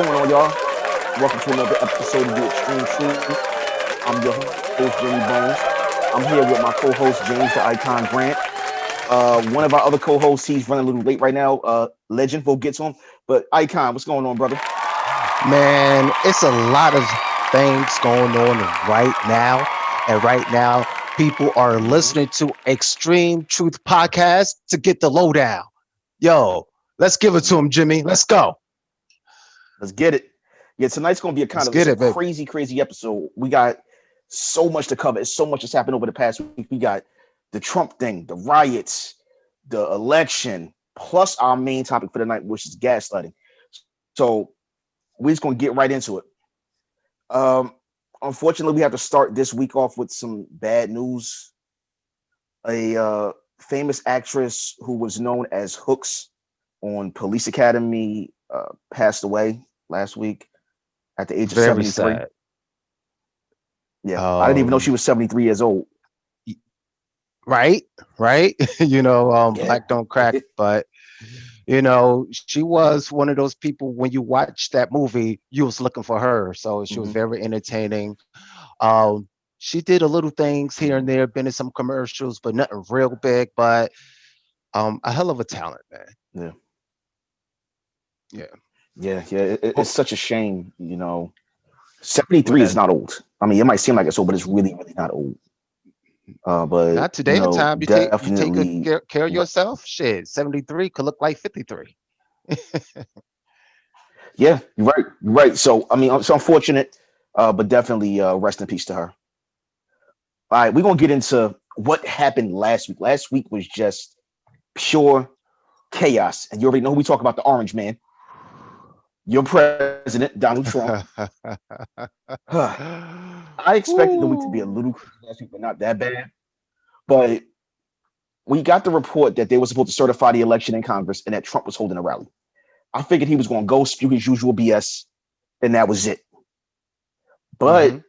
going on, y'all? Welcome to another episode of the Xtreme Truth. I'm your host, Jimmy Bones. I'm here with my co-host, James the Icon Grant. One of our other co-hosts, he's running a little late right now. Legend, we'll get to him. But Icon, what's going on, brother? Man, it's a lot of things going on right now. And right now, people are listening to Xtreme Truth Podcast to get the lowdown. Yo, let's give it to him, Jimmy. Let's go. Let's get it. Yeah, tonight's going to be a crazy episode. We got so much to cover. It's so much that's happened over the past week. We got the Trump thing, the riots, the election, plus our main topic for the night, which is gaslighting. So we're just going to get right into it. Unfortunately, we have to start this week off with some bad news. A famous actress who was known as Hooks on Police Academy passed away last week at the age of 73. Sad. Yeah, I didn't even know she was 73 years old. Right. Black don't crack, but she was one of those people. When you watch that movie, you was looking for her, so she was very entertaining. She did a little things here and there, been in some commercials, but nothing real big. But a hell of a talent, man. Yeah. It's such a shame, 73 is not old. I mean, it might seem like it's old, but it's really not old. But not today in time. You take good care of yourself. Shit, 73 could look like 53. Yeah, you're right. So I mean, it's unfortunate, but definitely rest in peace to her. All right, we're gonna get into what happened last week. Last week was just pure chaos, and you already know who we talk about, the Orange Man. Your president, Donald Trump. I expected the week to be a little crazy last week, but not that bad. But we got the report that they were supposed to certify the election in Congress and that Trump was holding a rally. I figured he was going to go spew his usual BS, and that was it. But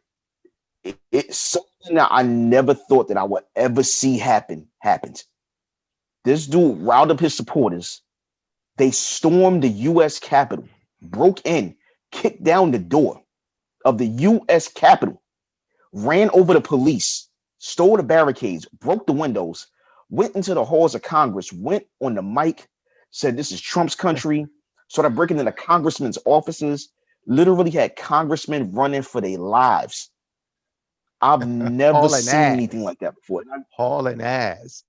it's something that I never thought that I would ever see happened. This dude riled up his supporters. They stormed the U.S. Capitol, broke in, kicked down the door of the U.S. Capitol, ran over the police, stole the barricades, broke the windows, went into the halls of Congress, went on the mic, said this is Trump's country, started breaking into congressmen's offices, literally had congressmen running for their lives. I've never seen anything like that before. Hauling ass.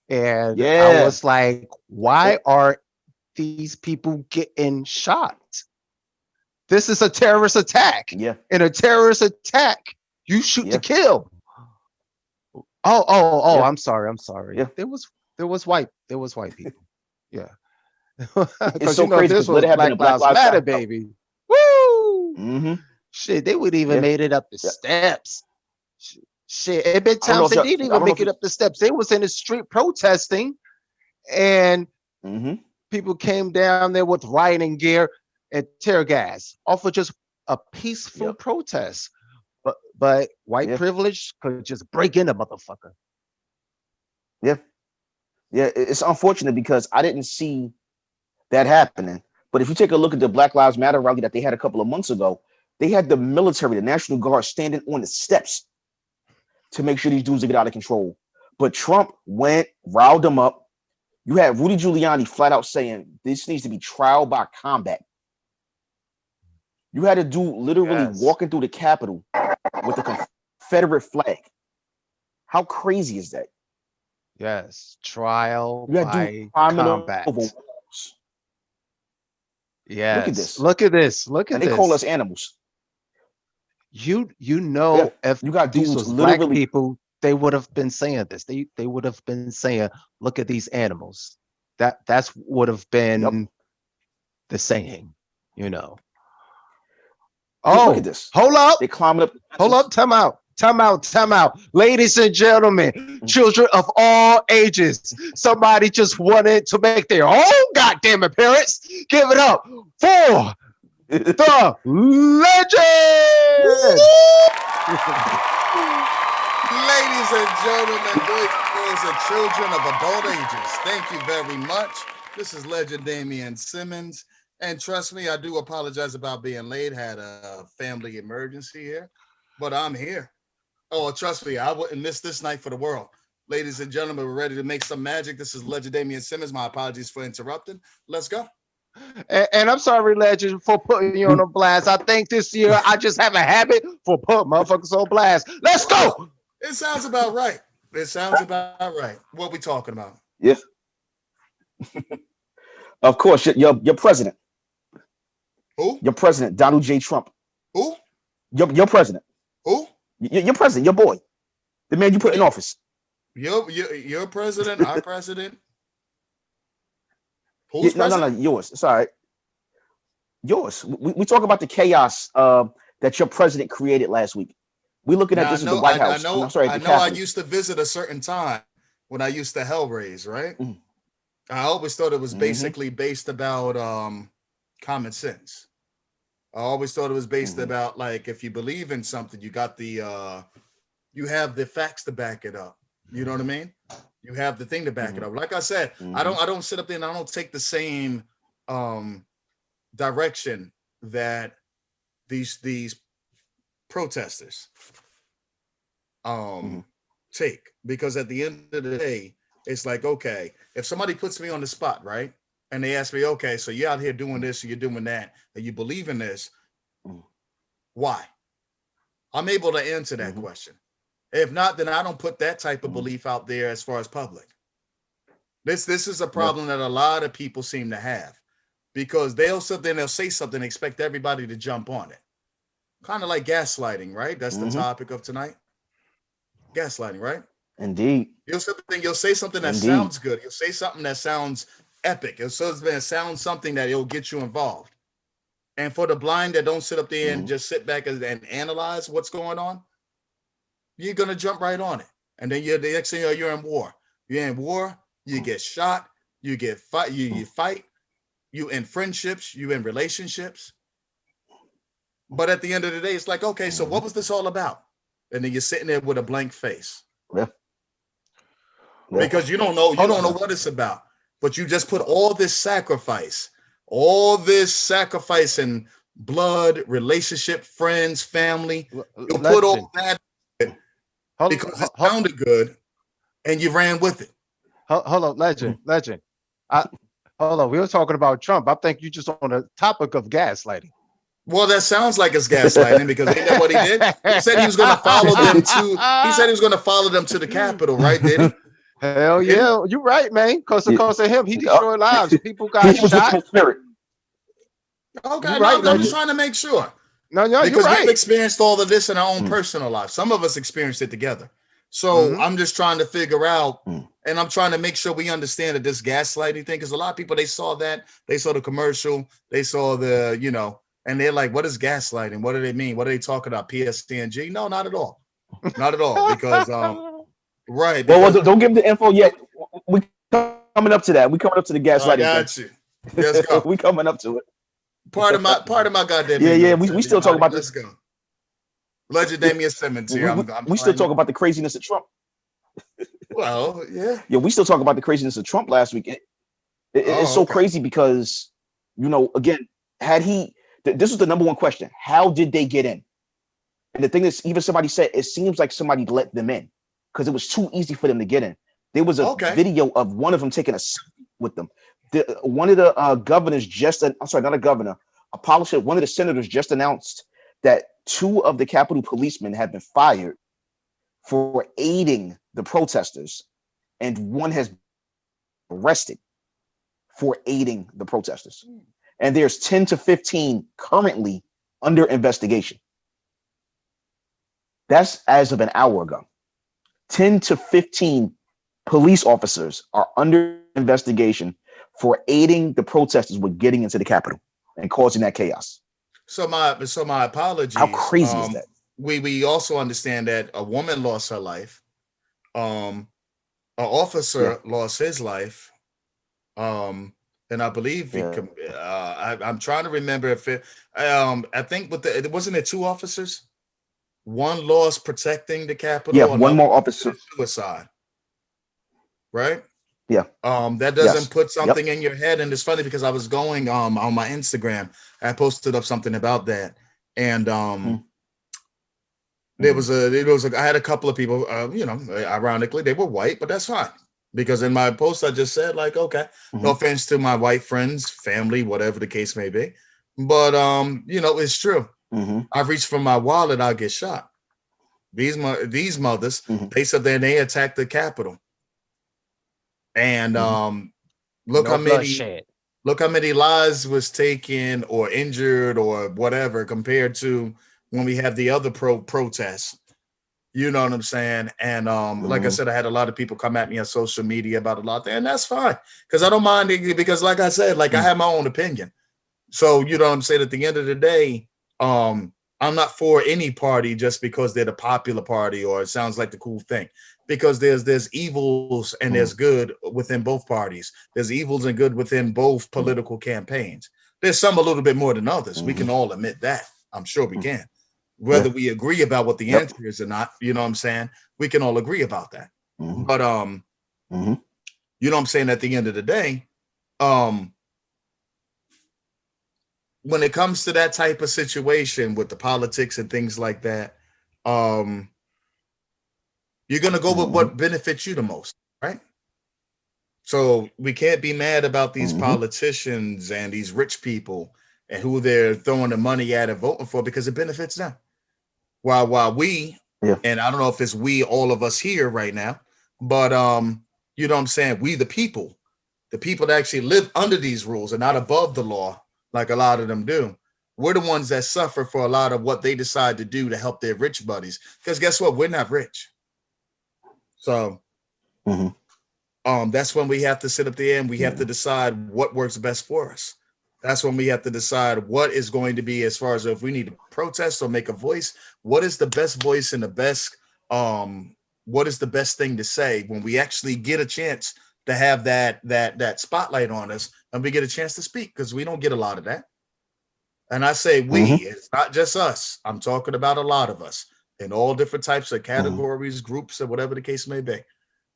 And I was like, why are these people getting shot? This is a terrorist attack. Yeah. In a terrorist attack, you shoot to kill. Oh, I'm sorry. Yeah. There was white people. Yeah. It's so crazy this was Black Lives Matter, baby. Woo! Shit, they would even made it up the steps. Shit, it been times they didn't even make it up the steps. They was in the street protesting, and people came down there with rioting gear and tear gas off of just a peaceful protest. But white privilege could just break in a motherfucker. Yeah, it's unfortunate because I didn't see that happening. But if you take a look at the Black Lives Matter rally that they had a couple of months ago, they had the military, the National Guard, standing on the steps to make sure these dudes get out of control. But Trump went, riled them up. You had Rudy Giuliani flat out saying this needs to be trial by combat. You had a dude literally walking through the Capitol with a Confederate flag. How crazy is that? Yes, trial by combat. Yes, look at this. And they call us animals. You know, if you got these was black people, they would have been saying this. They would have been saying, "Look at these animals." That's would have been the saying, Oh, look at this. Hold up. They climbing up. Hold up. Time out. Ladies and gentlemen, children of all ages, somebody just wanted to make their own goddamn appearance. Give it up for the legend. Ladies and gentlemen, boys and children of adult ages, thank you very much. This is Legend Damian Simmons. And trust me, I do apologize about being late. Had a family emergency here, but I'm here. Oh, trust me, I wouldn't miss this night for the world. Ladies and gentlemen, we're ready to make some magic. This is Legend Damian Simmons. My apologies for interrupting. Let's go. And I'm sorry, Legend, for putting you on a blast. I think this year I just have a habit for putting motherfuckers on blast. Let's go. It sounds about right. It sounds about right. What we talking about? Yeah. Of course, your president. Who? Your president, Donald J. Trump. Who? Your president. Who? Your president, your boy. The man you put in office. Your president, our president. Who's president? No, yours. Sorry. Yours. We talk about the chaos that your president created last week. We're looking at this as the White House. I used to visit a certain time when I used to hell raise, right? Mm. I always thought it was basically based about common sense. I always thought it was based about, like, if you believe in something, you got the you have the facts to back it up. You know what I mean? You have the thing to back it up. Like I said, I don't sit up there and I don't take the same direction that these protesters take, because at the end of the day, it's like, okay, if somebody puts me on the spot, right, and they ask me, okay, so you're out here doing this and you're doing that and you believe in this, why? I'm able to answer that question. If not, then I don't put that type of belief out there as far as public. This is a problem that a lot of people seem to have, because they'll sit there and they'll say something and expect everybody to jump on it. Kind of like gaslighting, right? That's the topic of tonight. Gaslighting, right? Indeed. You'll say something that sounds good. You'll say something that sounds epic. It'll sound something that it'll get you involved. And for the blind that don't sit up there and just sit back and analyze what's going on, you're gonna jump right on it. And then the next thing you're in war. You're in war, you get shot, you get fight, you fight, you in friendships, you in relationships. But at the end of the day, it's like, okay, so what was this all about? And then you're sitting there with a blank face. Because you don't know what it's about. But you just put all this sacrifice and blood, relationship, friends, family. You put all that because it sounded good, and you ran with it. Hold on, legend. Hold on, we were talking about Trump. I think you just on the topic of gaslighting. Well, that sounds like it's gaslighting, because ain't that what he did? He said he was going to follow them to. He said he was going to follow them to the Capitol, right? Did he? Hell yeah, you're right, man. Because of him, he destroyed lives. People got shot. Okay, right, I'm just trying to make sure. No, because right. We've experienced all of this in our own personal life. Some of us experienced it together. So I'm just trying to figure out, and I'm trying to make sure we understand that this gaslighting thing, because a lot of people, they saw the commercial, they saw the, and they're like, what is gaslighting? What do they mean? What are they talking about? PSTNG? No, not at all. Not at all. Because, right. Well, don't give them the info yet. We coming up to that. We coming up to the gaslighting. I got you. Let's go. We coming up to it. Part of my goddamn. Yeah. We still talk about this. Let's go. Legend Damian Simmons here. We still talk about the craziness of Trump. Well, yeah. Yeah, we still talk about the craziness of Trump last week. It's so crazy because, again, this was the number one question. How did they get in? And the thing is, even somebody said, it seems like somebody let them in because it was too easy for them to get in. There was a video of one of them taking a selfie with them. One of the governors not a governor, a politician, one of the senators just announced that 2 of the Capitol policemen have been fired for aiding the protesters, and 1 has been arrested for aiding the protesters. And there's 10 to 15 currently under investigation. That's as of an hour ago. 10 to 15 police officers are under investigation for aiding the protesters with getting into the Capitol and causing that chaos. So my apologies. How crazy is that? We also understand that a woman lost her life. An officer lost his life. And I believe I'm trying to remember if I think wasn't it 2 officers? 1 lost protecting the Capitol. Yeah, 1 more officer. Suicide. Right? Yeah. That doesn't put something in your head. And it's funny because I was going on my Instagram, I posted up something about that. And I had a couple of people, ironically, they were white, but that's fine. Because in my post, I just said, like, okay, no offense to my white friends, family, whatever the case may be. But, it's true. I reach for my wallet, I'll get shot. These mothers, they said that they attacked the Capitol. And look how many lives was taken or injured or whatever compared to when we have the other protests. You know what I'm saying? And like I said, I had a lot of people come at me on social media about a lot there, and that's fine. Because I don't mind it, because like I said, I have my own opinion. So, you know what I'm saying? At the end of the day, I'm not for any party just because they're the popular party or it sounds like the cool thing. Because there's evils and there's good within both parties. There's evils and good within both political campaigns. There's some a little bit more than others. We can all admit that. I'm sure we can. Whether we agree about what the answer is or not, you know what I'm saying? We can all agree about that. But you know what I'm saying? At the end of the day, when it comes to that type of situation with the politics and things like that, you're going to go with what benefits you the most, right? So we can't be mad about these politicians and these rich people and who they're throwing the money at and voting for because it benefits them. While we, and I don't know if it's we, all of us here right now, but you know what I'm saying? We, the people that actually live under these rules and not above the law, like a lot of them do. We're the ones that suffer for a lot of what they decide to do to help their rich buddies. Because guess what? We're not rich. So that's when we have to sit up there and we have to decide what works best for us. That's when we have to decide what is going to be, as far as if we need to protest or make a voice, what is the best voice and the best, what is the best thing to say when we actually get a chance to have that spotlight on us and we get a chance to speak, because we don't get a lot of that. And I say we, it's not just us. I'm talking about a lot of us in all different types of categories, groups, or whatever the case may be.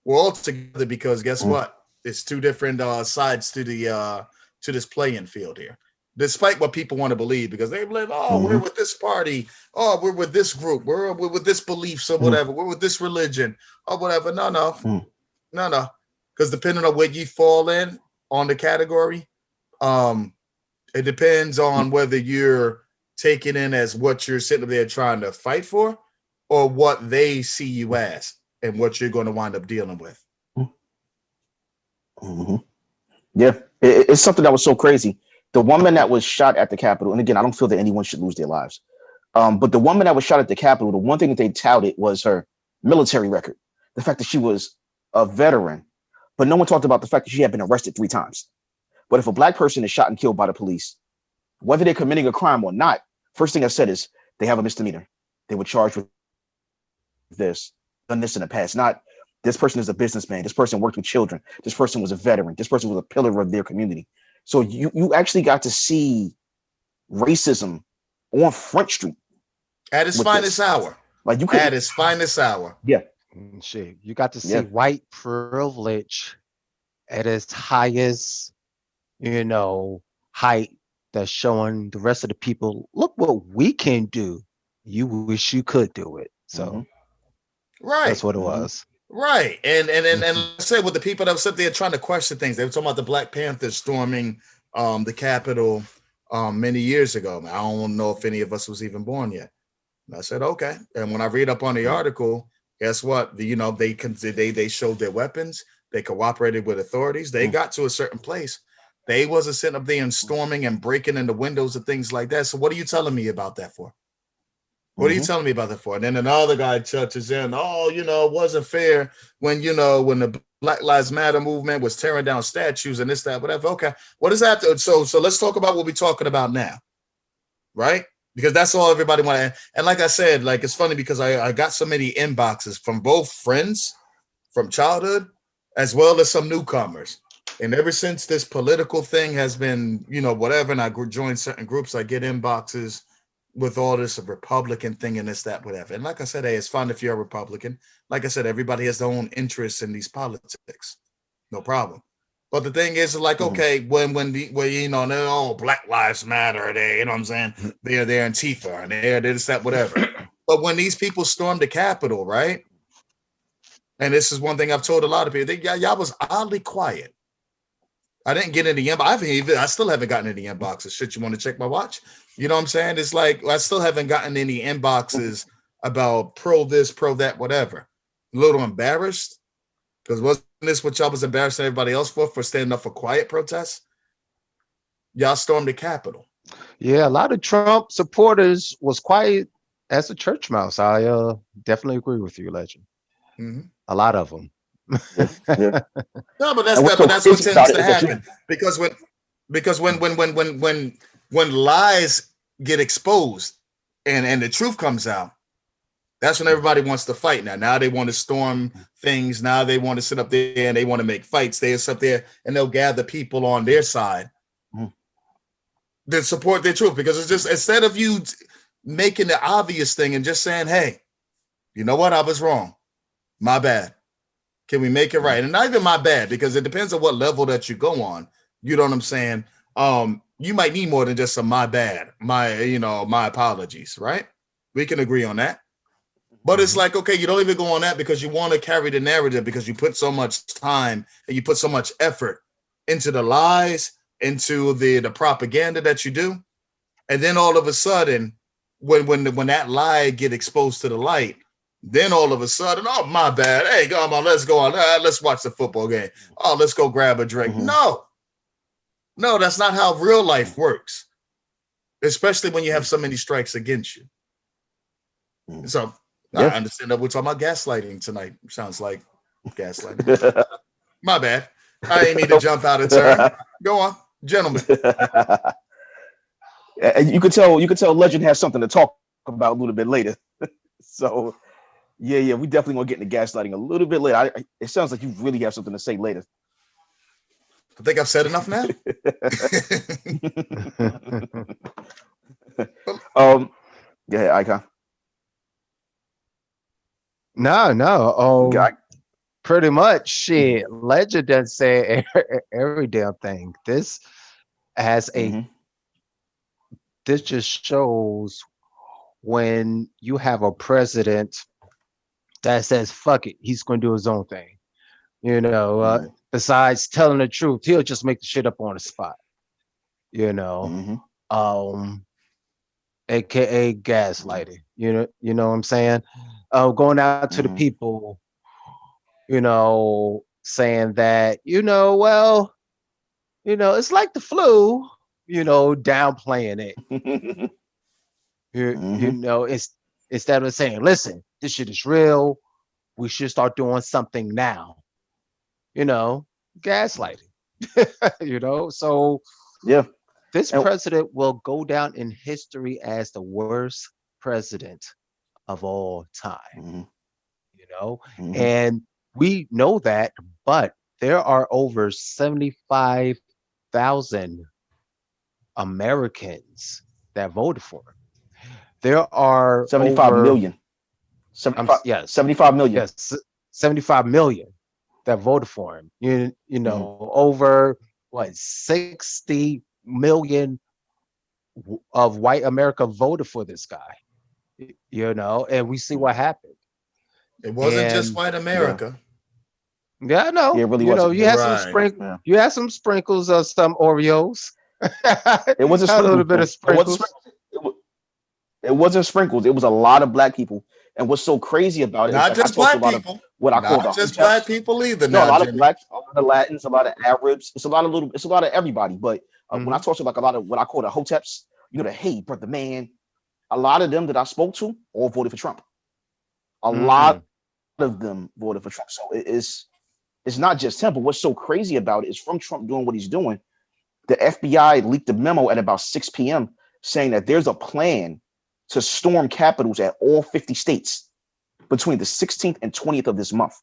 We're all together because guess what? It's two different sides to the to this playing field here. Despite what people want to believe, because they believe, oh, we're with this party, oh, we're with this group, we're with this beliefs or whatever, we're with this religion or whatever. No. Because depending on where you fall in on the category, it depends on whether you're taking in as what you're sitting there trying to fight for or what they see you as and what you're going to wind up dealing with. Yeah, it's something that was so crazy. The woman that was shot at the Capitol, and again, I don't feel that anyone should lose their lives. But the woman that was shot at the Capitol, the one thing that they touted was her military record. The fact that she was a veteran, but no one talked about the fact that she had been arrested 3 times. But if a black person is shot and killed by the police, whether they're committing a crime or not, first thing I said is they have a misdemeanor. They were charged with this, done this in the past. Not this person is a businessman. This person worked with children. This person was a veteran. This person was a pillar of their community. So you actually got to see racism on Front Street at its finest hour. Like you could, at its finest hour. Yeah. Shit, you got to see white privilege at its highest, height, that's showing the rest of the people, look what we can do. You wish you could do it. So right, that's what it was. Right. And let's say with the people that were sitting there trying to question things, they were talking about the Black Panthers storming the Capitol many years ago. I don't know if any of us was even born yet. And I said, okay. And when I read up on the article, guess what? They showed their weapons. They cooperated with authorities. They got to a certain place. They wasn't sitting up there and storming and breaking into windows and things like that. So what are you telling me about that for? What are you telling me about that for? And then another guy touches in, it wasn't fair when the Black Lives Matter movement was tearing down statues and this, that, whatever. Okay. What is that? So let's talk about what we're talking about now. Right? Because that's all everybody want to. And like I said, it's funny because I got so many inboxes from both friends from childhood as well as some newcomers. And ever since this political thing has been, whatever, and I joined certain groups, I get inboxes with all this Republican thing and this, that, whatever. And like I said, hey, it's fun if you're a Republican. Like I said, everybody has their own interests in these politics. No problem. But the thing is, like, okay, when you know, they're all Black Lives Matter, they, you know what I'm saying? They're Antifa and they're this, that, whatever. But when these people stormed the Capitol, right? And this is one thing I've told a lot of people, y'all was oddly quiet. I didn't get any inbox. I still haven't gotten any inboxes. Shit, you want to check my watch? You know what I'm saying? It's like I still haven't gotten any inboxes about pro this, pro that, whatever. A little embarrassed because wasn't this what y'all was embarrassing everybody else for standing up for quiet protests? Y'all stormed the Capitol. Yeah, a lot of Trump supporters was quiet as a church mouse. I definitely agree with you, Legend. Mm-hmm. A lot of them. Yeah. No, but that's what tends to happen because when lies get exposed and the truth comes out, that's when everybody wants to fight. Now they want to storm things. Now they want to sit up there and they want to make fights. They sit up there and they'll gather people on their side that support their truth, because it's just, instead of you making the obvious thing and just saying, hey, you know what, I was wrong, my bad. Can we make it right? And not even my bad, because it depends on what level that you go on. You know what I'm saying? You might need more than just a my bad, my apologies, right? We can agree on that. But it's like, okay, you don't even go on that because you want to carry the narrative, because you put so much time and you put so much effort into the lies, into the propaganda that you do. And then all of a sudden, when that lie get exposed to the light, then all of a sudden, oh, my bad. Hey, come on, let's go on. Let's watch the football game. Oh, let's go grab a drink. No, that's not how real life works, especially when you have so many strikes against you. So I understand that we're talking about gaslighting tonight. Sounds like gaslighting. My bad. I didn't mean to jump out of turn. Go on, gentlemen. You could tell Legend has something to talk about a little bit later. So yeah, we definitely want to get into gaslighting a little bit later. It sounds like you really have something to say later. I think I've said enough now. Yeah, Icon. No. Pretty much, shit. Legend doesn't say every damn thing. This this just shows when you have a president that says, fuck it, he's going to do his own thing. Besides telling the truth, he'll just make the shit up on the spot. AKA gaslighting. You know what I'm saying? Going out to the people, saying that, it's like the flu, downplaying it. It's instead of saying, listen, this shit is real, we should start doing something now. Gaslighting. So yeah, this president will go down in history as the worst president of all time. And we know that, but there are over 75,000 Americans that voted for him. There are 75 million. 75 million. Yes, 75 million that voted for him. Over 60 million of white America voted for this guy. And we see what happened. It wasn't just white America. Yeah, I know. Yeah, it really wasn't. You had some You had some sprinkles of some Oreos. It wasn't a little bit of sprinkles. It wasn't sprinkles. It was a lot of black people. And what's so crazy about it? Not just black people. Not just black people either. No, a lot of blacks, a lot of Latins, a lot of Arabs. It's a lot of everybody. But when I talk to like a lot of what I call the hoteps, the hey brother man, a lot of them that I spoke to all voted for Trump. A lot of them voted for Trump. So it's not just him. But what's so crazy about it is from Trump doing what he's doing, the FBI leaked a memo at about 6 p.m. saying that there's a plan to storm capitals at all 50 states between the 16th and 20th of this month.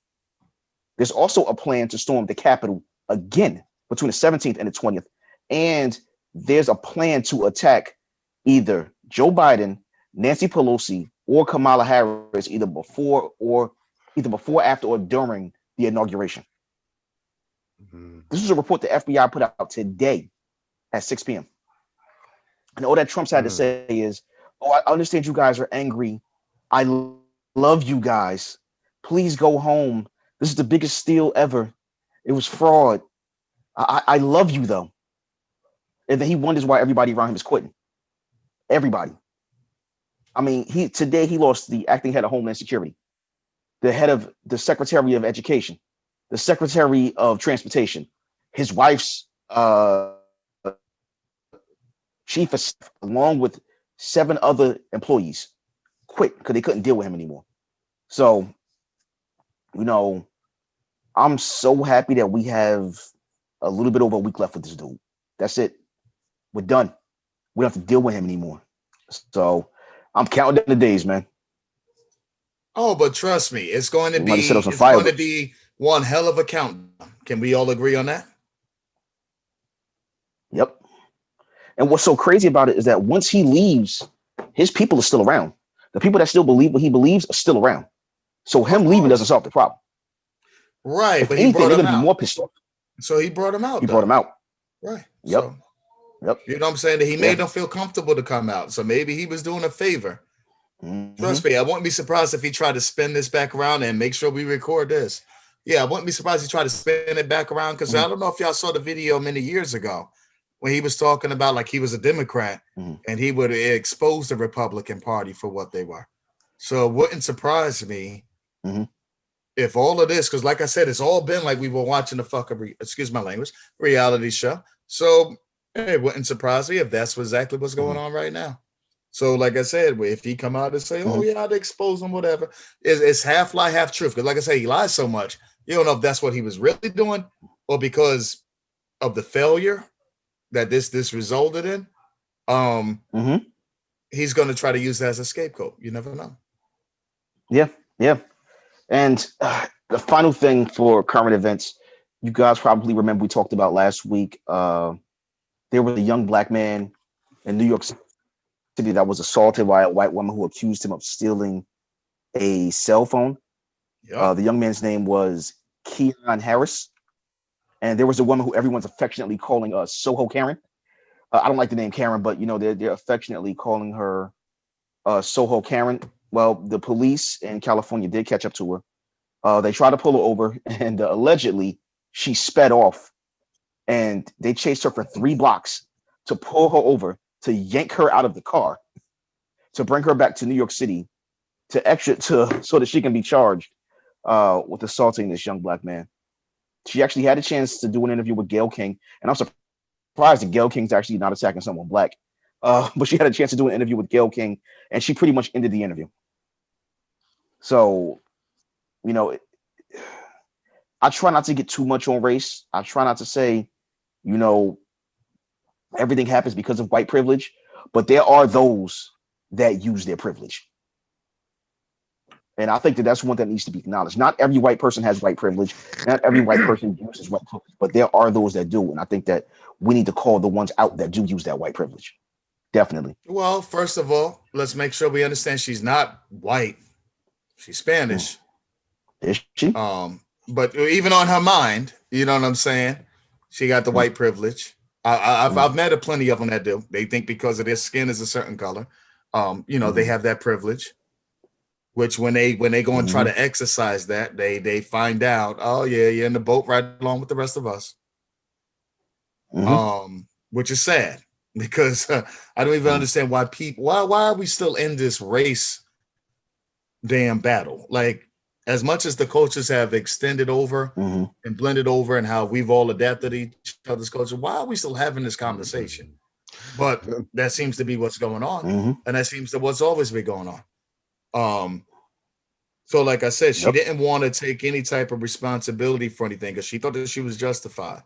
There's also a plan to storm the Capitol again between the 17th and the 20th. And there's a plan to attack either Joe Biden, Nancy Pelosi, or Kamala Harris either before, after, or during the inauguration. This is a report the FBI put out today at 6 p.m. And all that Trump's had to say is, oh, I understand you guys are angry. I love you guys. Please go home. This is the biggest steal ever. It was fraud. I love you, though. And then he wonders why everybody around him is quitting. Everybody. I mean, today he lost the acting head of Homeland Security, the head of the Secretary of Education, the Secretary of Transportation, his wife's chief of staff, along with 7 other employees, quit because they couldn't deal with him anymore. So, I'm so happy that we have a little bit over a week left with this dude. That's it. We're done. We don't have to deal with him anymore. So I'm counting down the days, man. Oh, but trust me, it's going to be one hell of a countdown. Can we all agree on that? Yep. And what's so crazy about it is that once he leaves, his people are still around. The people that still believe what he believes are still around. So him leaving doesn't solve the problem. Right. If anything, they're going to be more pissed off. So he brought him out. He brought him out. Right. Yep. So, yep. You know what I'm saying? That he made them feel comfortable to come out. So maybe he was doing a favor. Mm-hmm. Trust me, I wouldn't be surprised if he tried to spin this back around and make sure we record this. Yeah, I wouldn't be surprised if he tried to spin it back around because I don't know if y'all saw the video many years ago when he was talking about like he was a Democrat and he would expose the Republican Party for what they were. So it wouldn't surprise me if all of this, because like I said, it's all been like we were watching a fucking, excuse my language, reality show. So it wouldn't surprise me if that's exactly what's going on right now. So like I said, if he come out and say, oh yeah, I'd expose him, whatever, it's half lie, half truth. Because like I say, he lies so much, you don't know if that's what he was really doing or because of the failure that this resulted in. He's going to try to use that as a scapegoat. You never know. Yeah. And the final thing for current events, you guys probably remember we talked about last week. There was a young black man in New York City that was assaulted by a white woman who accused him of stealing a cell phone. Yep. The young man's name was Keon Harris. And there was a woman who everyone's affectionately calling Soho Karen. I don't like the name Karen, but they're affectionately calling her Soho Karen. Well, the police in California did catch up to her. They tried to pull her over, and allegedly she sped off. And they chased her for 3 blocks to pull her over, to yank her out of the car, to bring her back to New York City, so that she can be charged with assaulting this young black man. She actually had a chance to do an interview with Gayle King, and I'm surprised that Gayle King's actually not attacking someone black. But she had a chance to do an interview with Gayle King, and she pretty much ended the interview. So, I try not to get too much on race. I try not to say, everything happens because of white privilege, but there are those that use their privilege. And I think that's one that needs to be acknowledged. Not every white person has white privilege. Not every white person uses white privilege, but there are those that do. And I think that we need to call the ones out that do use that white privilege. Definitely. Well, first of all, let's make sure we understand she's not white. She's Spanish. Is she? But even on her mind, you know what I'm saying? She got the white privilege. I've met plenty of them that do. They think because of their skin is a certain color, they have that privilege. Which when they go and try to exercise that, they find out, oh yeah, you're in the boat right along with the rest of us. Which is sad because I don't even understand why why are we still in this race damn battle? Like, as much as the cultures have extended over and blended over and how we've all adapted each other's culture, why are we still having this conversation? But that seems to be what's going on. And that seems to what's always been going on. So like I said, she didn't want to take any type of responsibility for anything because she thought that she was justified.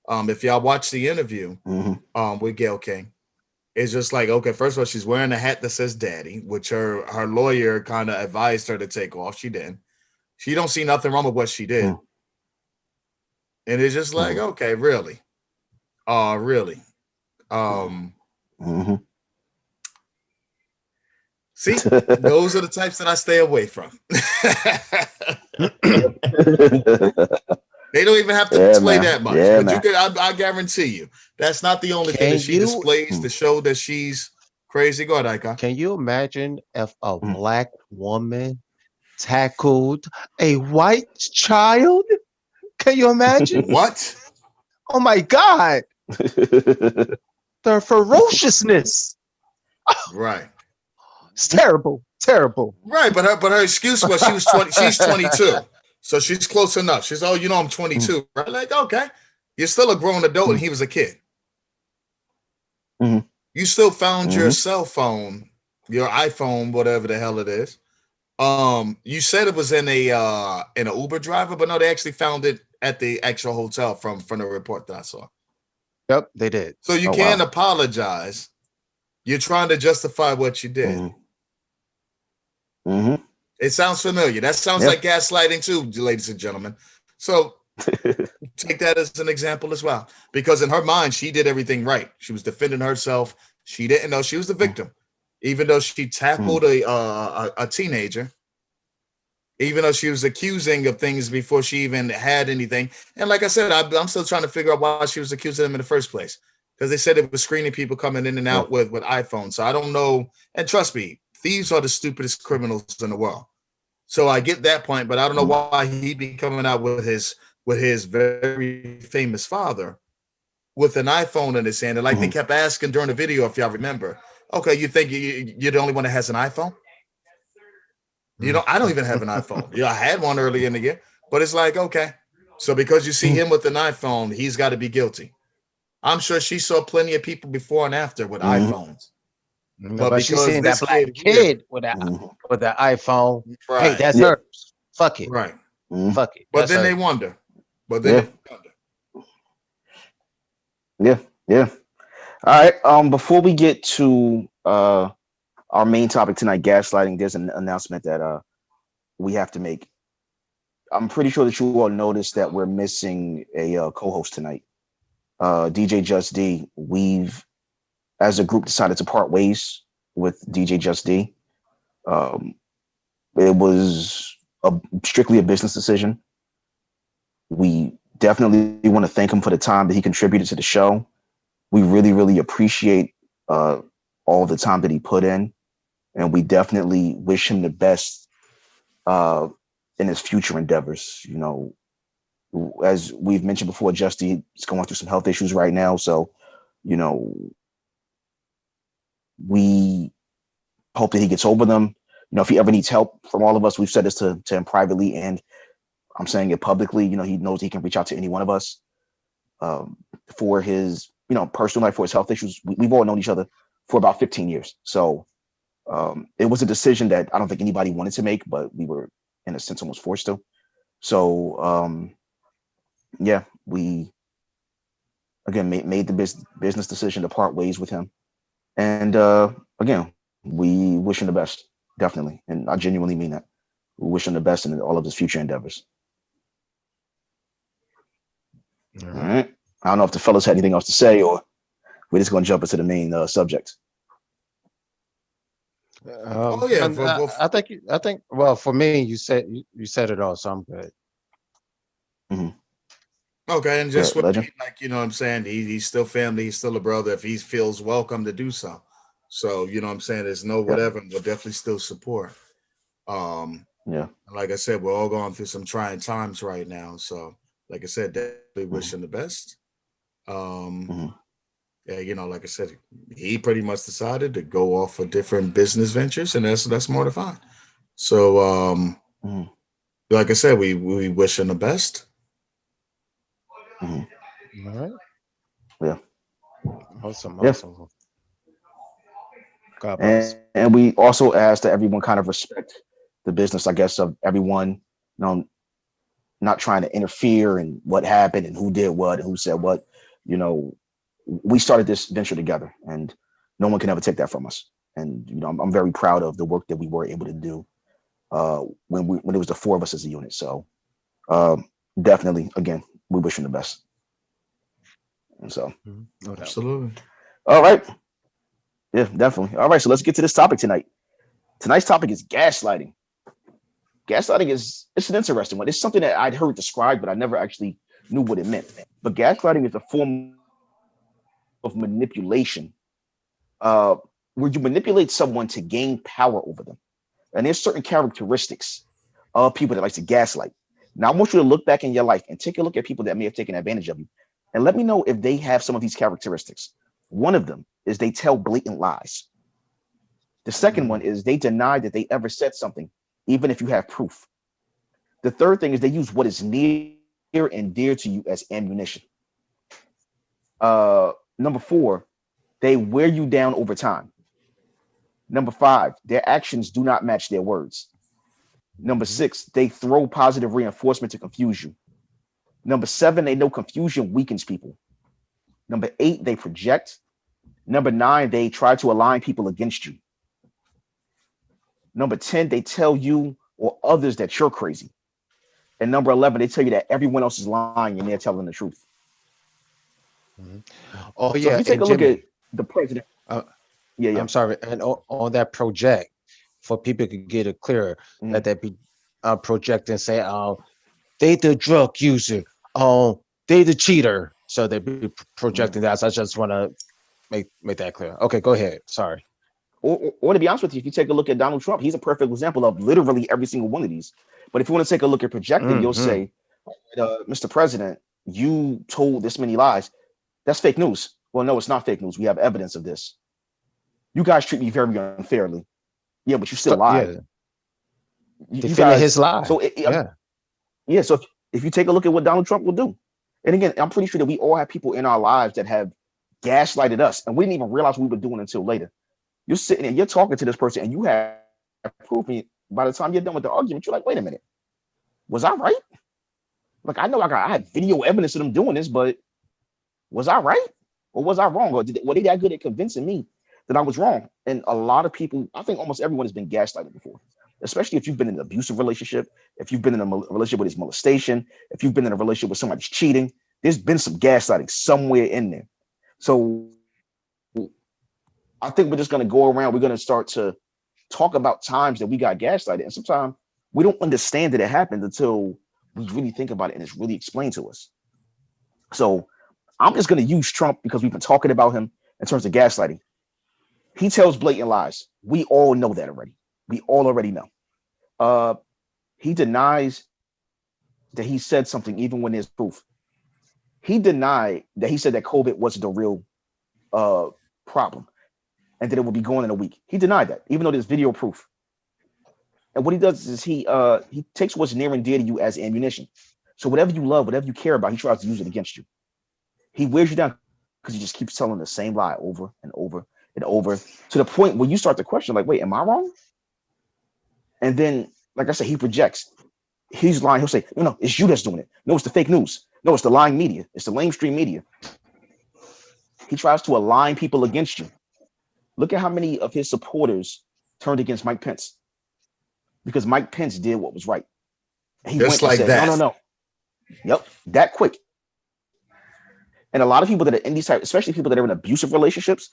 If y'all watch the interview with Gayle King, it's just like, okay, first of all, she's wearing a hat that says daddy, which her lawyer kind of advised her to take off. She didn't. She don't see nothing wrong with what she did. And it's just like, okay, really? Really? See, those are the types that I stay away from. They don't even have to display man. that much. Yeah, but man. you could, I guarantee you, that's not the only thing that she displays to show that she's crazy. Go ahead, Ika. Can you imagine if a black woman tackled a white child? Can you imagine? What? Oh my God. The ferociousness. Right. It's terrible. Terrible. Right, but her excuse was she was 20, she's 22. So she's close enough. She's, oh, you know, I'm 22. Right? Like, okay. You're still a grown adult and he was a kid. You still found your cell phone, your iPhone, whatever the hell it is. You said it was in an Uber driver, but no, they actually found it at the actual hotel from the report that I saw. Yep, they did. So you can't apologize. You're trying to justify what you did. It sounds familiar. That sounds like gaslighting too, ladies and gentlemen. So take that as an example as well. Because in her mind, she did everything right. She was defending herself. She didn't know she was the victim. Even though she tackled a teenager, even though she was accusing of things before she even had anything. And like I said, I'm still trying to figure out why she was accusing them in the first place. Because they said it was screening people coming in and out with iPhones. So I don't know. And trust me, thieves are the stupidest criminals in the world. So I get that point, but I don't know why he'd be coming out with his very famous father with an iPhone in his hand. And like they kept asking during the video, if y'all remember, okay, you think you're the only one that has an iPhone? You know, I don't even have an iPhone. I had one earlier in the year, but it's like, okay. So because you see him with an iPhone, he's got to be guilty. I'm sure she saw plenty of people before and after with iPhones. But she's seen that black kid with that iPhone. Right. Hey, that's hers. Fuck it. Right. Fuck it. But then they wonder. They wonder. Yeah. All right. Before we get to our main topic tonight, gaslighting, there's an announcement that we have to make. I'm pretty sure that you all noticed that we're missing a co-host tonight. DJ Just D. We've, as a group, decided to part ways with DJ Just D. It was strictly a business decision. We definitely want to thank him for the time that he contributed to the show. We really, really appreciate all the time that he put in, and we definitely wish him the best in his future endeavors. You know, as we've mentioned before, Justy is going through some health issues right now, so you know, we hope that he gets over them. You know, if he ever needs help from all of us, we've said this to him privately, and I'm saying it publicly. You know, he knows he can reach out to any one of us for his, you know, personal life, for his health issues. We've all known each other for about 15 years. So it was a decision that I don't think anybody wanted to make, but we were, in a sense, almost forced to. So, yeah, we, again, made the business decision to part ways with him. And again, we wish him the best, definitely. And I genuinely mean that. We wish him the best in all of his future endeavors. All right. I don't know if the fellas had anything else to say, or we're just going to jump into the main subject. I think. Well, for me, you said it all, so I'm good. Okay, and just like, you know what I'm saying, he's still family, he's still a brother. If he feels welcome to do so, you know what I'm saying, there's no whatever, we'll definitely still support. Like I said, we're all going through some trying times right now, so like I said, definitely wish him the best. Yeah, you know, like I said, he pretty much decided to go off for different business ventures, and that's more than fine. So like I said, we wish him the best. All right. Yeah. Awesome. God bless. And we also ask that everyone kind of respect the business, I guess, of everyone, you know, not trying to interfere in what happened and who did what and who said what. You know, we started this venture together, and no one can ever take that from us. And you know, I'm very proud of the work that we were able to do when it was the four of us as a unit. So definitely, again, we wish him the best. And so, absolutely. All right. Yeah, definitely. All right. So let's get to this topic tonight. Tonight's topic is gaslighting. Gaslighting it's an interesting one. It's something that I'd heard described, but I never actually knew what it meant. But gaslighting is a form of manipulation, uh, where you manipulate someone to gain power over them. And there's certain characteristics of people that like to gaslight. Now, I want you to look back in your life and take a look at people that may have taken advantage of you, and let me know if they have some of these characteristics. One of them is they tell blatant lies. The second one is they deny that they ever said something, even if you have proof. The third thing is they use what is near and dear to you as ammunition. Number 4, they wear you down over time. Number 5, their actions do not match their words. Number 6, they throw positive reinforcement to confuse you. Number 7, they know confusion weakens people. Number 8, they project. Number 9, they try to align people against you. Number 10, they tell you or others that you're crazy. And number 11, they tell you that everyone else is lying and they're telling the truth. Oh, So yeah. if you take a look at the president. I'm sorry. And on that project, for people to get it clearer, that they be projecting, say, they the drug user, they the cheater. So they be projecting that. So I just want to make that clear. Okay, go ahead. Sorry. Or to be honest with you, if you take a look at Donald Trump, he's a perfect example of literally every single one of these. But if you want to take a look at projecting, you'll say, Mr. President, you told this many lies. That's fake news. Well, no, it's not fake news. We have evidence of this. You guys treat me very unfairly. Yeah, but you still lied. Yeah. You guys, his lie. So So if you take a look at what Donald Trump will do, and again, I'm pretty sure that we all have people in our lives that have gaslighted us, and we didn't even realize we were doing it until later. You're sitting there, you're talking to this person, and you have proof. And by the time you're done with the argument, you're like, wait a minute, was I right? Like, I know I had video evidence of them doing this, but was I right? Or was I wrong? Or were they that good at convincing me that I was wrong? And a lot of people, I think almost everyone has been gaslighted before, especially if you've been in an abusive relationship, if you've been in a relationship with his molestation, if you've been in a relationship with somebody's cheating, there's been some gaslighting somewhere in there. So I think we're just going to go around. We're going to start to talk about times that we got gaslighted. And sometimes we don't understand that it happened until we really think about it and it's really explained to us. So I'm just going to use Trump because we've been talking about him in terms of gaslighting. He tells blatant lies. We all know that already. We all already know. He denies that he said something even when there's proof. He denied that he said that COVID wasn't the real problem and that it would be gone in a week. He denied that, even though there's video proof. And what he does is he takes what's near and dear to you as ammunition. So whatever you love, whatever you care about, he tries to use it against you. He wears you down because he just keeps telling the same lie over and over and over to the point where you start to question, like, wait, am I wrong? And then, like I said, he projects. He's lying. He'll say, no, it's you that's doing it. No, it's the fake news. No, it's the lying media. It's the lamestream media. He tries to align people against you. Look at how many of his supporters turned against Mike Pence because Mike Pence did what was right. He just went like and said, that. No. Yep, that quick. And a lot of people that are in these types, especially people that are in abusive relationships,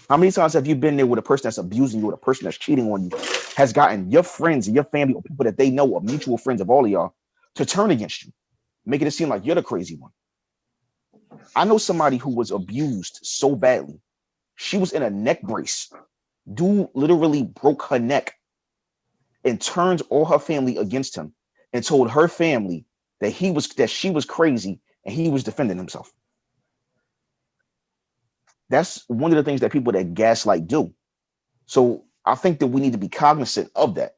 how many times have you been there with a person that's abusing you, with a person that's cheating on you, has gotten your friends and your family or people that they know are mutual friends of all of y'all to turn against you, making it seem like you're the crazy one? I know somebody who was abused so badly. She was in a neck brace. Dude literally broke her neck and turned all her family against him and told her family that she was crazy and he was defending himself. That's one of the things that people that gaslight do. So I think that we need to be cognizant of that.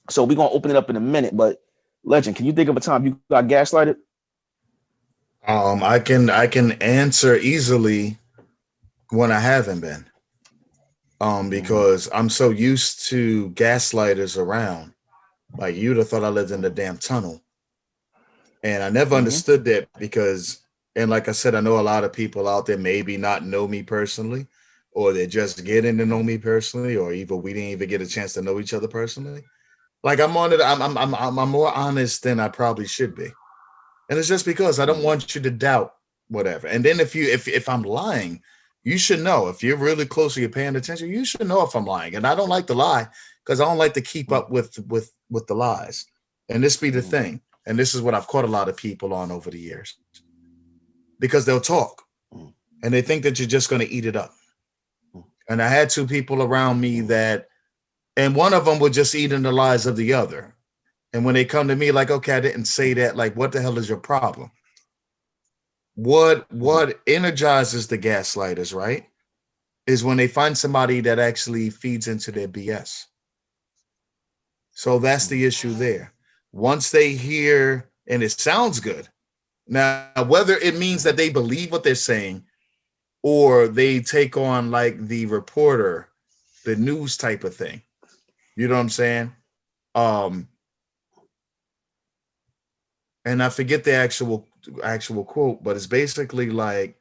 So we're going to open it up in a minute, but Legend, can you think of a time you got gaslighted? I can answer easily when I haven't been. Because I'm so used to gaslighters around. Like, you'd have thought I lived in the damn tunnel. And I never understood that because, and like I said, I know a lot of people out there maybe not know me personally, or they're just getting to know me personally, or even we didn't even get a chance to know each other personally. Like, I'm on it. I'm more honest than I probably should be. And it's just because I don't want you to doubt whatever. And then if I'm lying, you should know. If you're really close or you're paying attention, you should know if I'm lying. And I don't like to lie because I don't like to keep up with the lies. And this be the thing. And this is what I've caught a lot of people on over the years, because they'll talk and they think that you're just going to eat it up. And I had two people around me that, and one of them was just eating the lies of the other. And when they come to me like, okay, I didn't say that. Like, what the hell is your problem? What energizes the gaslighters, right, is when they find somebody that actually feeds into their BS. So that's the issue there. Once they hear, and it sounds good. Now, whether it means that they believe what they're saying or they take on like the reporter, the news type of thing, you know what I'm saying? And I forget the actual quote, but it's basically like,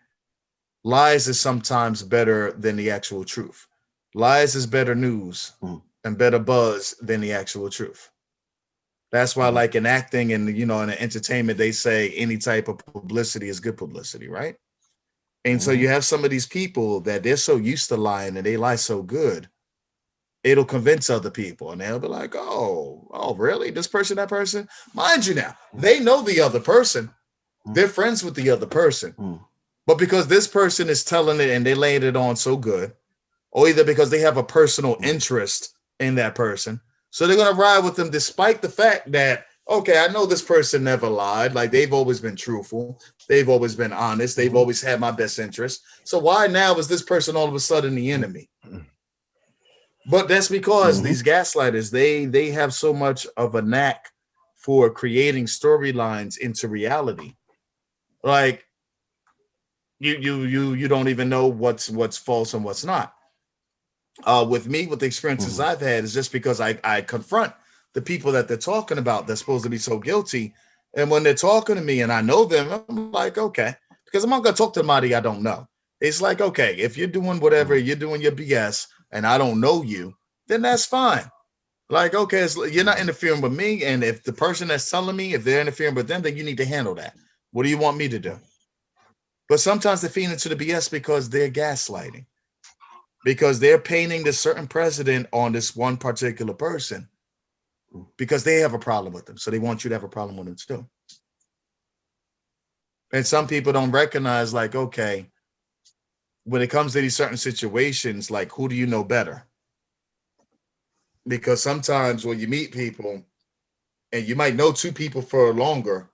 lies is sometimes better than the actual truth. Lies is better news and better buzz than the actual truth. That's why, like in acting and, you know, in entertainment, they say any type of publicity is good publicity, right? And so you have some of these people that they're so used to lying and they lie so good, it'll convince other people and they'll be like, oh, really? This person, that person? Mind you now, they know the other person. They're friends with the other person. But because this person is telling it and they laid it on so good, or either because they have a personal interest in that person, so they're going to ride with them despite the fact that, okay, I know this person never lied. Like, they've always been truthful. They've always been honest. They've always had my best interest. So why now is this person all of a sudden the enemy? But that's because these gaslighters, they have so much of a knack for creating storylines into reality. Like, you don't even know what's false and what's not. With me, with the experiences I've had, is just because I confront the people that they're talking about that's supposed to be so guilty. And when they're talking to me and I know them, I'm like, okay, because I'm not going to talk to somebody I don't know. It's like, okay, if you're doing whatever, you're doing your BS and I don't know you, then that's fine. Like, okay, you're not interfering with me. And if the person that's telling me, if they're interfering with them, then you need to handle that. What do you want me to do? But sometimes they feed into the BS because they're gaslighting, because they're painting this certain precedent on this one particular person because they have a problem with them. So they want you to have a problem with them too. And some people don't recognize, like, okay, when it comes to these certain situations, like, who do you know better? Because sometimes when you meet people and you might know two people for longer,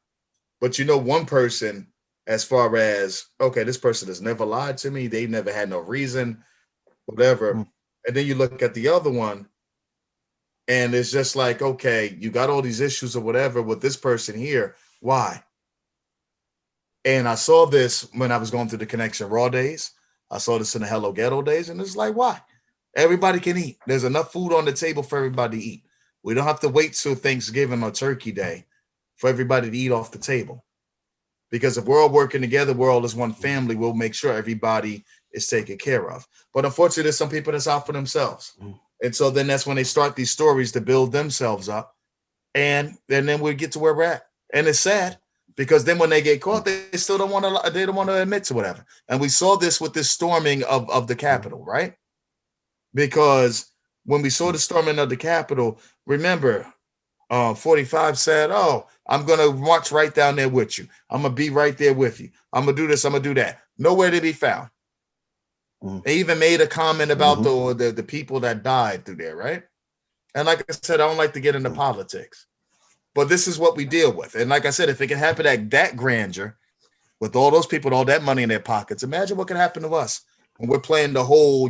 but you know one person as far as, okay, this person has never lied to me. They never had no reason, whatever. And then you look at the other one and it's just like, okay, you got all these issues or whatever with this person here. Why? And I saw this when I was going through the Connection Raw days. I saw this in the Hello Ghetto days. And it's like, why? Everybody can eat. There's enough food on the table for everybody to eat. We don't have to wait till Thanksgiving or Turkey Day for everybody to eat off the table. Because if we're all working together, we're all as one family, we'll make sure everybody is taken care of. But unfortunately, there's some people that's out for themselves. And so then that's when they start these stories to build themselves up. And then we get to where we're at. And it's sad because then when they get caught, they still don't want to admit to whatever. And we saw this with this storming of the Capitol, right? Because when we saw the storming of the Capitol, remember, 45 said, oh, I'm going to march right down there with you. I'm going to be right there with you. I'm going to do this. I'm going to do that. Nowhere to be found. They even made a comment about the people that died through there, right? And like I said, I don't like to get into politics, but this is what we deal with. And like I said, if it can happen at that grandeur with all those people, with all that money in their pockets, imagine what can happen to us when we're playing the whole,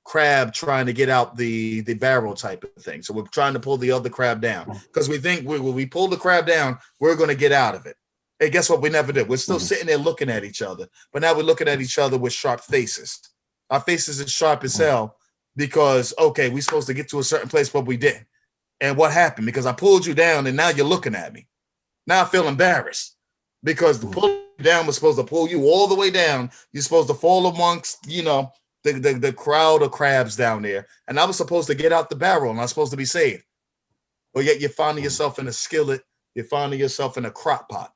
crab trying to get out the barrel type of thing. So we're trying to pull the other crab down because we think when we pull the crab down, we're going to get out of it. And guess what? We never did. We're still sitting there looking at each other, but now we're looking at each other with sharp faces. Our faces are sharp as hell because, okay, we're supposed to get to a certain place, but we didn't. And what happened? Because I pulled you down and now you're looking at me. Now I feel embarrassed because the pull down was supposed to pull you all the way down. You're supposed to fall amongst, the crowd of crabs down there. And I was supposed to get out the barrel and I was supposed to be saved. But yet you're finding yourself in a skillet. You're finding yourself in a crock pot.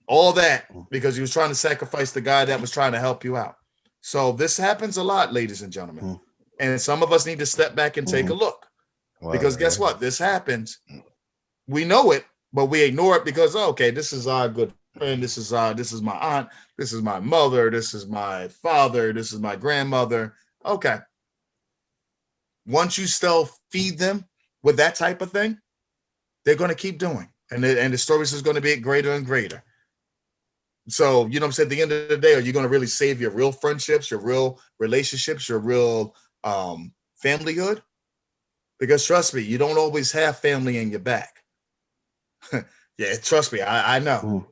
All that because you was trying to sacrifice the guy that was trying to help you out. So this happens a lot, ladies and gentlemen. And some of us need to step back and take a look. Because guess what? This happens. We know it, but we ignore it because okay, this is our good friend, this is my aunt, this is my mother, this is my father, this is my grandmother. Okay. Once you still feed them with that type of thing, they're going to keep doing, and the stories is going to be greater and greater. So, you know what I'm saying? At the end of the day, are you going to really save your real friendships, your real relationships, your real familyhood? Because trust me, you don't always have family in your back. Yeah, trust me, I know. Mm.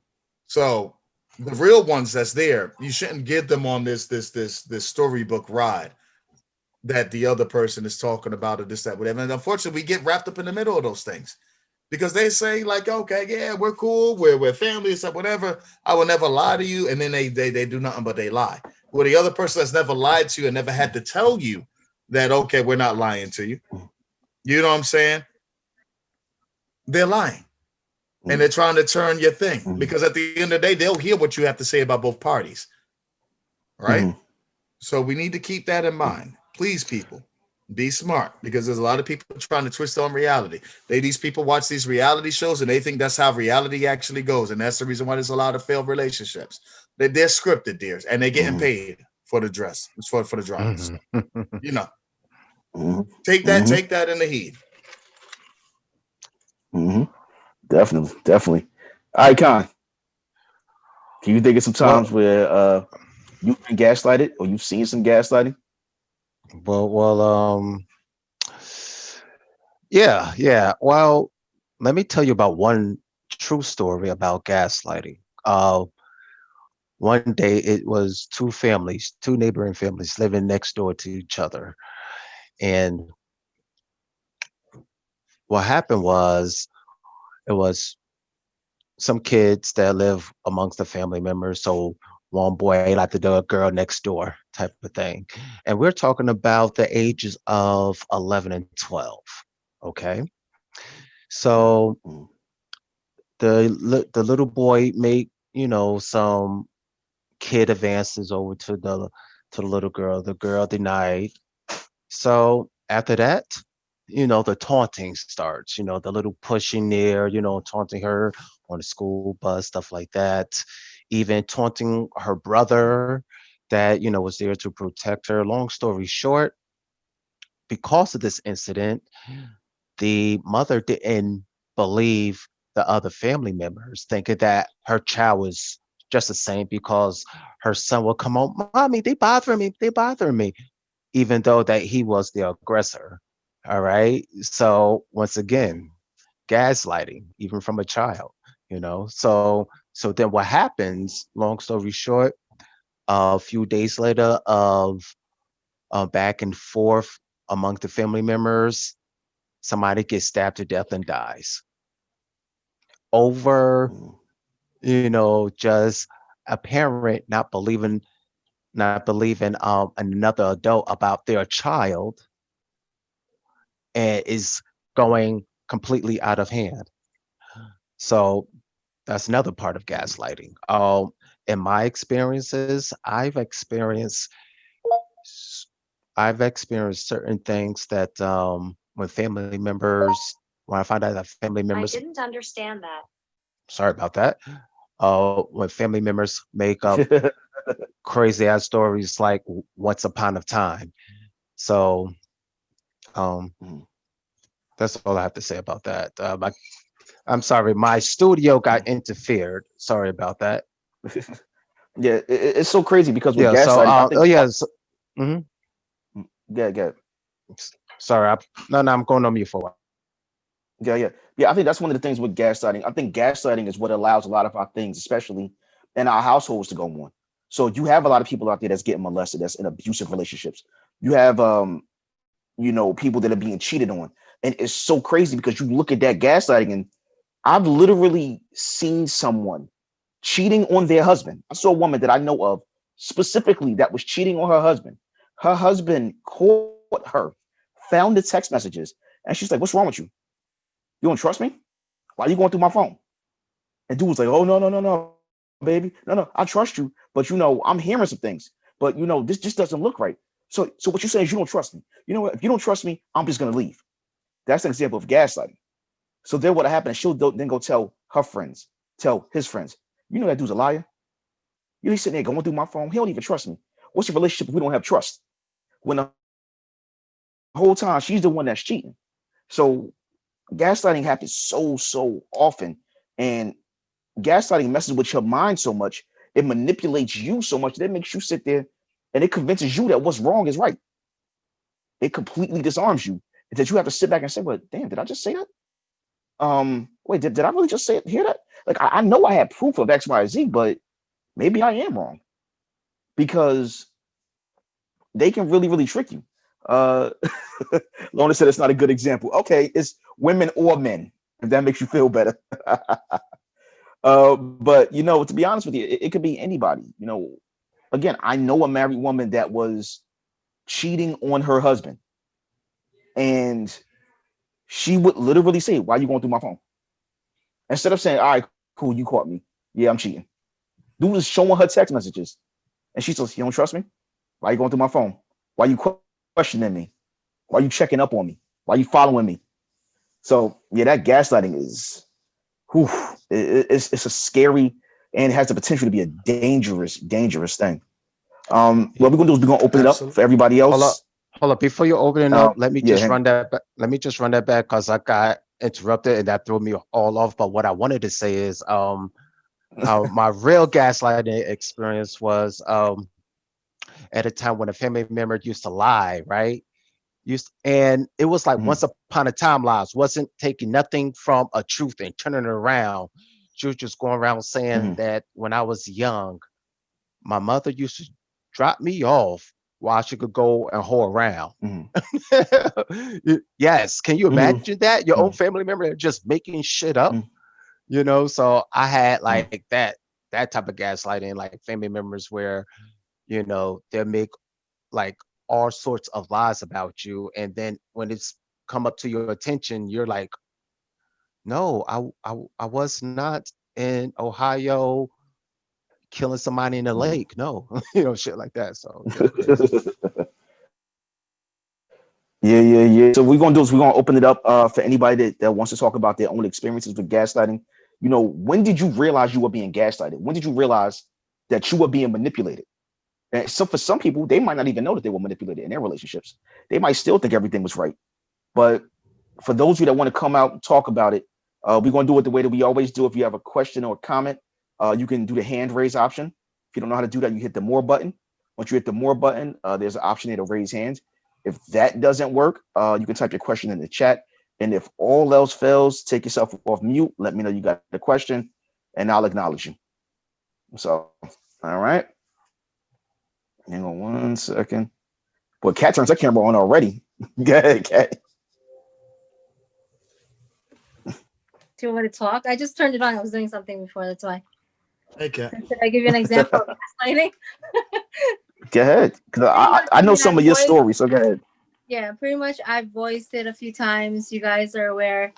So the real ones that's there, you shouldn't give them on this storybook ride that the other person is talking about, or this, that, whatever. And unfortunately, we get wrapped up in the middle of those things. Because they say like, okay, yeah, we're cool, we're family, stuff, whatever. I will never lie to you, and then they do nothing but they lie. Well, the other person that's never lied to you and never had to tell you that, okay, we're not lying to you. You know what I'm saying? They're lying, and they're trying to turn your thing. Because at the end of the day, they'll hear what you have to say about both parties, right? So we need to keep that in mind. Please, people. Be smart, because there's a lot of people trying to twist on reality. These people watch these reality shows and they think that's how reality actually goes. And that's the reason why there's a lot of failed relationships. They're scripted, dears, and they're getting paid for the dress, for the dramas. You know, take that in the heat. Definitely. All right, Con. Can you think of some times where you've been gaslighted or you've seen some gaslighting? Yeah. Well, let me tell you about one true story about gaslighting. One day it was two neighboring families living next door to each other. And what happened was, it was some kids that live amongst the family members. So one boy like the girl next door type of thing. And we're talking about the ages of 11 and 12. Okay. So the little boy made, some kid advances over to the little girl. The girl denied. So after that, the taunting starts, the little pushing there, taunting her on the school bus, stuff like that. Even taunting her brother that, was there to protect her. Long story short, because of this incident, the mother didn't believe the other family members, thinking that her child was just the same, because her son will come on, "Mommy, they bother me," even though that he was the aggressor. All right. So once again, gaslighting, even from a child, So then what happens, long story short, a few days later of back and forth among the family members, somebody gets stabbed to death and dies over, just a parent not believing another adult about their child, and is going completely out of hand. So that's another part of gaslighting. In my experiences, I've experienced certain things that when I find out that family members, I didn't understand that. sorry about that, when family members make up crazy ass stories like once upon a time. So that's all I have to say about that. I'm sorry, my studio got interfered. Sorry about that. Yeah, it's so crazy because with Yeah. So, gaslighting, I think. Yeah. Sorry, no, I'm going on mute for a while. Yeah. I think that's one of the things with gaslighting. I think gaslighting is what allows a lot of our things, especially in our households, to go on. So you have a lot of people out there that's getting molested, that's in abusive relationships. You have, people that are being cheated on, and it's so crazy because you look at that gaslighting, and I've literally seen someone cheating on their husband. I saw a woman that I know of specifically that was cheating on her husband. Her husband caught her, found the text messages, and she's like, "What's wrong with you? You don't trust me? Why are you going through my phone?" And dude was like, "Oh, no, baby. No, I trust you. But, I'm hearing some things. But, this just doesn't look right. So what you're saying is you don't trust me. You know what? If you don't trust me, I'm just going to leave." That's an example of gaslighting. So then what happened? She'll then go tell her friends, tell his friends, you know that dude's a liar. You know, he's sitting there going through my phone. He don't even trust me. What's the relationship if we don't have trust? When the whole time she's the one that's cheating. So gaslighting happens so often. And gaslighting messes with your mind so much. It manipulates you so much that it makes you sit there and it convinces you that what's wrong is right. It completely disarms you. That you have to sit back and say, well, damn, did I just say that? Wait, did I really just hear that? Like, I know I had proof of X, Y, Z, but maybe I am wrong. Because they can really trick you. Lorna said it's not a good example. Okay, it's women or men, if that makes you feel better. But you know, to be honest with you, it could be anybody. You know, again, I know a married woman that was cheating on her husband, and she would literally say, "Why are you going through my phone?" Instead of saying, "All right, cool, you caught me. Yeah, I'm cheating." Dude was showing her text messages, and she says, "You don't trust me? Why are you going through my phone? Why are you questioning me? Why are you checking up on me? Why are you following me?" So yeah, that gaslighting is, it's a scary and it has the potential to be a dangerous thing. What we're gonna do is we're gonna open it up for everybody else. Hold up. Before you open it up, let me just run that back. Let me just run that back because I got interrupted and that threw me all off. But what I wanted to say is, my real gaslighting experience was at a time when a family member used to lie, right? And it was like once upon a time lies, wasn't taking nothing from a truth and turning it around. She was just going around saying that when I was young, my mother used to drop me off while she could go and hoe around. Yes, can you imagine that? Your own family member just making shit up, you know? So I had like that type of gaslighting, like family members where, you know, they make like all sorts of lies about you, and then when it's come up to your attention, you're like, no, I was not in Ohio killing somebody in a lake. No, you know, shit like that. So yeah. So we're gonna do is we're gonna open it up for anybody that wants to talk about their own experiences with gaslighting. You know, when did you realize you were being gaslighted? When did you realize that you were being manipulated? And so for some people, they might not even know that they were manipulated in their relationships. They might still think everything was right. But for those of you that want to come out and talk about it, we're going to do it the way that we always do. If you have a question or a comment, you can do the hand raise option. If you don't know how to do that, you hit the more button. Once you hit the more button, there's an option there to raise hands. If that doesn't work, you can type your question in the chat. And if all else fails, take yourself off mute. Let me know you got the question, and I'll acknowledge you. So, all right. Hang on 1 second. Boy, Kat turns her camera on already. Go ahead, Kat. Do you want to talk? I just turned it on. I was doing something before. That's why. Hey, Kat. Should I give you an example of gaslighting? Go ahead. Because I know some of your stories, so go ahead. Yeah, pretty much I've voiced it a few times. You guys are aware.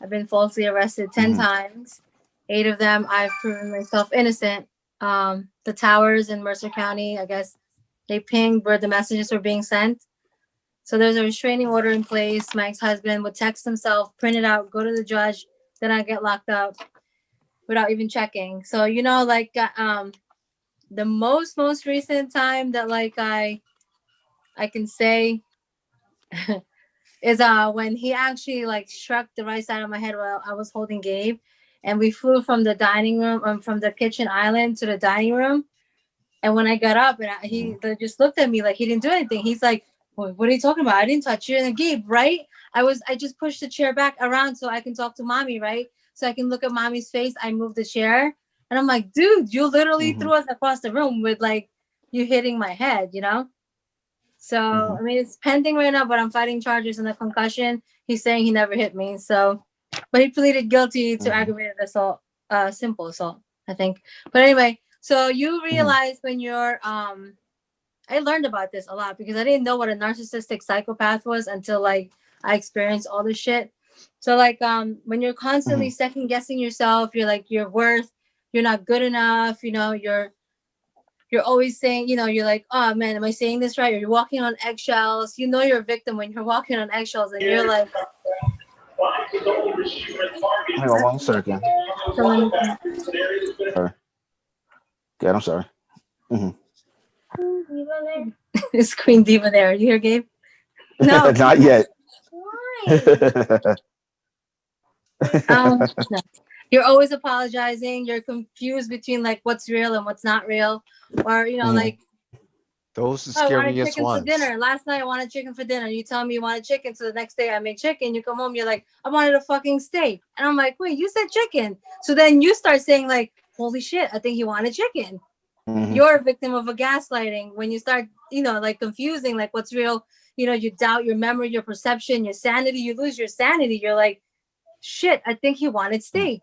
I've been falsely arrested 10 times. 8 of them I've proven myself innocent. The towers in Mercer County, I guess, they pinged where the messages were being sent. So there's a restraining order in place. My ex-husband would text himself, print it out, go to the judge, then I get locked up without even checking. So, you know, like the most recent time that like I can say is when he actually like struck the right side of my head while I was holding Gabe, and we flew from the dining room, from the kitchen island to the dining room. And when I got up, and he just looked at me like he didn't do anything. He's like, well, "What are you talking about? I didn't touch you." And Gabe, right? I just pushed the chair back around so I can talk to mommy, right? So I can look at mommy's face. I moved the chair, and I'm like, "Dude, you literally threw us across the room with like you hitting my head, you know?" So I mean, it's pending right now, but I'm fighting charges and the concussion. He's saying he never hit me. So, but he pleaded guilty to aggravated assault, simple assault, I think. But anyway. So you realize when you're, I learned about this a lot because I didn't know what a narcissistic psychopath was until like I experienced all this shit. So like, when you're constantly second guessing yourself, you're like, your worth, you're not good enough. You know, you're always saying, you know, you're like, oh man, am I saying this right? Or you're walking on eggshells. You know, you're a victim when you're walking on eggshells and you're like, Hang on 1 second. Yeah, I'm sorry. Is Queen Diva there? You hear Gabe? No, not yet. No. You're always apologizing. You're confused between like what's real and what's not real, or like those are I wanted scariest chicken ones. for dinner. Last night I wanted chicken for dinner. You tell me you wanted chicken, so the next day I make chicken. You come home, you're like, I wanted a fucking steak, and I'm like, wait, you said chicken. So then you start saying like, holy shit, I think he wanted chicken. You're a victim of a gaslighting when you start, like confusing like what's real. You doubt your memory, your perception, your sanity. You lose your sanity. You're like, shit, I think he wanted steak.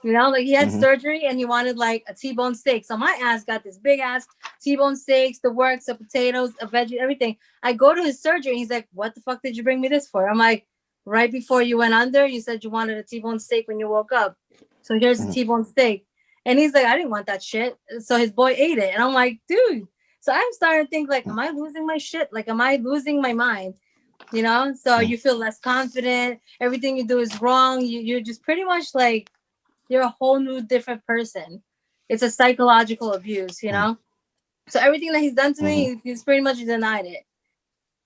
Like he had surgery and he wanted like a T-bone steak. So my ass got this big ass T-bone steaks, the works, the potatoes, a veggie, everything. I go to his surgery. He's like, what the fuck did you bring me this for? I'm like, right before you went under, you said you wanted a T-bone steak when you woke up. So here's the T-bone steak. And he's like, I didn't want that shit. So his boy ate it. And I'm like, dude. So I'm starting to think like, am I losing my shit? Like, am I losing my mind? So you feel less confident. Everything you do is wrong. You're just pretty much like, you're a whole new different person. It's a psychological abuse, So everything that he's done to me, he's pretty much denied it.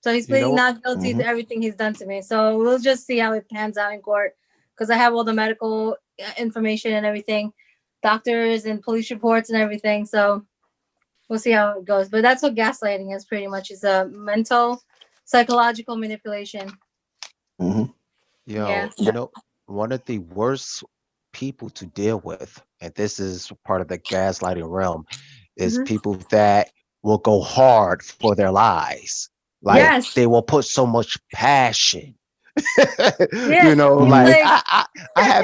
So he's pleading not guilty to everything he's done to me. So we'll just see how it pans out in court, because I have all the medical information and everything, doctors and police reports and everything. So we'll see how it goes. But that's what gaslighting is pretty much. It's a mental, psychological manipulation. Yo, one of the worst people to deal with, and this is part of the gaslighting realm, is people that will go hard for their lies. Like they will put so much passion. Like I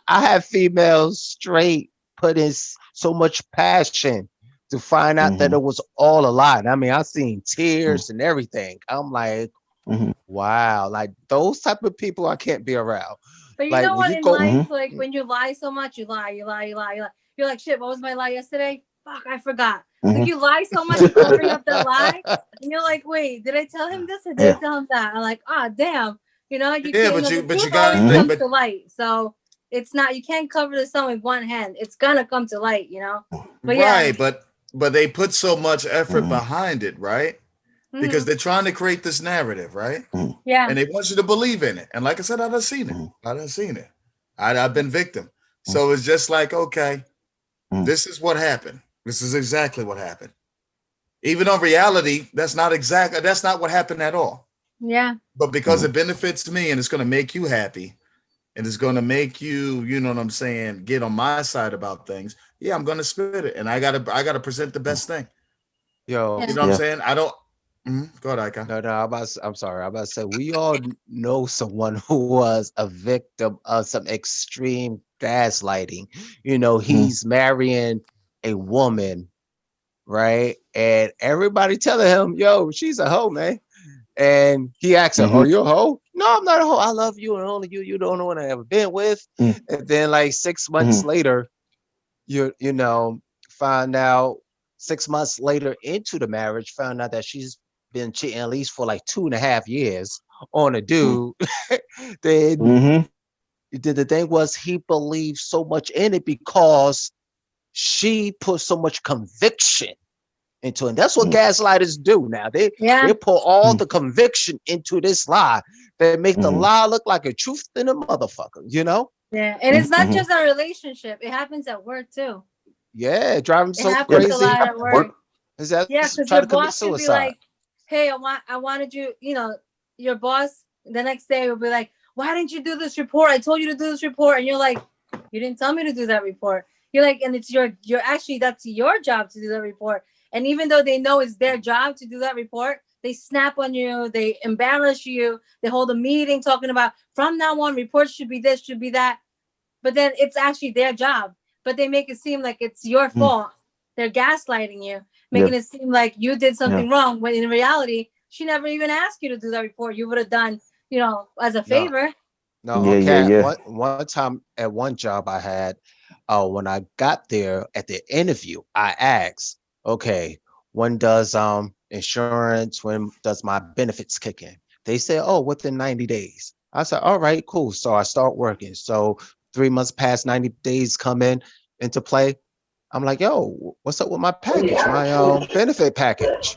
have females straight put in so much passion to find out that it was all a lie. I mean, I've seen tears and everything. I'm like, wow, like those type of people I can't be around. But you know what? In life, like when you lie so much, you lie. You're like, shit, what was my lie yesterday? Fuck, I forgot. Like you lie so much, you're covering up that lie, and you're like, wait, did I tell him this or did I tell him that? I'm like, damn. You got to come to light. So it's not, you can't cover the sun with one hand. It's gonna come to light, But but they put so much effort behind it, right? Because they're trying to create this narrative, right? Yeah. And they want you to believe in it. And like I said, I done seen it. I've been victim. So it's just like, okay, this is what happened. This is exactly what happened. Even on reality, that's not what happened at all. Yeah. But because it benefits me and it's going to make you happy and it's going to make you, you know what I'm saying, get on my side about things. Yeah, I'm going to spit it. And I got to present the best thing. Yo, you know what I'm saying? I don't. Go ahead, Icon. No, I'm sorry. I'm about to say we all know someone who was a victim of some extreme gaslighting. He's marrying a woman, right? And everybody telling him, yo, she's a hoe, man. And he asks her, are you a hoe? No, I'm not a hoe. I love you and only you. You're the only one I ever been with. And then like 6 months later, find out 6 months later into the marriage, found out that she's been cheating at least for like 2.5 years on a dude. Then the thing was he believed so much in it because she put so much conviction into it. And that's what gaslighters do now. They put all the conviction into this lie. They make the lie look like a truth in a motherfucker, Yeah, and it's not just a relationship. It happens at work too. Yeah, driving so happens crazy. A lot at work. Is that because your boss could be like, hey, I wanted you, your boss the next day will be like, why didn't you do this report? I told you to do this report. And you're like, you didn't tell me to do that report. You're like, and it's you're actually, that's your job to do that report. And even though they know it's their job to do that report, they snap on you, they embarrass you, they hold a meeting talking about from now on, reports should be this, should be that. But then it's actually their job. But they make it seem like it's your fault. They're gaslighting you, making it seem like you did something wrong, when in reality, she never even asked you to do that report. You would have done, as a favor. One time at one job I had, when I got there at the interview, I asked, okay, when does insurance, when does my benefits kick in? They said, oh, within 90 days. I said, all right, cool. So I start working. So 3 months past, 90 days come into play. I'm like, yo, what's up with my package, my benefit package?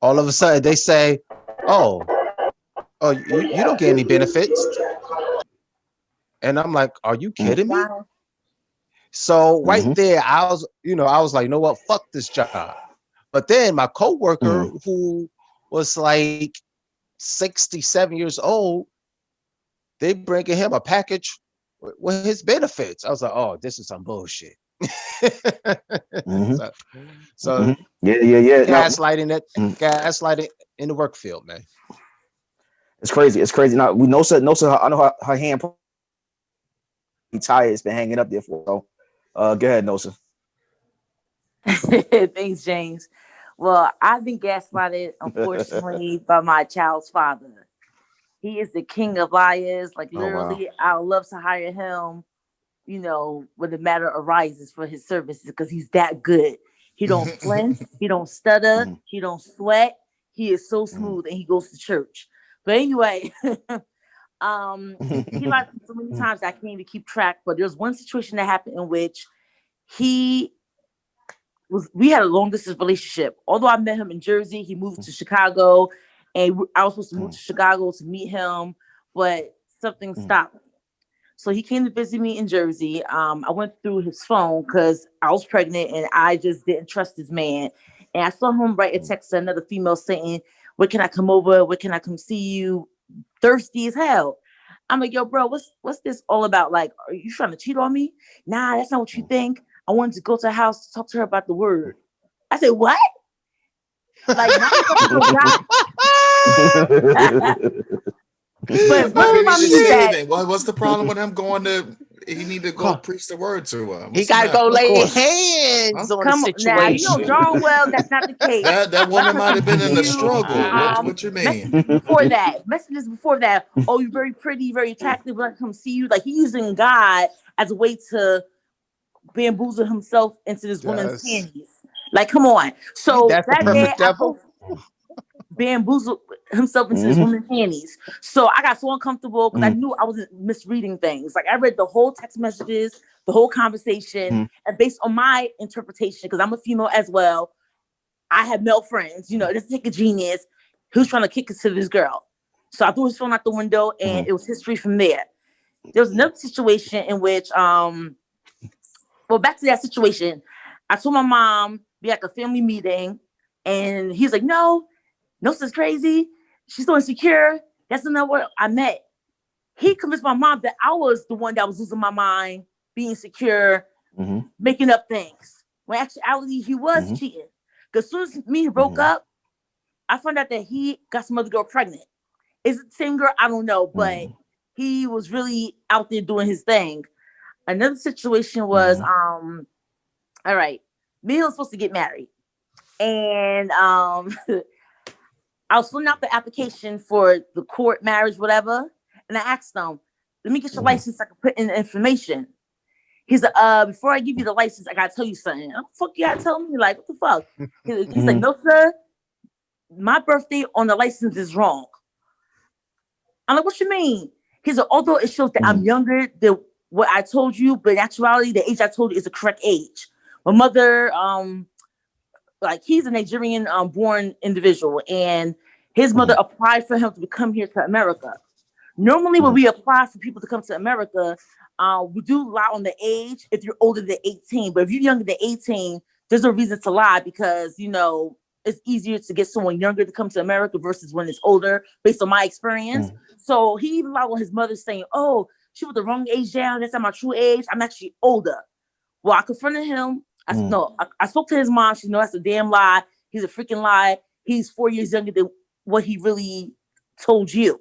All of a sudden they say, oh, you don't get any benefits. And I'm like, are you kidding me? Wow. So right there, I was like, you know what? Fuck this job. But then my coworker, who was like 67 years old, they bringing him a package with his benefits. I was like, oh, this is some bullshit. So yeah. Gaslighting in the work field, man. It's crazy. It's crazy. Now we know I know her hand tired. It's been hanging up there for. So, go ahead, Nosa. Thanks, James. Well, I've been gaslighted, unfortunately, by my child's father. He is the king of liars. Like, literally, I would love to hire him, when the matter arises for his services, because he's that good. He don't flinch. He don't stutter. He don't sweat. He is so smooth, and he goes to church. But anyway, he lied so many times that I can't even keep track. But there's one situation that happened in which we had a long distance relationship. Although I met him in Jersey, he moved to Chicago, and I was supposed to move to Chicago to meet him, but something stopped me. So he came to visit me in Jersey. I went through his phone because I was pregnant and I just didn't trust this man. And I saw him write a text to another female saying, "When can I come over? When can I come see you?" Thirsty as hell. I'm like, yo, bro, what's this all about? Like, are you trying to cheat on me? Nah, that's not what you think. I wanted to go to her house to talk to her about the word. I said, what? Like, not But what's the problem with him going to? He need to go preach the word to her. He got to go lay hands on the situation. Now, you know darn well that's not the case. That woman might have been in a struggle. What you mean? Messages before that. Oh, you're very pretty, very attractive. Let me come see you. Like, he's using God as a way to bamboozle himself into this woman's panties. Like, come on. So that's the perfect devil. Bamboozle himself into this woman's panties. So I got so uncomfortable because I knew I wasn't misreading things. Like, I read the whole text messages, the whole conversation, and based on my interpretation, because I'm a female as well, I have male friends. It doesn't take a genius who's trying to kick it to this girl. So I threw his phone out the window, and it was history from there. There was another situation in which, back to that situation, I told my mom be at a family meeting, and he's like, no, this is crazy. She's so insecure. That's not what I meant. He convinced my mom that I was the one that was losing my mind, being insecure, making up things. When actually he was cheating. Because as soon as me and broke up, I found out that he got some other girl pregnant. Is it the same girl? I don't know, but he was really out there doing his thing. Another situation was, all right, me and him was supposed to get married. And I was filling out the application for the court, marriage, whatever. And I asked them, let me get your license so I can put in the information. He's like, before I give you the license, I got to tell you something. What the fuck you got to tell me? Like, what the fuck? He's like, no, sir. My birthday on the license is wrong. I'm like, what you mean? He's like, although it shows that I'm younger than what I told you, but in actuality, the age I told you is the correct age. My mother, he's a Nigerian born individual, and his mother applied for him to come here to America. Normally, when we apply for people to come to America, we do lie on the age if you're older than 18. But if you're younger than 18, there's no reason to lie because, it's easier to get someone younger to come to America versus when it's older, based on my experience. So he even lied on his mother saying, oh, she was the wrong age down. That's not my true age. I'm actually older. Well, I confronted him. I spoke to his mom. She that's a damn lie. He's a freaking lie. He's 4 years younger than what he really told you.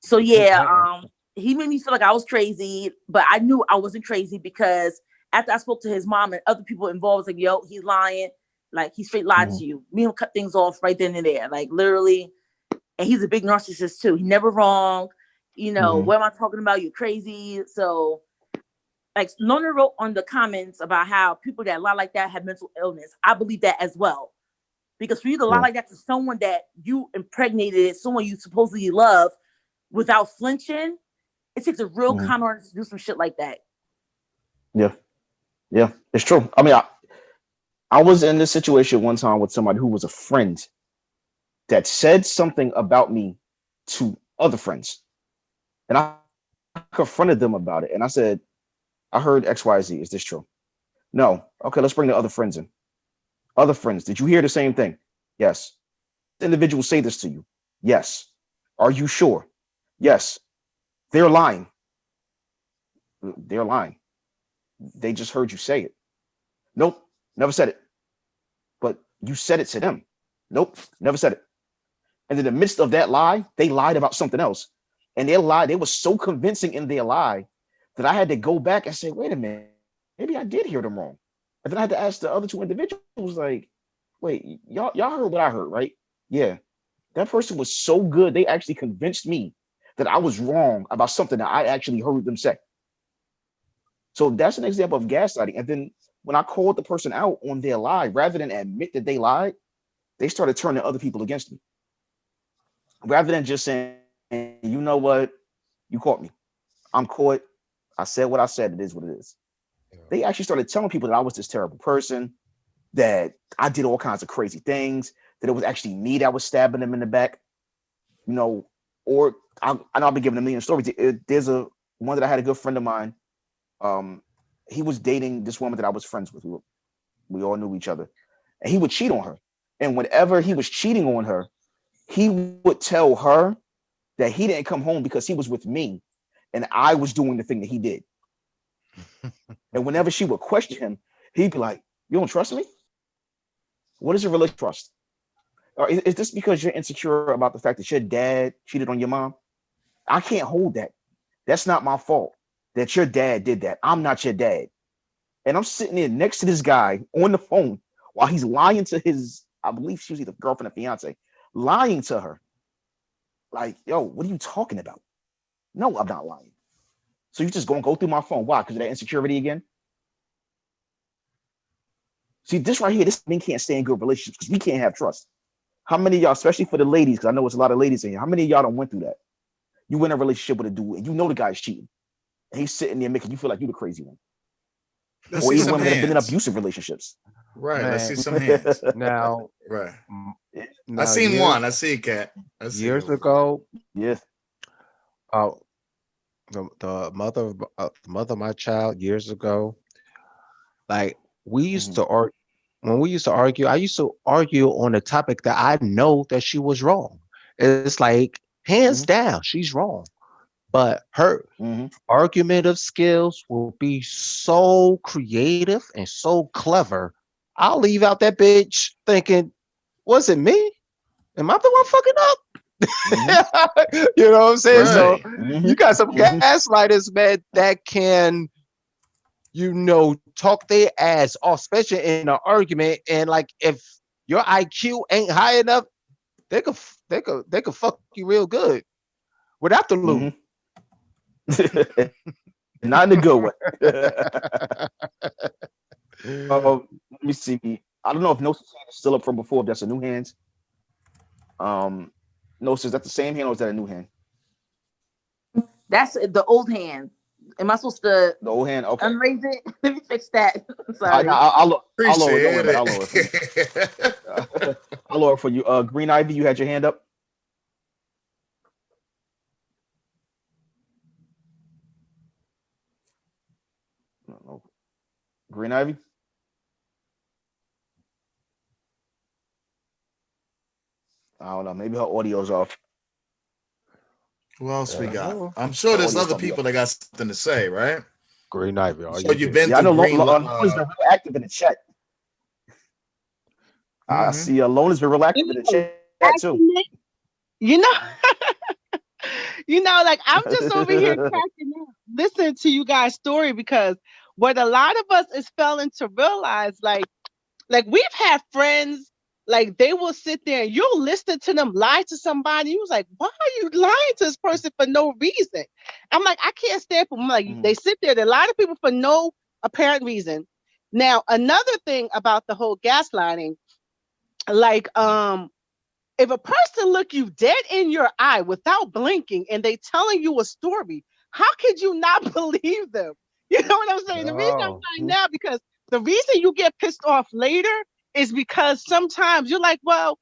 So yeah, he made me feel like I was crazy, but I knew I wasn't crazy because after I spoke to his mom and other people involved, like, yo, he's lying. Like, he straight lied to you. Me and him cut things off right then and there. Like, literally. And he's a big narcissist too. He never wrong. What am I talking about? You're crazy. So, like, Lorna wrote on the comments about how people that lie like that have mental illness. I believe that as well. Because for you to lie like that to someone that you impregnated, someone you supposedly love, without flinching, it takes a real con artist to do some shit like that. Yeah, it's true. I mean, I was in this situation one time with somebody who was a friend that said something about me to other friends, and I confronted them about it, and I said, I heard XYZ. Is this true? No. Okay, let's bring the other friends in. Other friends, did you hear the same thing? Yes. Individuals say this to you? Yes. Are you sure? Yes. They're lying. They're lying. They just heard you say it. Nope, never said it. But you said it to them. Nope, never said it. And in the midst of that lie, they lied about something else. And their lie, they were so convincing in their lie that I had to go back and say, wait a minute, maybe I did hear them wrong. And then I had to ask the other two individuals, like, wait, y'all heard what I heard, right? Yeah. That person was so good, they actually convinced me that I was wrong about something that I actually heard them say. So that's an example of gaslighting. And then when I called the person out on their lie, rather than admit that they lied, they started turning other people against me. Rather than just saying, you know what, you caught me. I'm caught. I said what I said. It is what it is. Yeah. They actually started telling people that I was this terrible person, that I did all kinds of crazy things, that it was actually me that was stabbing them in the back, you know, or I'll be giving a million stories. There's one that I had a good friend of mine. He was dating this woman that I was friends with. We all knew each other, and he would cheat on her. And whenever he was cheating on her, he would tell her that he didn't come home because he was with me and I was doing the thing that he did. And whenever she would question him, he'd be like, you don't trust me? What is a relationship trust? Or is this because you're insecure about the fact that your dad cheated on your mom? I can't hold that. That's not my fault that your dad did that. I'm not your dad. And I'm sitting there next to this guy on the phone while he's lying to his, I believe she was either girlfriend or fiance, lying to her. Like, yo, what are you talking about? No, I'm not lying. So you just gonna go through my phone. Why? Because of that insecurity again? See, this right here, this thing can't stay in good relationships because we can't have trust. How many of y'all, especially for the ladies, because I know it's a lot of ladies in here, how many of y'all done went through that? You in a relationship with a dude and you know the guy's cheating. And he's sitting there making you feel like you're the crazy one. Or even women that have been in abusive relationships. Right. Man. Let's see some hands. Now, right. Now, I seen one. I see a cat. Years ago. Yes. The mother of my child years ago, like we used to argue. When we used to argue, I used to argue on a topic that I know that she was wrong. It's like hands down, she's wrong. But her argumentative skills will be so creative and so clever. I'll leave out that bitch thinking, was it me? Am I the one fucking up? You know what I'm saying? Right. So you got some gaslighters, man, that can, you know, talk their ass off, especially in an argument. And like, if your IQ ain't high enough, they could fuck you real good without the loot. Not in a good way. Let me see. I don't know if Gnosis is still up from before. If that's a new hand. Gnosis, is that the same hand or is that a new hand? That's the old hand. Am I supposed to the old hand? Okay. Unraise it? Let me fix that. Sorry. I'll lower it. I'll lower it for you. Green Ivy, you had your hand up. No. Green Ivy. I don't know. Maybe her audio's off. Who else we got? I'm sure there's other people that got something to say, right? Green Ivy. So you've been I know Green. Lona's been real active in the chat. I see Lona's been real active in the chat too. You know, like I'm just over here cracking up, listening to you guys' story, because what a lot of us is failing to realize, like we've had friends. Like they will sit there and you'll listen to them lie to somebody. You was like, why are you lying to this person for no reason? I'm like, I can't stand for them. Like they sit there, they lie to people for no apparent reason. Now, another thing about the whole gaslighting, like if a person look you dead in your eye without blinking and they telling you a story, how could you not believe them? You know what I'm saying? The reason I'm lying now, because the reason you get pissed off later is because sometimes you're like, well,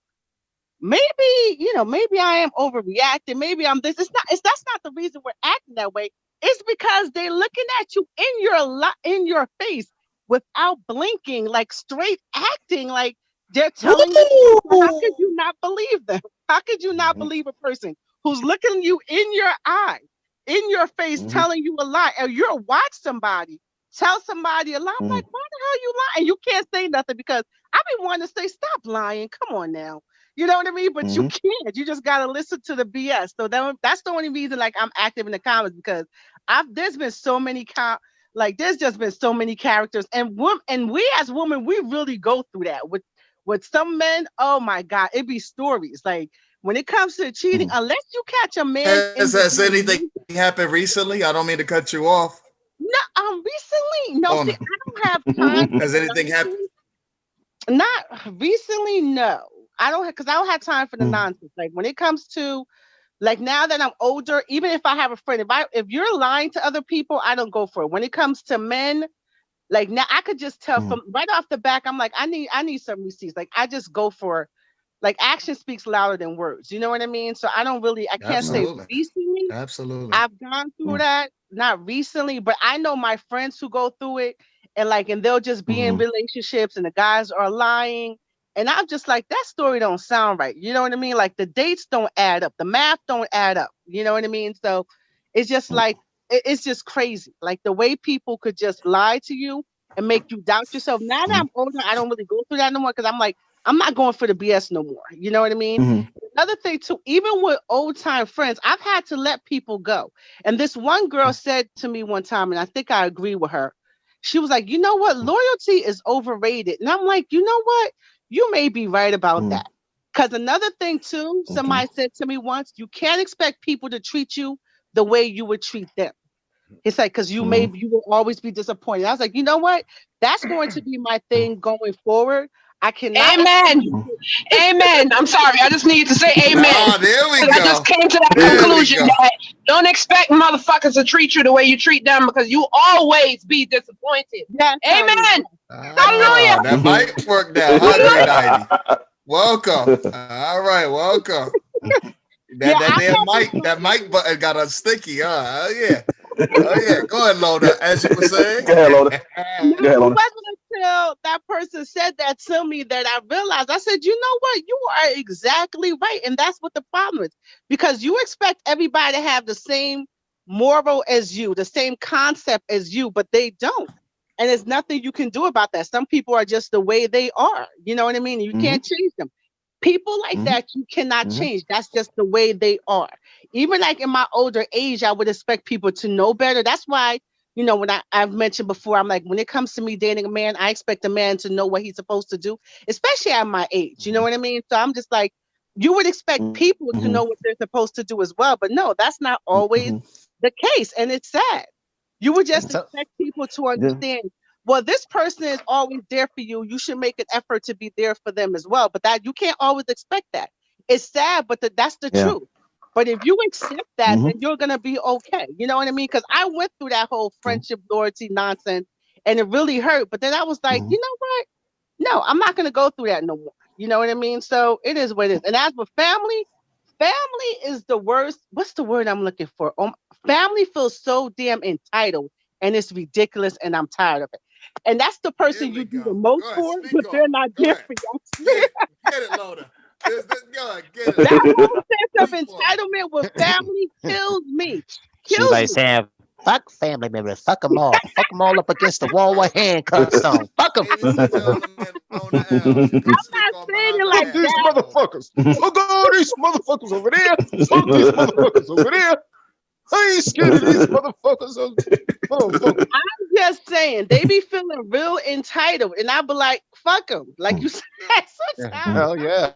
maybe, maybe I am overreacting. Maybe I'm this. That's not the reason we're acting that way. It's because they're looking at you in your face without blinking, like straight acting, like they're telling you. How could you not believe them? How could you not believe a person who's looking you in your eye, in your face, telling you a lie? Or you'll watch somebody tell somebody a lie. I'm like, why the hell you lying? And you can't say nothing because I be wanting to say, stop lying. Come on now. You know what I mean? But you can't. You just gotta listen to the BS. So that's the only reason, like, I'm active in the comments, because there's been so many there's just been so many characters, and we as women, we really go through that with some men. Oh my God, it be stories. Like, when it comes to cheating, unless you catch a man. Has anything happened recently? I don't mean to cut you off. No, recently, no. See, I don't have time. Has anything happened? Not recently, no. I don't have time for the nonsense. Like, when it comes to, like, now that I'm older, even if I have a friend, if you're lying to other people, I don't go for it. When it comes to men, like, now I could just tell from right off the back, I'm like, I need some receipts. Like, I just go for, like, action speaks louder than words. You know what I mean? So I can't say recently. Absolutely. I've gone through that, not recently, but I know my friends who go through it, and they'll just be in relationships and the guys are lying. And I'm just like, that story don't sound right. You know what I mean? Like, the dates don't add up. The math don't add up. You know what I mean? So it's just like, it's just crazy. Like, the way people could just lie to you and make you doubt yourself. Now that I'm older, I don't really go through that no more, because I'm like, I'm not going for the BS no more. You know what I mean? Another thing too, even with old time friends, I've had to let people go. And this one girl said to me one time, and I think I agree with her. She was like, you know what? Loyalty is overrated. And I'm like, you know what? You may be right about that. Because another thing too, somebody said to me once, you can't expect people to treat you the way you would treat them. It's like, because you will always be disappointed. I was like, you know what? That's going to be my thing going forward. I cannot. Amen. I'm sorry. I just need to say amen. Oh, there we go. I just came to that conclusion that don't expect motherfuckers to treat you the way you treat them, because you always be disappointed. Yes, amen. Hallelujah. That might work now. Hallelujah. Welcome. All right, welcome. That mic button got us sticky, huh? Oh yeah. Go ahead, Loda. As you were saying. Go ahead, Loda. It wasn't until that person said that to me that I realized. I said, you know what? You are exactly right. And that's what the problem is. Because you expect everybody to have the same moral as you, the same concept as you, but they don't. And there's nothing you can do about that. Some people are just the way they are. You know what I mean? You can't change them. People like that, you cannot change. That's just the way they are. Even like in my older age, I would expect people to know better. That's why, when I've mentioned before, I'm like, when it comes to me dating a man, I expect a man to know what he's supposed to do, especially at my age. You know what I mean? So I'm just like, you would expect people to know what they're supposed to do as well. But no, that's not always the case. And it's sad. You would just expect people to understand, well, this person is always there for you. You should make an effort to be there for them as well. But that you can't always expect that. It's sad, but that's the truth. But if you accept that, then you're going to be okay. You know what I mean? Because I went through that whole friendship loyalty nonsense, and it really hurt. But then I was like, you know what? No, I'm not going to go through that no more. You know what I mean? So it is what it is. And as for family is the worst. What's the word I'm looking for? Family feels so damn entitled, and it's ridiculous, and I'm tired of it. And that's the person you do the most for, but they're not there for you. Get it, Loda. Get it. That whole sense of entitlement with family kills me. She's like saying, fuck family members, fuck them all up against the wall with handcuffs on. Fuck them. I'm not saying it like these motherfuckers. Fuck all these motherfuckers over there. Fuck these motherfuckers over there. I ain't scared of these motherfuckers. I'm just saying, they be feeling real entitled, and I be like, fuck them. Like you said, sometimes. Hell yeah.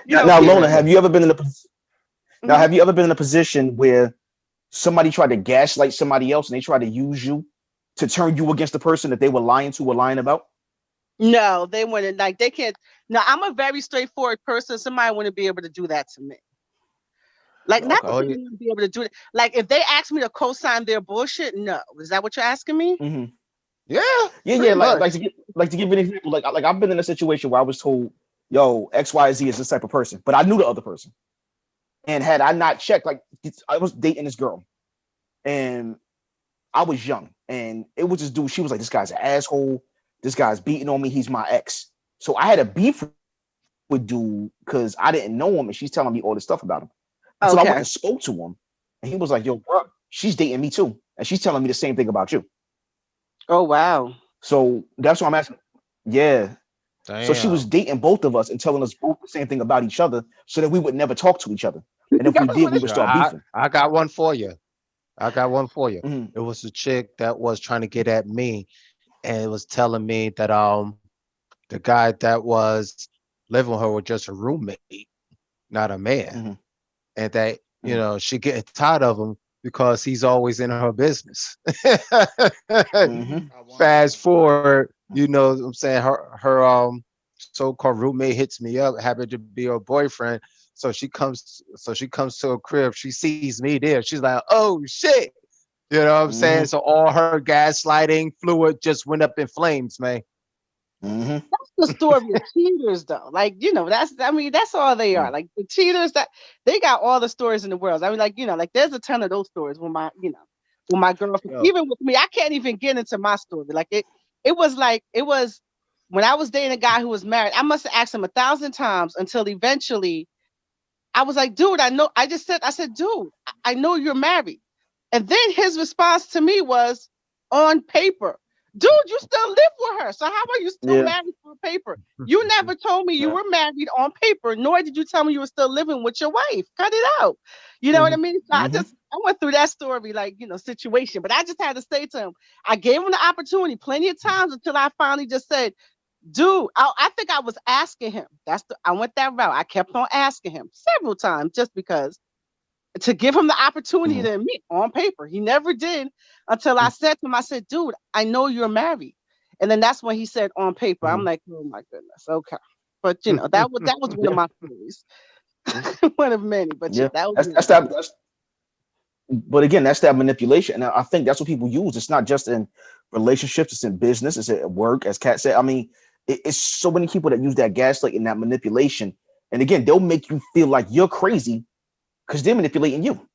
Now, Lona, have you ever been in a position where somebody tried to gaslight somebody else and they tried to use you to turn you against the person that they were lying to or lying about? No, they wouldn't. Like, they can't. No, I'm a very straightforward person. Somebody wouldn't be able to do that to me. Like, not that they wouldn't be able to do it. Like, if they ask me to co-sign their bullshit, no. Is that what you're asking me? Mm-hmm. Yeah. Like to give an example. Like I've been in a situation where I was told, "Yo, XYZ is this type of person," but I knew the other person, and had I not checked, like I was dating this girl, and I was young, and it was this dude. She was like, "This guy's an asshole. This guy's beating on me. He's my ex." So I had a beef with dude because I didn't know him, and she's telling me all this stuff about him. Okay. So I went and spoke to him, and he was like, "Yo, bro, she's dating me too, and she's telling me the same thing about you." Oh, wow. So that's what I'm asking. Yeah. Damn. So she was dating both of us and telling us both the same thing about each other so that we would never talk to each other. And if we did, we would start beefing. I got one for you. Mm-hmm. It was a chick that was trying to get at me, and it was telling me that the guy that was living with her was just a roommate, not a man. Mm-hmm. And that, she getting tired of him because he's always in her business. Mm-hmm. Fast forward, what I'm saying, her so-called roommate hits me up, happened to be her boyfriend. So she comes to a crib, she sees me there. She's like, "Oh shit." You know what I'm saying? So all her gaslighting fluid just went up in flames, man. Mm-hmm. That's the story of cheaters, though. Like, that's all they are. Like, the cheaters, that they got all the stories in the world. I mean, like there's a ton of those stories when my girlfriend, even with me, I can't even get into my story. Like it was when I was dating a guy who was married. I must have asked him 1,000 times until eventually I was like, "Dude, I know." I said, "Dude, I know you're married." And then his response to me was, "On paper." Dude, you still live with her. So how are you still married on paper? You never told me you were married on paper, nor did you tell me you were still living with your wife. Cut it out. You know what I mean? So I went through that story, situation. But I just had to say to him, I gave him the opportunity plenty of times until I finally just said, "Dude," I think I was asking him. I went that route. I kept on asking him several times just because, to give him the opportunity to admit on paper. He never did until I said to him, I said, "Dude, I know you're married." And then that's when he said on paper. I'm like, "Oh my goodness. Okay." But that was one of my stories. One of many. But that was but again, that's that manipulation. And I think that's what people use. It's not just in relationships, it's in business, it's at work, as Kat said. I mean, it's so many people that use that gaslight and that manipulation. And again, they'll make you feel like you're crazy because they're manipulating you.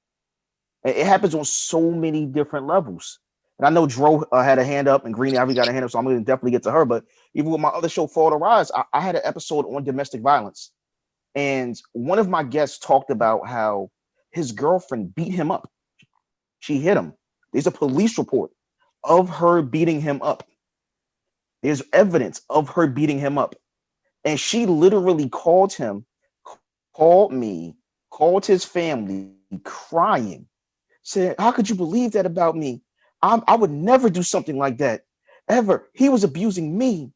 It happens on so many different levels. And I know Dro had a hand up and Greenie Ivy got a hand up, so I'm going to definitely get to her. But even with my other show, Fall to Rise, I had an episode on domestic violence. And one of my guests talked about how his girlfriend beat him up. She hit him. There's a police report of her beating him up. There's evidence of her beating him up. And she literally called him, called me, called his family, crying, said, "How could you believe that about me? I would never do something like that, ever. He was abusing me.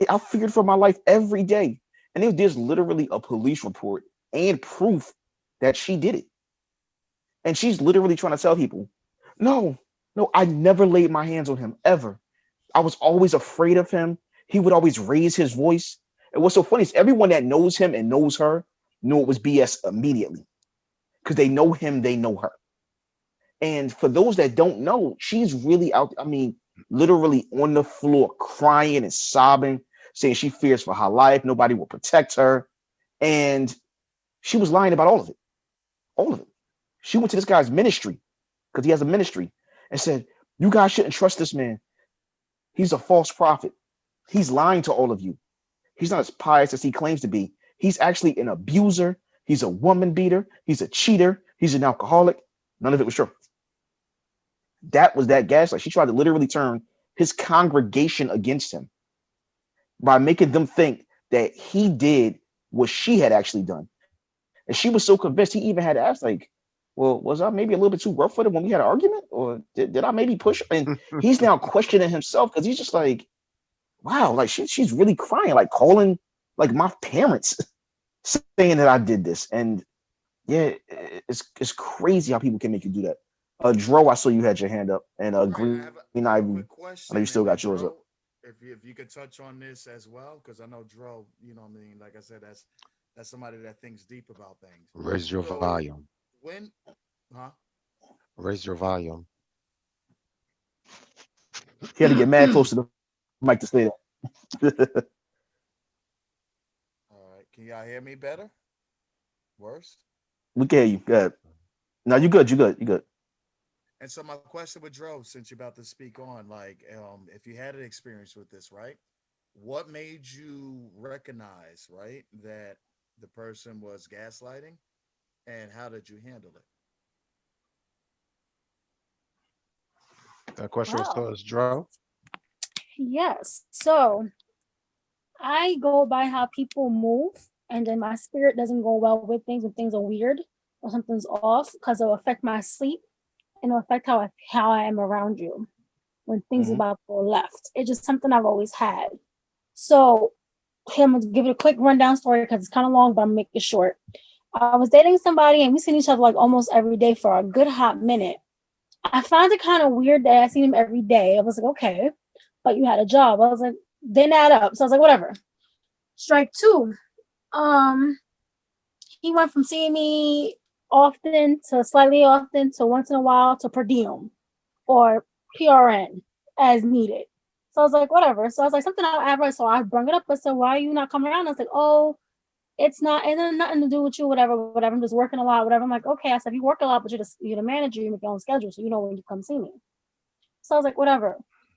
I feared for my life every day." And there's literally a police report and proof that she did it. And she's literally trying to tell people, no, I never laid my hands on him, ever. I was always afraid of him. He would always raise his voice. And what's so funny is everyone that knows him and knows her knew it was BS immediately because they know him, they know her. And for those that don't know, she's really out. I mean, literally on the floor, crying and sobbing, saying she fears for her life. Nobody will protect her. And she was lying about all of it. All of it. She went to this guy's ministry because he has a ministry and said, "You guys shouldn't trust this man. He's a false prophet. He's lying to all of you. He's not as pious as he claims to be. He's actually an abuser. He's a woman beater. He's a cheater. He's an alcoholic." None of it was true. That was that gaslight. She tried to literally turn his congregation against him by making them think that he did what she had actually done. And she was so convinced, he even had to ask, like, "Well, was I maybe a little bit too rough with him when we had an argument? Or did I maybe push?" And he's now questioning himself because he's just like, wow, like she's really crying, like calling like my parents, saying that I did this. And yeah, it's crazy how people can make you do that. Dro, I saw you had your hand up, and Green Ivy, I know you still got yours up. if you could touch on this as well, because I know Dro, you know what I mean, like I said, that's somebody that thinks deep about things. Raise your So volume. when, huh? Raise your volume. He had to get mad close to the mic to say that. All right, can y'all hear me better? Worse? We can hear you. Good. No, you good. You good. You good. And so my question with Dro, since you're about to speak on, like, if you had an experience with this, right? What made you recognize, right, that the person was gaslighting, and how did you handle it? That question was to Wow. us, Dro. Yes. So I go by how people move, and then my spirit doesn't go well with things when things are weird or something's off, because it'll affect my sleep and it'll affect how I am around you when things are about to go left. It's just something I've always had. So I'm gonna give it a quick rundown story because it's kind of long, but I'm gonna make it short. I was dating somebody and we seen each other like almost every day for a good hot minute. I found it kind of weird that I seen him every day. I was like, okay, but you had a job. I was like, didn't add up. So I was like, whatever. Strike two. He went from seeing me often to slightly often to once in a while to per diem or PRN as needed. So I was like, whatever. So I was like, something I advertised. So I brought it up. I said, why are you not coming around? I was like, oh, it has nothing to do with you, whatever. I'm just working a lot, whatever. I'm like, okay. I said, you work a lot, but you're the manager, you make your own schedule, so you know when you come see me. So I was like, whatever.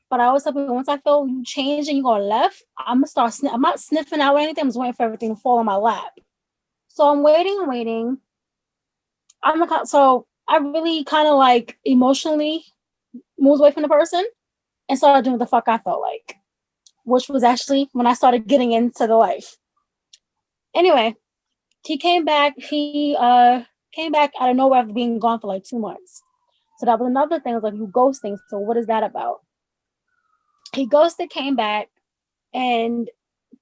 But I always tell people, once I feel you change and you go left, I'm gonna start. I'm not sniffing out anything. I'm just waiting for everything to fall on my lap. So I'm waiting. So I really kind of like emotionally moved away from the person and started doing what the fuck I felt like, which was actually when I started getting into the life. Anyway, he came back. He came back out of nowhere after being gone for like 2 months. So that was another thing. I was like, you ghosting. So what is that about? He ghosted, came back, and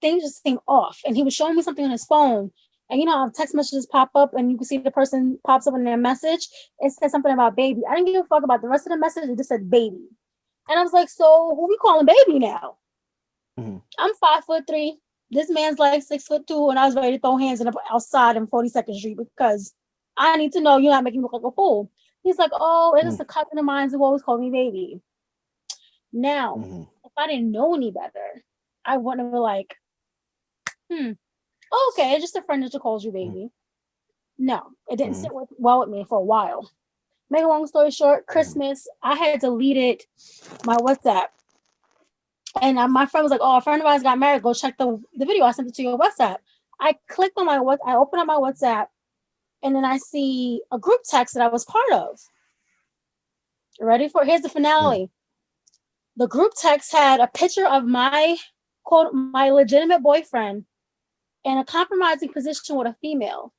things just seemed off. And he was showing me something on his phone. And you know how text messages pop up and you can see the person pops up in their message. It said something about baby. I didn't give a fuck about the rest of the message. It just said baby. And I was like, so who we calling baby now? Mm-hmm. I'm 5'3". This man's like 6'2", and I was ready to throw hands outside in 42nd Street because I need to know you're not making me look like a fool. He's like, oh, it is a cousin of mine who always called me baby. Now, if I didn't know any better, I wouldn't have been like, okay, it's just a friend that just calls you baby. No, it didn't sit well with me for a while. Make a long story short, Christmas, I had deleted my WhatsApp. And my friend was like, oh, a friend of ours got married. Go check the video. I sent it to your WhatsApp. I clicked on I opened up my WhatsApp, and then I see a group text that I was part of. Ready for it? Here's the finale. The group text had a picture of my legitimate boyfriend in a compromising position with a female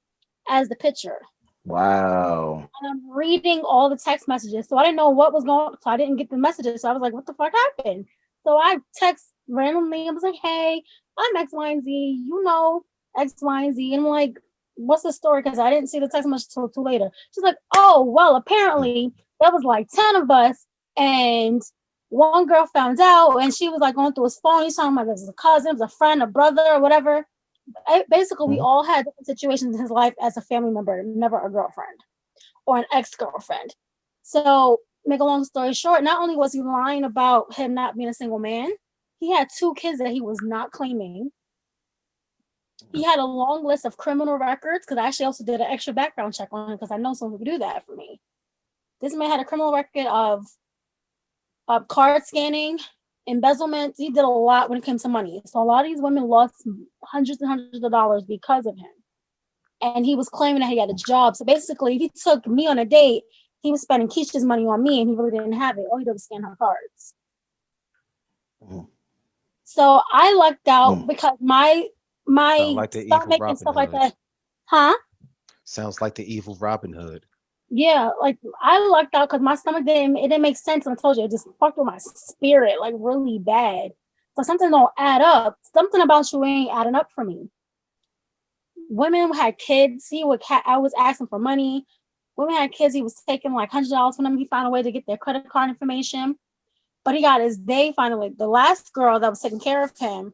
as the picture. Wow. And I'm reading all the text messages. So I didn't know what was going on. So I didn't get the messages. So I was like, what the fuck happened? So I text randomly. I was like, hey, I'm X, Y, and Z. You know X, Y, and Z. And I'm like, what's the story? Because I didn't see the text message until too later. She's like, oh, well, apparently there was like 10 of us. And one girl found out. And she was like going through his phone. He's talking about this was a cousin, it was a friend, a brother, or whatever. Basically, we all had different situations in his life as a family member, never a girlfriend or an ex-girlfriend. So make a long story short, not only was he lying about him not being a single man, he had 2 kids that he was not claiming. He had a long list of criminal records, because I actually also did an extra background check on him because I know someone who could do that for me. This man had a criminal record of card scanning, embezzlement. He did a lot when it came to money. So a lot of these women lost hundreds and hundreds of dollars because of him. And he was claiming that he had a job. So basically, if he took me on a date, he was spending Keisha's money on me, and he really didn't have it. All he did was scan her cards. So I lucked out because my like stomach and stuff like that. Huh? Sounds like the evil Robin Hood. Yeah, like I lucked out because my stomach didn't make sense. And I told you, it just fucked with my spirit like really bad. So something don't add up. Something about you ain't adding up for me. Women had kids. I was asking for money. Women had kids. He was taking like $100 from them. He found a way to get their credit card information. But he got his day finally. The last girl that was taking care of him,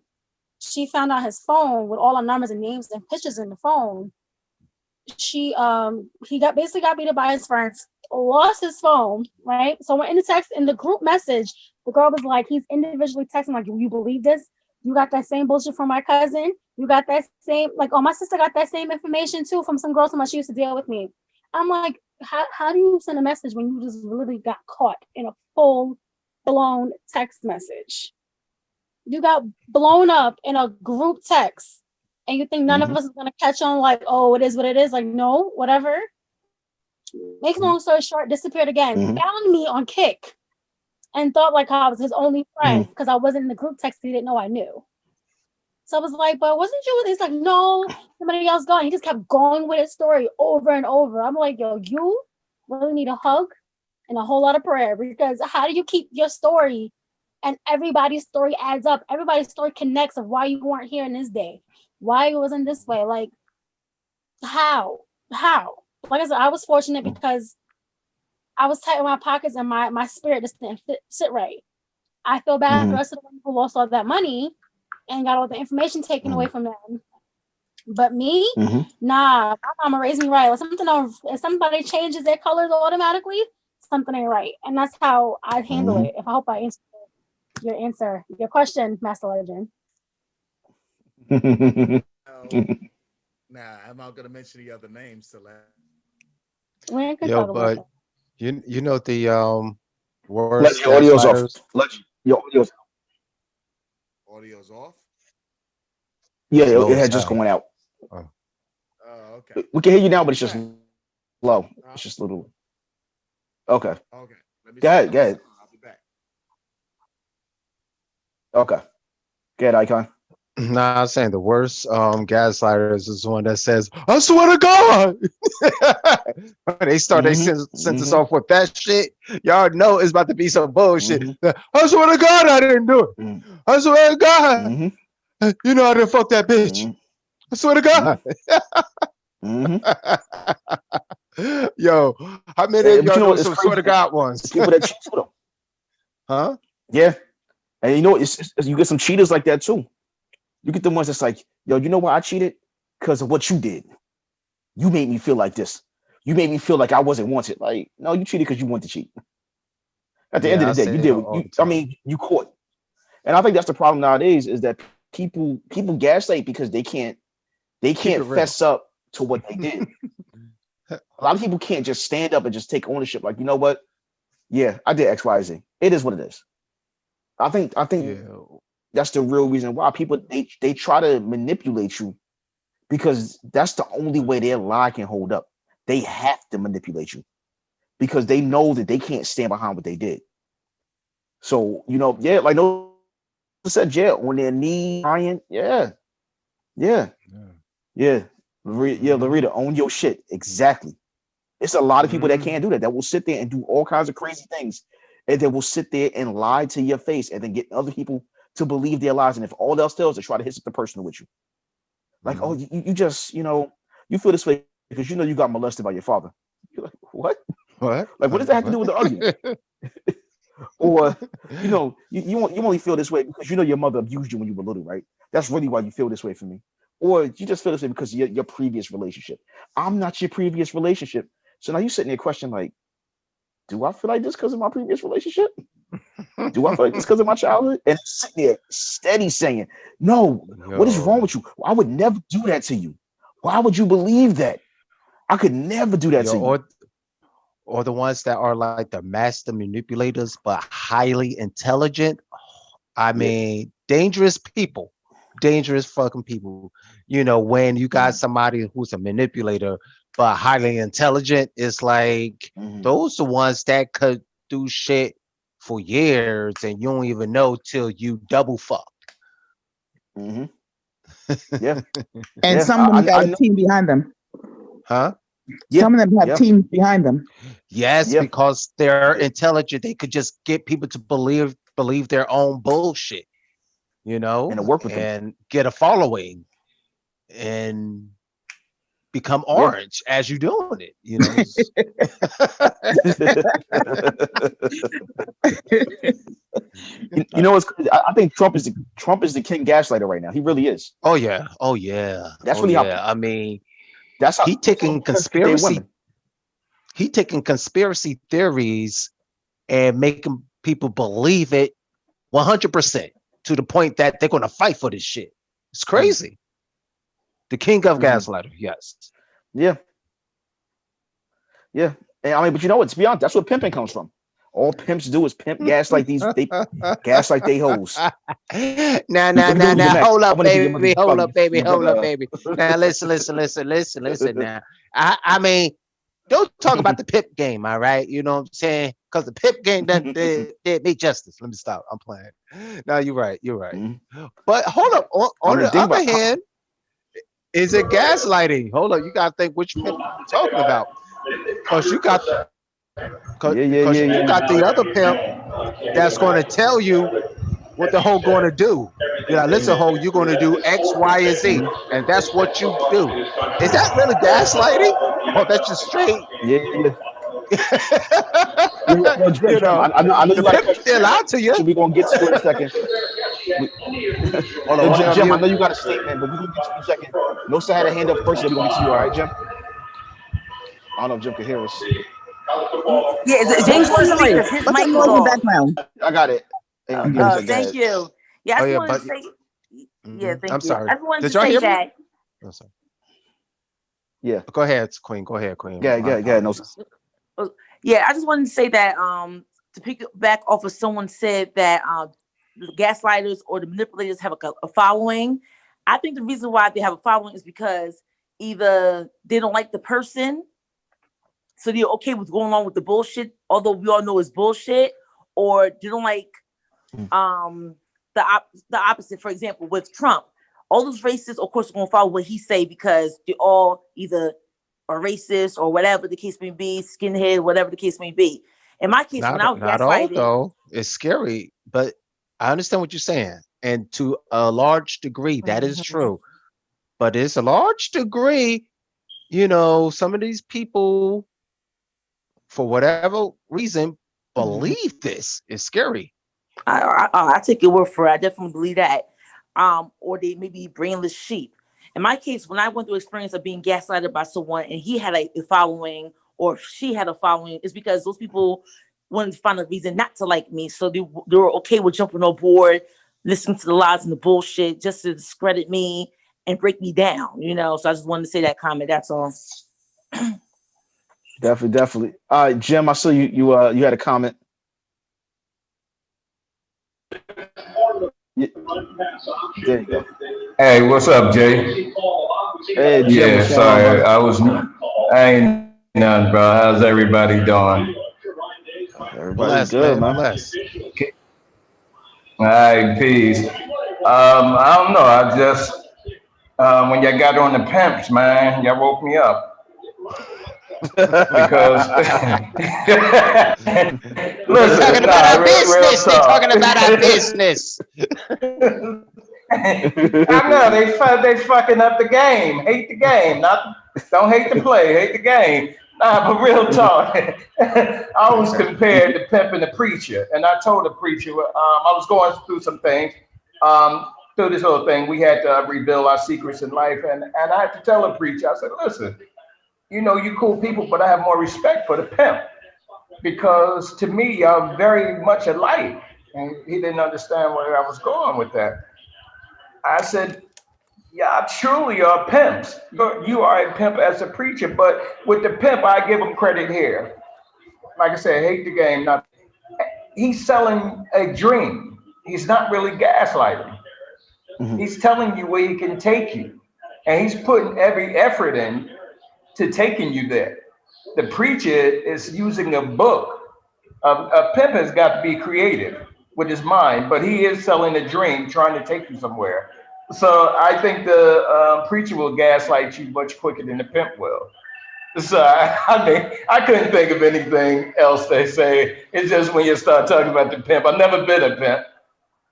she found out his phone with all the numbers and names and pictures in the phone. He got beat up by his friends, lost his phone, right? So we're in the group message, the girl was like, he's individually texting, like, you believe this? You got that same bullshit from my cousin? You got that same, like, oh, my sister got that same information too from some girl she used to deal with me. I'm like, how do you send a message when you just literally got caught in a full-blown text message? You got blown up in a group text, and you think none of us is going to catch on, like, oh, it is what it is? Like, no, whatever. Make long story short, disappeared again. Found me on Kick and thought like I was his only friend because I wasn't in the group text. He didn't know I knew. So I was like, but wasn't you? He's like, no, somebody else going. He just kept going with his story over and over. I'm like, yo, you really need a hug and a whole lot of prayer, because how do you keep your story and everybody's story adds up? Everybody's story connects of why you weren't here in this day, why it wasn't this way. Like, how? Like I said, I was fortunate because I was tight in my pockets and my spirit just didn't sit right. I feel bad for the rest of the women who lost all that money and got all the information taken away from them. But me, nah, my mama raised me right. If somebody changes their colors automatically, something ain't right. And that's how I handle it. I hope I answered your question, Master Legend. Nah, I'm not gonna mention the other names till that. Yo, but you know the worst Let your audio's off. Let your audio's off. Audio's off? Yeah, it had just going out. Oh, okay. We can hear you now, but it's just low. It's just a little. Okay. Okay. Go ahead. I'll be back. Okay. Go ahead, Icon. Nah, I'm saying the worst gaslighters is one that says, I swear to God. When they start their sentence off with that shit, y'all know it's about to be some bullshit. I swear to God I didn't do it. I swear to God. You know I didn't fuck that bitch. I swear to God. Yo, how many of y'all know some swear to God ones? People that cheat too, though. Huh? Yeah. And you know, you get some cheaters like that too. You get the ones that's like, yo, you know why I cheated? Because of what you did. You made me feel like this. You made me feel like I wasn't wanted. Like, no, you cheated because you wanted to cheat. At the end of the day, you did. You caught. And I think that's the problem nowadays is that people gaslight because they can't fess up to what they did. A lot of people can't just stand up and just take ownership. Like, you know what? Yeah, I did X, Y, Z. It is what it is. I think that's the real reason why people they try to manipulate you, because that's the only way their lie can hold up. They have to manipulate you because they know that they can't stand behind what they did. So, you know, yeah, like no said, yeah, on their knee, crying, yeah. Larita, own your shit. Exactly. It's a lot of people that can't do that will sit there and do all kinds of crazy things, and they will sit there and lie to your face and then get other people to believe their lies. And if all else fails, they try to hit something personal with you. Like, oh, you just, you know, you feel this way because you know you got molested by your father. You're like, what? Like, what does that have to do with the argument? Or, you know, you only feel this way because you know your mother abused you when you were little, right? That's really why you feel this way for me. Or you just feel this way because of your previous relationship. I'm not your previous relationship. So now you sitting there questioning, like, do I feel like this because of my previous relationship? Do I feel like this because of my childhood? And sitting there steady saying, no, what is wrong with you? I would never do that to you. Why would you believe that? I could never do that to you. Or the ones that are like the master manipulators, but highly intelligent. I mean, dangerous people, dangerous fucking people. You know, when you got somebody who's a manipulator, but highly intelligent, it's like those are the ones that could do shit for years and you don't even know till you double fucked. Yeah. And some of them got a team behind them. Huh? Yeah. Some of them have teams behind them. Yes, because they're intelligent. They could just get people to believe their own bullshit, you know, and work with them and get a following and become orange as you're doing it, you know. You know, I think Trump is the king gaslighter right now. He really is. Oh yeah. That's really how. I mean, that's how he taking conspiracy. He taking conspiracy theories and making people believe it 100% to the point that they're going to fight for this shit. It's crazy. The king of gaslighter. Yes. Yeah. Yeah. And I mean, but you know what? To be honest, that's where pimping comes from. All pimps do is pimp, gaslight they gaslight they hoes. Now, hold up, baby. Hold up, baby. Now, listen. Now, I mean, don't talk about the pimp game, all right? You know what I'm saying? Because the pimp game did me justice. Let me stop. I'm playing. No, you're right. But hold up. On the other hand, is it gaslighting? Hold up. You got to think which pimp you're talking about. Because you got you got the other pimp that's going to tell you what the hoe going to do. You know, listen, hoe, you're going to do X, Y, and Z, and that's what you do. Is that really gaslighting? Oh, that's just straight. Yeah. You know, I know you like still out to you. So we're gonna get to it in a second. Hold on, Jim. I know you got a statement, but we're gonna get to you in a second. No, sir, had a hand up first. Then we're gonna get to you. All right, Jim. I don't know if Jim can hear us. Yeah, James wants to speak. His mic is on. Background. I got it. Thank you. Yeah, I just wanted to say. Yeah, thank you. I'm sorry. I just wanted to say that. I'm sorry. Yeah. Go ahead, Queen. Go ahead, Queen. Yeah. No. Yeah, I just wanted to say that to pick back off of someone said that the gaslighters or the manipulators have a following. I think the reason why they have a following is because either they don't like the person, so they're okay with going along with the bullshit, although we all know it's bullshit, or they don't like the opposite. For example, with Trump, all those racists, of course, are going to follow what he say because they all either are racist or whatever the case may be, skinhead, whatever the case may be. In my case, when I was gaslighting, though, it's scary, but I understand what you're saying, and to a large degree, that is true. But it's a large degree, you know, some of these people, for whatever reason, believe this. It's scary. I take your word for it. I definitely believe that. Or they may be brainless sheep. In my case, when I went through experience of being gaslighted by someone and he had a following or she had a following, it's because those people wanted to find a reason not to like me. So they were okay with jumping on board, listening to the lies and the bullshit just to discredit me and break me down, you know? So I just wanted to say that comment. That's all. Definitely. All right, Jim, I saw you had a comment. Yeah. There you go. Hey, what's up, Jay? Hey, Jim, yeah, sorry, I ain't none, bro. How's everybody doing? Everybody's good, man. All right, peace. I don't know. I just when y'all got on the pimps, man, y'all woke me up. Because listen, talking about our business. They're talking about our business. I know they fucking up the game. Hate the game. Don't hate the play. Hate the game. Nah, but real talk. I was compared to Pimp and the Preacher, and I told the preacher I was going through some things. Through this whole thing, we had to rebuild our secrets in life, and I had to tell the preacher. I said, listen. You know, you cool people, but I have more respect for the pimp because to me, y'all very much alike. And he didn't understand where I was going with that. I said, y'all truly are pimps. You are a pimp as a preacher, but with the pimp, I give him credit here. Like I said, hate the game. He's selling a dream. He's not really gaslighting. Mm-hmm. He's telling you where he can take you. And he's putting every effort in to taking you there. The preacher is using a book. A pimp has got to be creative with his mind, but he is selling a dream, trying to take you somewhere. So I think the preacher will gaslight you much quicker than the pimp will. So I couldn't think of anything else they say. It's just when you start talking about the pimp. I've never been a pimp.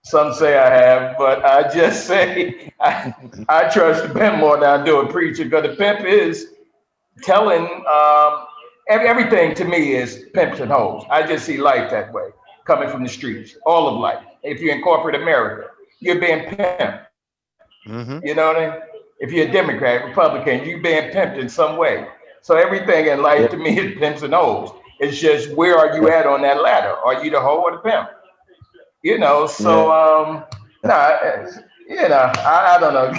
Some say I have, but I just say I trust the pimp more than I do a preacher, because the pimp is telling everything to me is pimps and hoes. I just see life that way, coming from the streets, all of life. If you're in corporate America, you're being pimped. You know what I mean? If you're a Democrat, Republican, you're being pimped in some way. So everything in life to me is pimps and hoes. It's just where are you at on that ladder? Are you the hoe or the pimp? You know, so I don't know.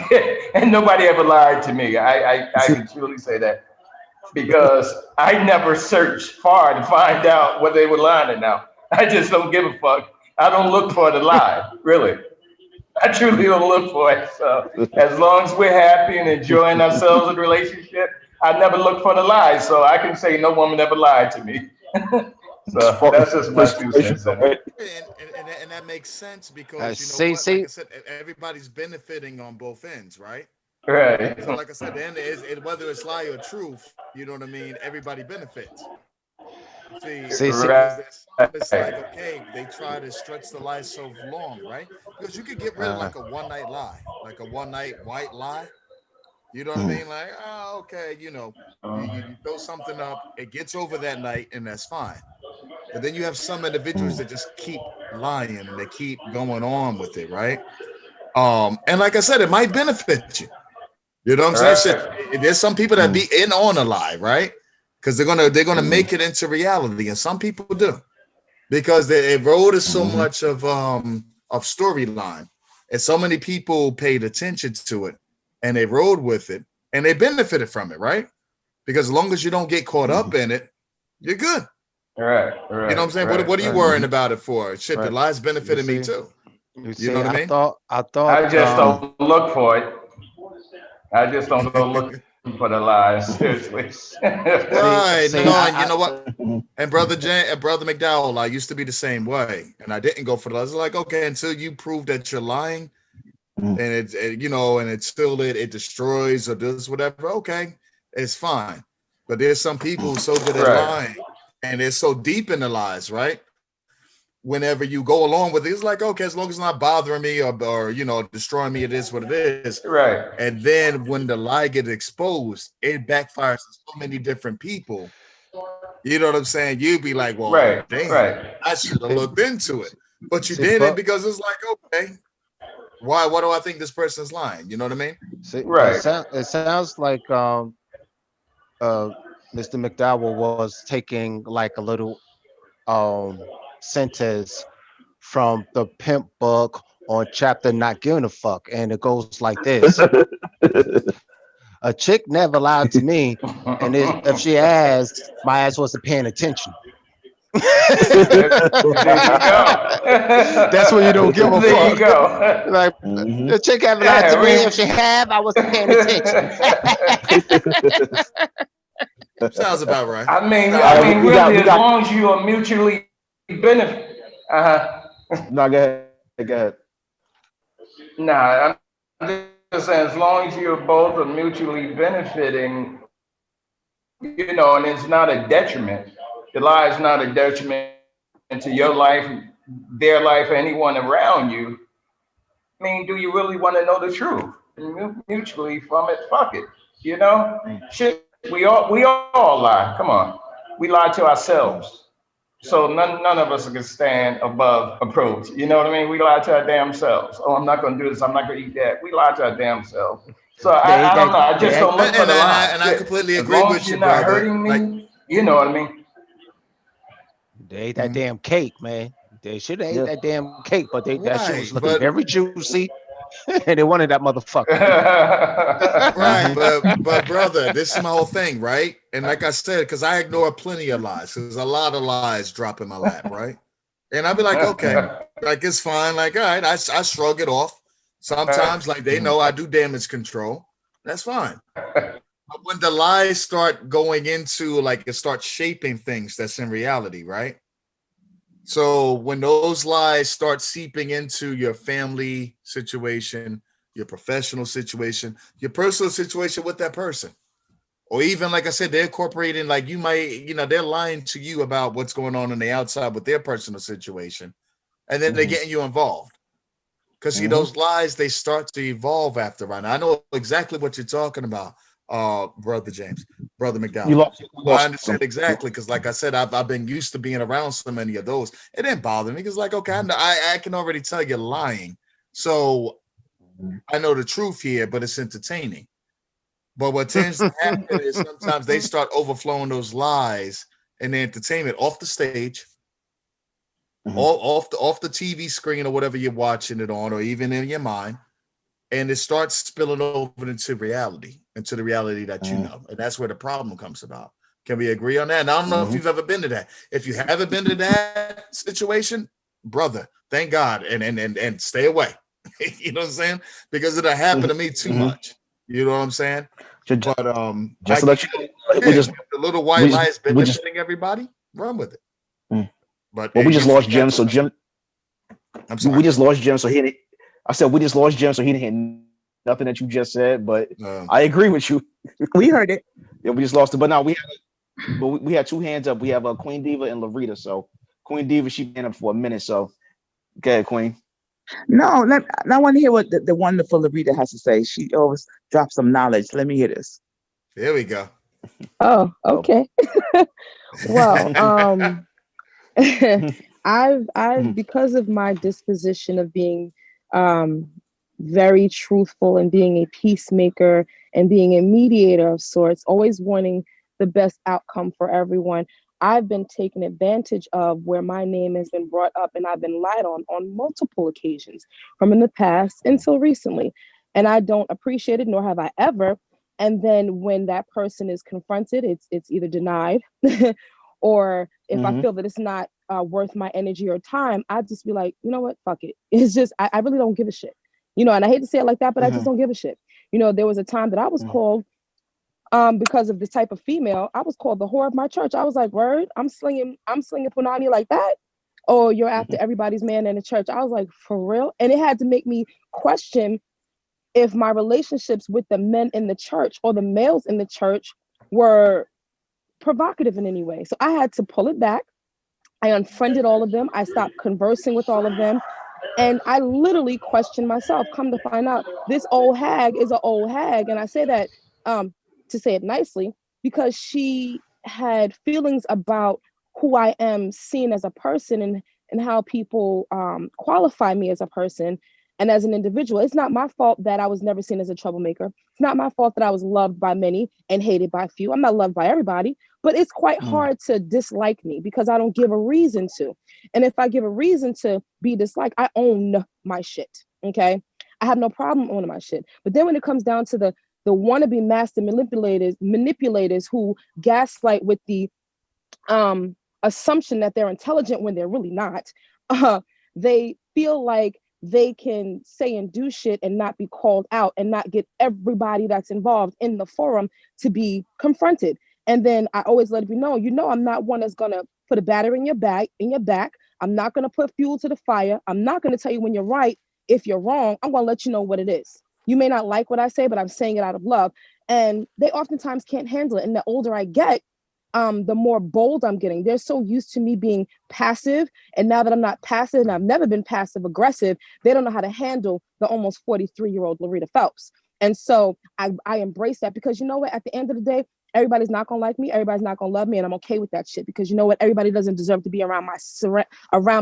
And nobody ever lied to me. I can truly say that because I never searched far to find out whether they were lying or not. I just don't give a fuck. I don't look for the lie, really. I truly don't look for it. So as long as we're happy and enjoying ourselves in a relationship, I never look for the lies. So I can say no woman ever lied to me. So that's just my 2 cents. And that makes sense because you know what? Like I said, everybody's benefiting on both ends, right? Right. So like I said, the end is whether it's lie or truth, you know what I mean? Everybody benefits. See, right. It's like, okay, they try to stretch the lie so long, right? Because you could get rid of like a one-night lie, like a one-night white lie. You know what I mean? Like, oh, okay, you throw something up, it gets over that night, and that's fine. But then you have some individuals that just keep lying and they keep going on with it, right? And like I said, it might benefit you. You know what I'm saying? There's some people that be in on a lie, right? Because they're gonna make it into reality, and some people do because they wrote so much of storyline, and so many people paid attention to it, and they rode with it, and they benefited from it, right? Because as long as you don't get caught up in it, you're good. Right. You know what I'm saying? What are you worrying about it for? Shit, the lies benefited me too. You know what I mean? I thought I just don't look for it. I just don't go looking for the lies. Seriously. Right. And you know what? And brother McDowell, I used to be the same way, and I didn't go for the lies. Like, okay, until you prove that you're lying, and it destroys or does whatever. Okay, it's fine. But there's some people who are so good at lying, and they're so deep in the lies, right? Whenever you go along with it, it's like, okay, as long as it's not bothering me or destroying me, it is what it is. Right. And then when the lie gets exposed, it backfires on so many different people. You know what I'm saying? You'd be like, well, damn, I should have looked into it. But you didn't because it's like, okay, why do I think this person's lying? You know what I mean? It sounds like Mr. McDowell was taking like a little sentence from the pimp book on chapter Not Giving a Fuck, and it goes like this. A chick never lied to me, and if she has, my ass wasn't paying attention. That's when you don't give a fuck. There you go. Like the chick haven't lied to me. If she have, I wasn't paying attention. Sounds about right. I mean, really, as long as you are mutually benefit. No, go ahead. Nah, I'm just saying, as long as you're both are mutually benefiting, and it's not a detriment. The lie is not a detriment to your life, their life, or anyone around you. I mean, do you really want to know the truth? Mutually from it, fuck it. Shit. We all lie. Come on, we lie to ourselves. So none of us can stand above approach. You know what I mean? We lie to our damn selves. Oh, I'm not going to do this. I'm not going to eat that. We lie to our damn selves. So I don't know. I just don't look for the lie. And I completely agree with you, brother. Not hurting me. You know what I mean? They ate that damn cake, man. They should have ate that damn cake, but that shit was looking very juicy. And they wanted that motherfucker. Right, but brother, this is my whole thing, right? And like I said, because I ignore plenty of lies. There's a lot of lies drop in my lap, right? And I'll be like, okay, like it's fine. Like, all right, I shrug it off. Sometimes, like they know I do damage control. That's fine. But when the lies start going into, like, it starts shaping things that's in reality, right? So when those lies start seeping into your family situation, your professional situation, your personal situation with that person, or even, like I said, they're incorporating, like you might, they're lying to you about what's going on the outside with their personal situation. And then they're getting you involved. Because those lies, they start to evolve after. Right? I know exactly what you're talking about. Brother McDowell. You lost I understand exactly, because like I said, I've been used to being around so many of those. It didn't bother me because, like, okay, I can already tell you're lying, so I know the truth here, but it's entertaining. But what tends to happen is sometimes they start overflowing those lies and the entertainment off the stage, off the TV screen or whatever you're watching it on, or even in your mind, and it starts spilling over into reality, into the reality that you know, and that's where the problem comes about. Can we agree on that? And I don't know if you've ever been to that. If you haven't been to that situation, brother, thank God, and stay away. You know what I'm saying? Because it'll happen to me too much. You know what I'm saying? But just to let you know, the little white lie is benefiting everybody. Run with it. But we just lost Jim, so Jim. I'm sorry. We just lost Jim, so he didn't. I said we just lost Jim, so he didn't hear nothing that you just said. But I agree with you. We heard it. Yeah, we just lost it. But now we had two hands up. We have Queen Diva and Larita. So Queen Diva, she been up for a minute. So go ahead, Queen. No, I want to hear what the wonderful Larita has to say. She always drops some knowledge. Let me hear this. There we go. Oh, okay. Well, I've because of my disposition of being very truthful and being a peacemaker and being a mediator of sorts, always wanting the best outcome for everyone, I've been taken advantage of, where my name has been brought up and I've been lied on multiple occasions from in the past until recently. And I don't appreciate it, nor have I ever. And then when that person is confronted, it's either denied or if I feel that it's not worth my energy or time, I just be like, you know what, fuck it. It's just, I really don't give a shit. And I hate to say it like that, but I just don't give a shit. There was a time that I was called, because of the type of female, I was called the whore of my church. I was like, word, I'm slinging punani like that? Oh, you're after everybody's man in the church. I was like, for real? And it had to make me question if my relationships with the men in the church or the males in the church were provocative in any way. So I had to pull it back. I unfriended all of them. I stopped conversing with all of them. And I literally questioned myself. Come to find out, this old hag is an old hag. And I say that to say it nicely, because she had feelings about who I am seen as a person and how people qualify me as a person and as an individual. It's not my fault that I was never seen as a troublemaker. It's not my fault that I was loved by many and hated by few. I'm not loved by everybody, but it's quite hard to dislike me because I don't give a reason to. And if I give a reason to be disliked, I own my shit, okay? I have no problem owning my shit. But then when it comes down to the wannabe master manipulators who gaslight with the assumption that they're intelligent when they're really not, they feel like they can say and do shit and not be called out and not get everybody that's involved in the forum to be confronted. And then I always let it be known, I'm not one that's gonna put a batter in your back. I'm not gonna put fuel to the fire. I'm not gonna tell you when you're right. If you're wrong, I'm gonna let you know what it is. You may not like what I say, but I'm saying it out of love. And they oftentimes can't handle it. And the older I get, the more bold I'm getting. They're so used to me being passive. And now that I'm not passive and I've never been passive aggressive, they don't know how to handle the almost 43-year-old Larita Phelps. And so I embrace that because you know what? At the end of the day, everybody's not going to like me. Everybody's not going to love me. And I'm okay with that shit because you know what? Everybody doesn't deserve to be around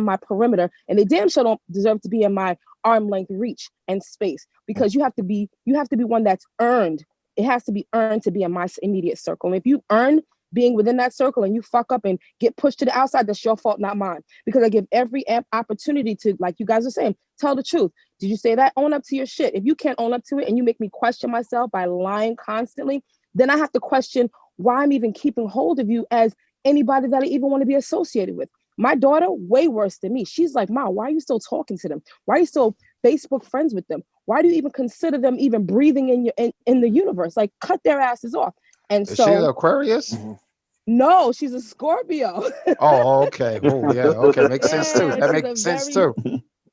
my perimeter. And they damn sure don't deserve to be in my arm length reach and space because you have to be one that's earned. It has to be earned to be in my immediate circle. And if you earn being within that circle and you fuck up and get pushed to the outside, that's your fault, not mine. Because I give every opportunity to, like you guys are saying, tell the truth. Did you say that? Own up to your shit. If you can't own up to it and you make me question myself by lying constantly, then I have to question why I'm even keeping hold of you as anybody that I even want to be associated with. My daughter, way worse than me. She's like, Mom, why are you still talking to them? Why are you still Facebook friends with them? Why do you even consider them even breathing in the universe? Like, cut their asses off. And Is so, she an Aquarius? No, she's a Scorpio. Oh, okay. Oh, yeah. Okay, makes sense too. That makes sense too.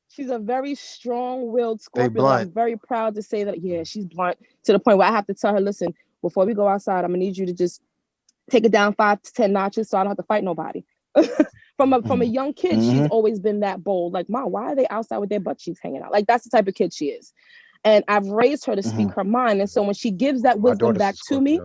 She's a very strong-willed Scorpio. I'm very proud to say that. Yeah, she's blunt to the point where I have to tell her, listen, before we go outside, I'm gonna need you to just take it down 5 to 10 notches so I don't have to fight nobody. From a young kid, she's always been that bold. Like, Mom, why are they outside with their butt cheeks hanging out? Like, that's the type of kid she is. And I've raised her to speak her mind. And so when she gives that wisdom back to me,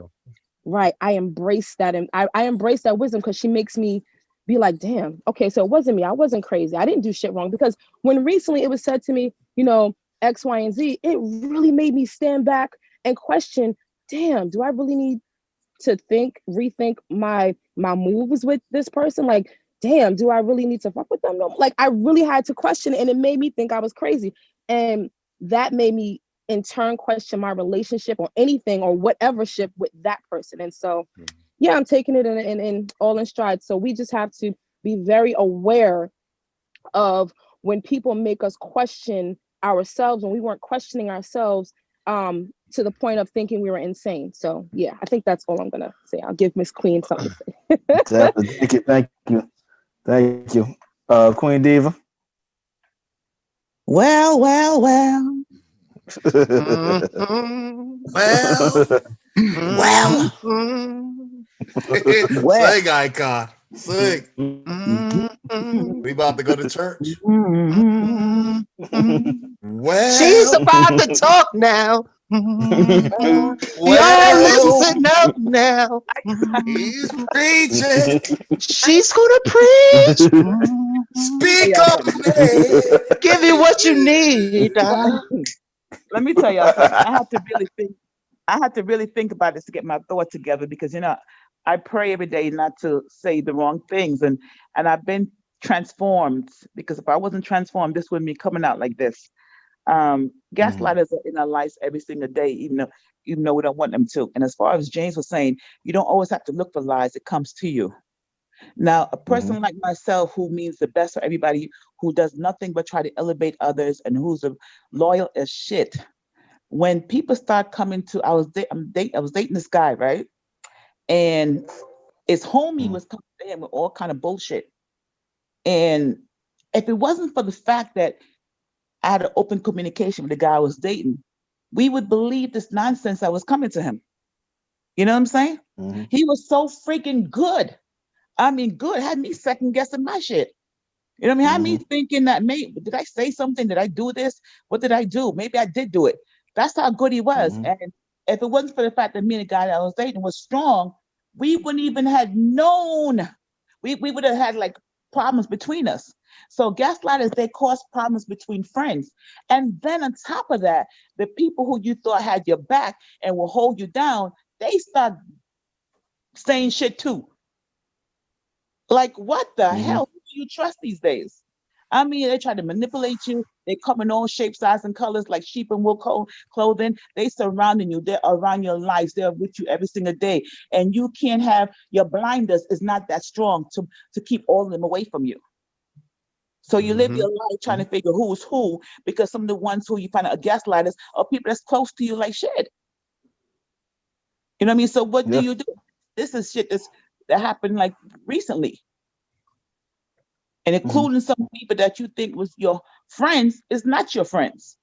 right, I embrace that. And I embrace that wisdom because she makes me be like, damn, okay, so it wasn't me. I wasn't crazy. I didn't do shit wrong. Because when recently it was said to me, you know, X, Y, and Z, it really made me stand back and question, damn, do I really need to rethink my moves with this person? Like, damn, do I really need to fuck with them? No. Like, I really had to question it, and it made me think I was crazy. And that made me in turn question my relationship or anything or whatever ship with that person. And so yeah, I'm taking it in all in stride. So we just have to be very aware of when people make us question ourselves, when we weren't questioning ourselves to the point of thinking we were insane. So yeah, I think that's all I'm gonna say. I'll give Miss Queen something to say. Thank you. Queen Diva. Well. Well. Sing, Icon. Sing. We about to go to church. Well, she's about to talk now. Y'all listen up now. He's preaching. She's gonna preach. Speak up, man. Give you what you need. Let me tell y'all something. I had to really think about this to get my thought together, because you know I pray every day not to say the wrong things, and I've been transformed, because if I wasn't transformed, this wouldn't be coming out like this. Gaslighters are in our lives every single day, even though we don't want them to. And as far as James was saying, you don't always have to look for lies; it comes to you. Now, a person like myself, who means the best for everybody, who does nothing but try to elevate others, and who's loyal as shit. When people start coming to, I was dating this guy, right? And his homie was coming to him with all kind of bullshit. And if it wasn't for the fact that I had an open communication with the guy I was dating, we would believe this nonsense that was coming to him. You know what I'm saying? He was so freaking good. I mean, good, had me second guessing my shit. You know what I mean? Had me thinking that, maybe, did I say something? Did I do this? What did I do? Maybe I did do it. That's how good he was. And if it wasn't for the fact that me and the guy that I was dating was strong, we wouldn't even have known. We would have had like problems between us. So gaslighters, they cause problems between friends. And then on top of that, the people who you thought had your back and will hold you down, they start saying shit too. Like, what the hell? Who do you trust these days? I mean, they try to manipulate you. They come in all shapes, sizes, and colors like sheep in wool clothing. They surrounding you. They're around your lives. They're with you every single day. And you can't have, your blinders is not that strong to keep all of them away from you. So you live your life trying to figure who's who, because some of the ones who you find out are gaslighters are people that's close to you like shit. You know what I mean? So what do you do? This is shit that happened like recently. And including some people that you think was your friends is not your friends.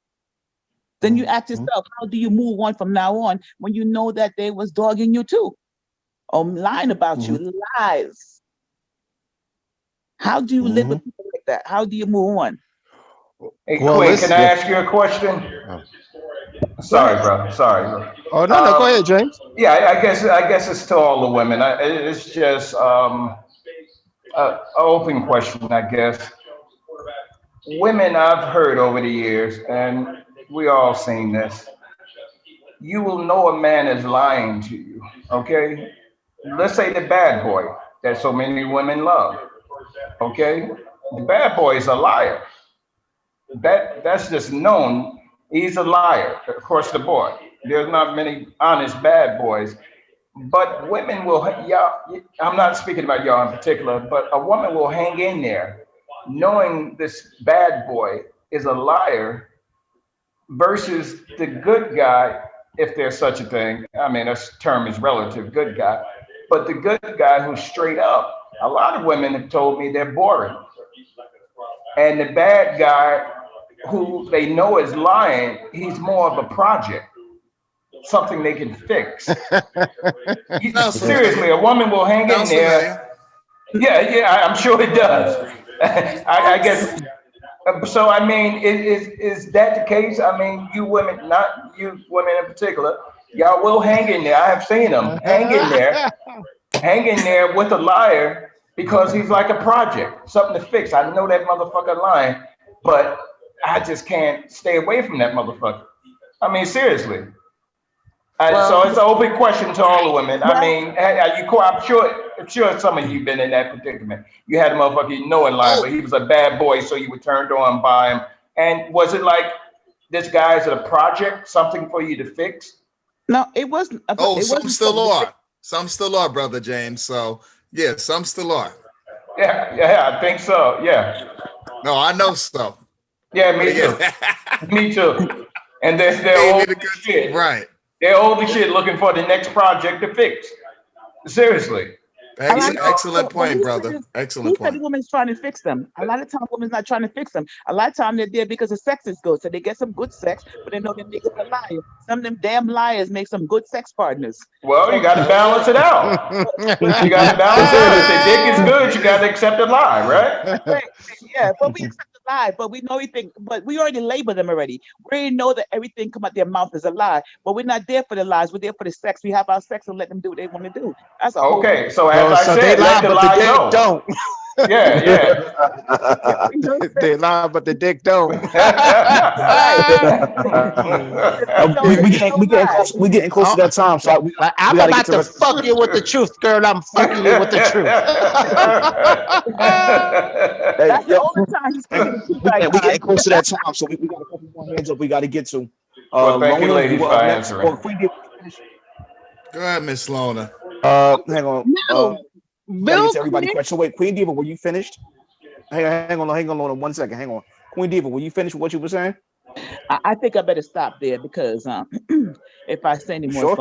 Then you ask yourself, how do you move on from now on when you know that they was dogging you too? Or lying about you, lies. How do you live with people like that? How do you move on? Hey, Quinn, can I ask you a question? Sorry, bro. Sorry, bro. Oh, no, go ahead, James. Yeah, I guess it's to all the women. It's just an open question, I guess. Women, I've heard over the years, and we all seen this. You will know a man is lying to you, okay? Let's say the bad boy that so many women love, okay? The bad boy is a liar. That's just known. He's a liar across the board. There's not many honest bad boys, but women will, I'm not speaking about y'all in particular, but a woman will hang in there knowing this bad boy is a liar versus the good guy, if there's such a thing. I mean, this term is relative, good guy, but the good guy who's straight up. A lot of women have told me they're boring. And the bad guy who they know is lying, he's more of a project, something they can fix. Seriously, a woman will hang in there. Yeah, I'm sure it does. I guess So I mean, is that the case? I mean, you women, not you women in particular, y'all will hang in there. I have seen them hang in there with a liar because he's like a project, something to fix. I know that motherfucker lying, but I just can't stay away from that motherfucker. I mean, seriously. So it's an open question to all the women. I mean, are you? I'm sure some of you been in that predicament. You had a motherfucker you know in line, but he was a bad boy, so you were turned on by him. And was it like this guy's a project, something for you to fix? No, it wasn't. Some still are. Some still are, brother James. So yeah, some still are. Yeah, I think so. Yeah. No, I know so. Yeah, me too. Me too. And they're old as shit. Right. They're old as shit looking for the next project to fix. Seriously. Excellent point, brother. Excellent point. The woman's trying to fix them. A lot of times, women's not trying to fix them. A lot of times, they're there because the sex is good. So they get some good sex, but they know the niggas are liars. Some of them damn liars make some good sex partners. Well, you got to balance it out. You got to balance it out. If the dick is good, you got to accept the lie, right? Yeah, but we accept the lie, but we know everything. But we already label them already. We already know that everything come out their mouth is a lie. But we're not there for the lies. We're there for the sex. We have our sex and let them do what they want to do. That's a okay. So as I said, they lie, but the dick don't. Yeah. They lie, but the dick don't. We getting close to that time, so I'm about to fuck you with the truth, girl. I'm fucking you with the truth. That's the only time he's speaking the truth. We getting close to that time, so we got a couple more hands up. We got to get to. Well, thank you, ladies, for answering. Go ahead, Miss Lona. Hang on. Bill, everybody question. Wait, Queen Diva, were you finished? Hang on 1 second. Hang on. Queen Diva, were you finished with what you were saying? I think I better stop there because if I say any more,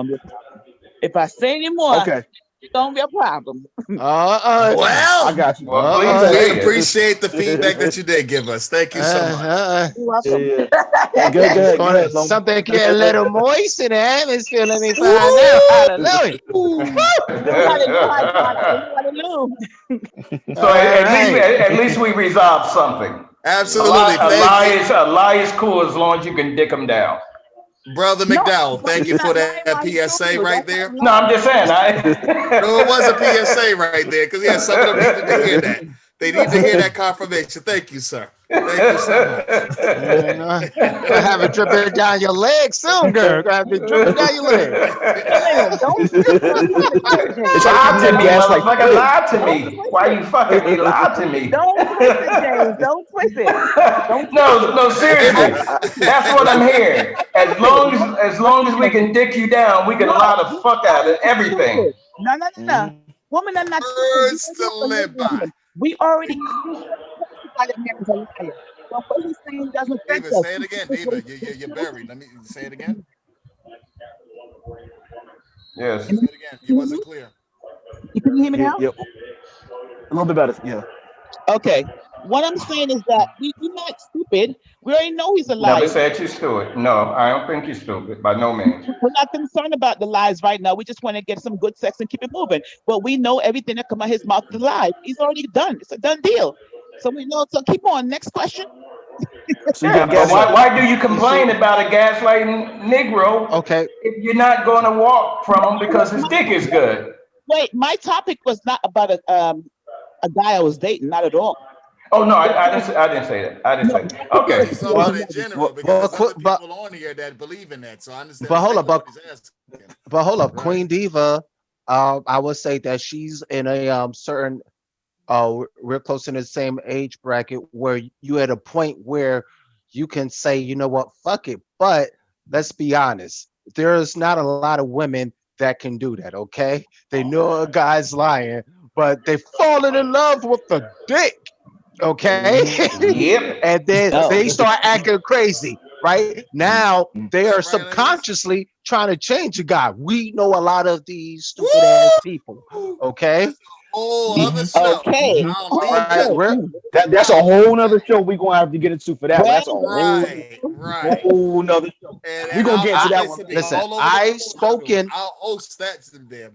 Okay. It's gonna be a problem. Well, I got you. We appreciate the feedback that you did give us. Thank you so much. You're welcome. Good. Something get a little moist in the atmosphere. Let me find out. Hallelujah. So at least we resolved something. Absolutely. A lie is cool as long as you can dick them down. Brother McDowell, thank you for that PSA right there. No, I'm just saying. No, it was a PSA right there because some of them needed to hear that. They need to hear that confirmation. Thank you, sir. Thank you so much. I have it dripping down your leg soon, girl. I have it dripping down your leg. Lie to me, motherfucker. Lie to me. Why you fucking me? Lie to me. Don't twist it, James. Don't twist it. No, seriously. That's what I'm hearing. As long as we can dick you down, we can lie the fuck out of everything. No. Women are not words to live by. We already that man is a liar. But what he's saying doesn't affect us. Say it again, Diva. You're buried. Let me say it again. Yes. Say it again. You wasn't clear. You can hear me now? Yep. A little bit better. Yeah. Okay. What I'm saying is that we're not stupid. We already know he's a liar. Never said you're stupid. No, I don't think you're stupid. By no means. We're not concerned about the lies right now. We just want to get some good sex and keep it moving. But we know everything that comes out his mouth is a lie. He's already done. It's a done deal. So we know. So keep on. Next question. But why do you complain about a gaslighting Negro? Okay. If you're not going to walk from him because his dick is good. Wait, my topic was not about a guy I was dating. Not at all. Oh no, I didn't say that. I didn't say that. Okay. It's about in general because there's people on here that believe in that. So I understand. But hold up, Queen Diva. I would say that she's in a certain. We're close in the same age bracket where you at a point where you can say, you know what, fuck it. But let's be honest, there's not a lot of women that can do that. Okay, they know a guy's lying, but they falling in love with the dick. Okay. Yep. And then they start acting crazy. Right now, they are subconsciously trying to change a guy. We know a lot of these stupid ass people. Okay. Okay. That's a whole nother show we're gonna have to get into for that. That's a whole nother show. We're gonna get into that one. Listen, I'll host that to them.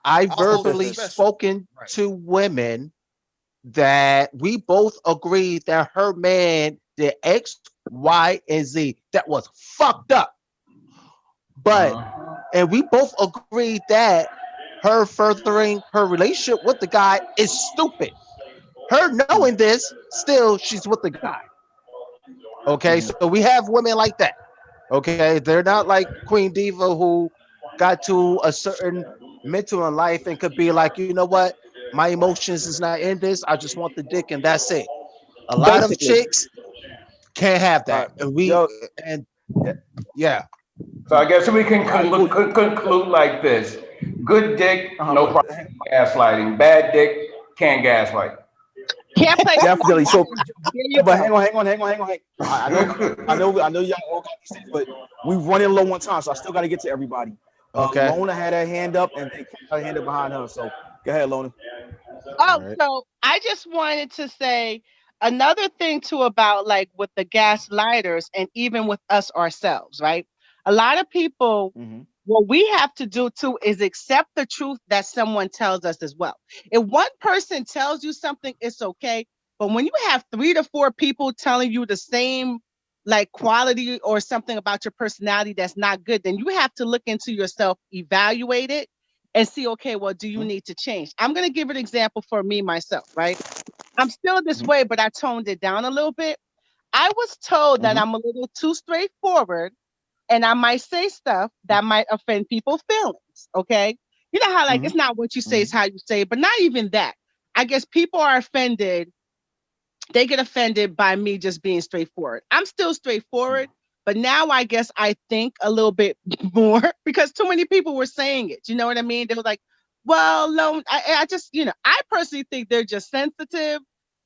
I verbally spoken to women that we both agreed that her man did X, Y, and Z. That was fucked up. But, and we both agreed that her furthering her relationship with the guy is stupid. Her knowing this, still she's with the guy. Okay, so we have women like that. Okay, they're not like Queen Diva who got to a certain mental in life and could be like, you know what, my emotions is not in this. I just want the dick and that's it. A lot of chicks can't have that. Yeah. So I guess we can conclude like this: good dick, no problem gaslighting. Bad dick, can't gaslight. Can't play. Definitely. So, but hang on. I know y'all all got these things, but we running low on time, so I still got to get to everybody. Okay. Lona had her hand up and her hand up behind her. So go ahead, Lona. So I just wanted to say another thing too about like with the gaslighters and even with us ourselves, right? A lot of people, what we have to do too is accept the truth that someone tells us as well. If one person tells you something, it's okay. But when you have 3 to 4 people telling you the same like quality or something about your personality that's not good, then you have to look into yourself, evaluate it, and see, okay, well, do you need to change? I'm going to give an example for me, myself, right? I'm still this way, but I toned it down a little bit. I was told that I'm a little too straightforward and I might say stuff that might offend people's feelings, okay? You know how like it's not what you say, it's how you say it, but not even that. I guess people are offended. They get offended by me just being straightforward. I'm still straightforward, but now I guess I think a little bit more because too many people were saying it. You know what I mean? They were like, well, I just, you know, I personally think they're just sensitive,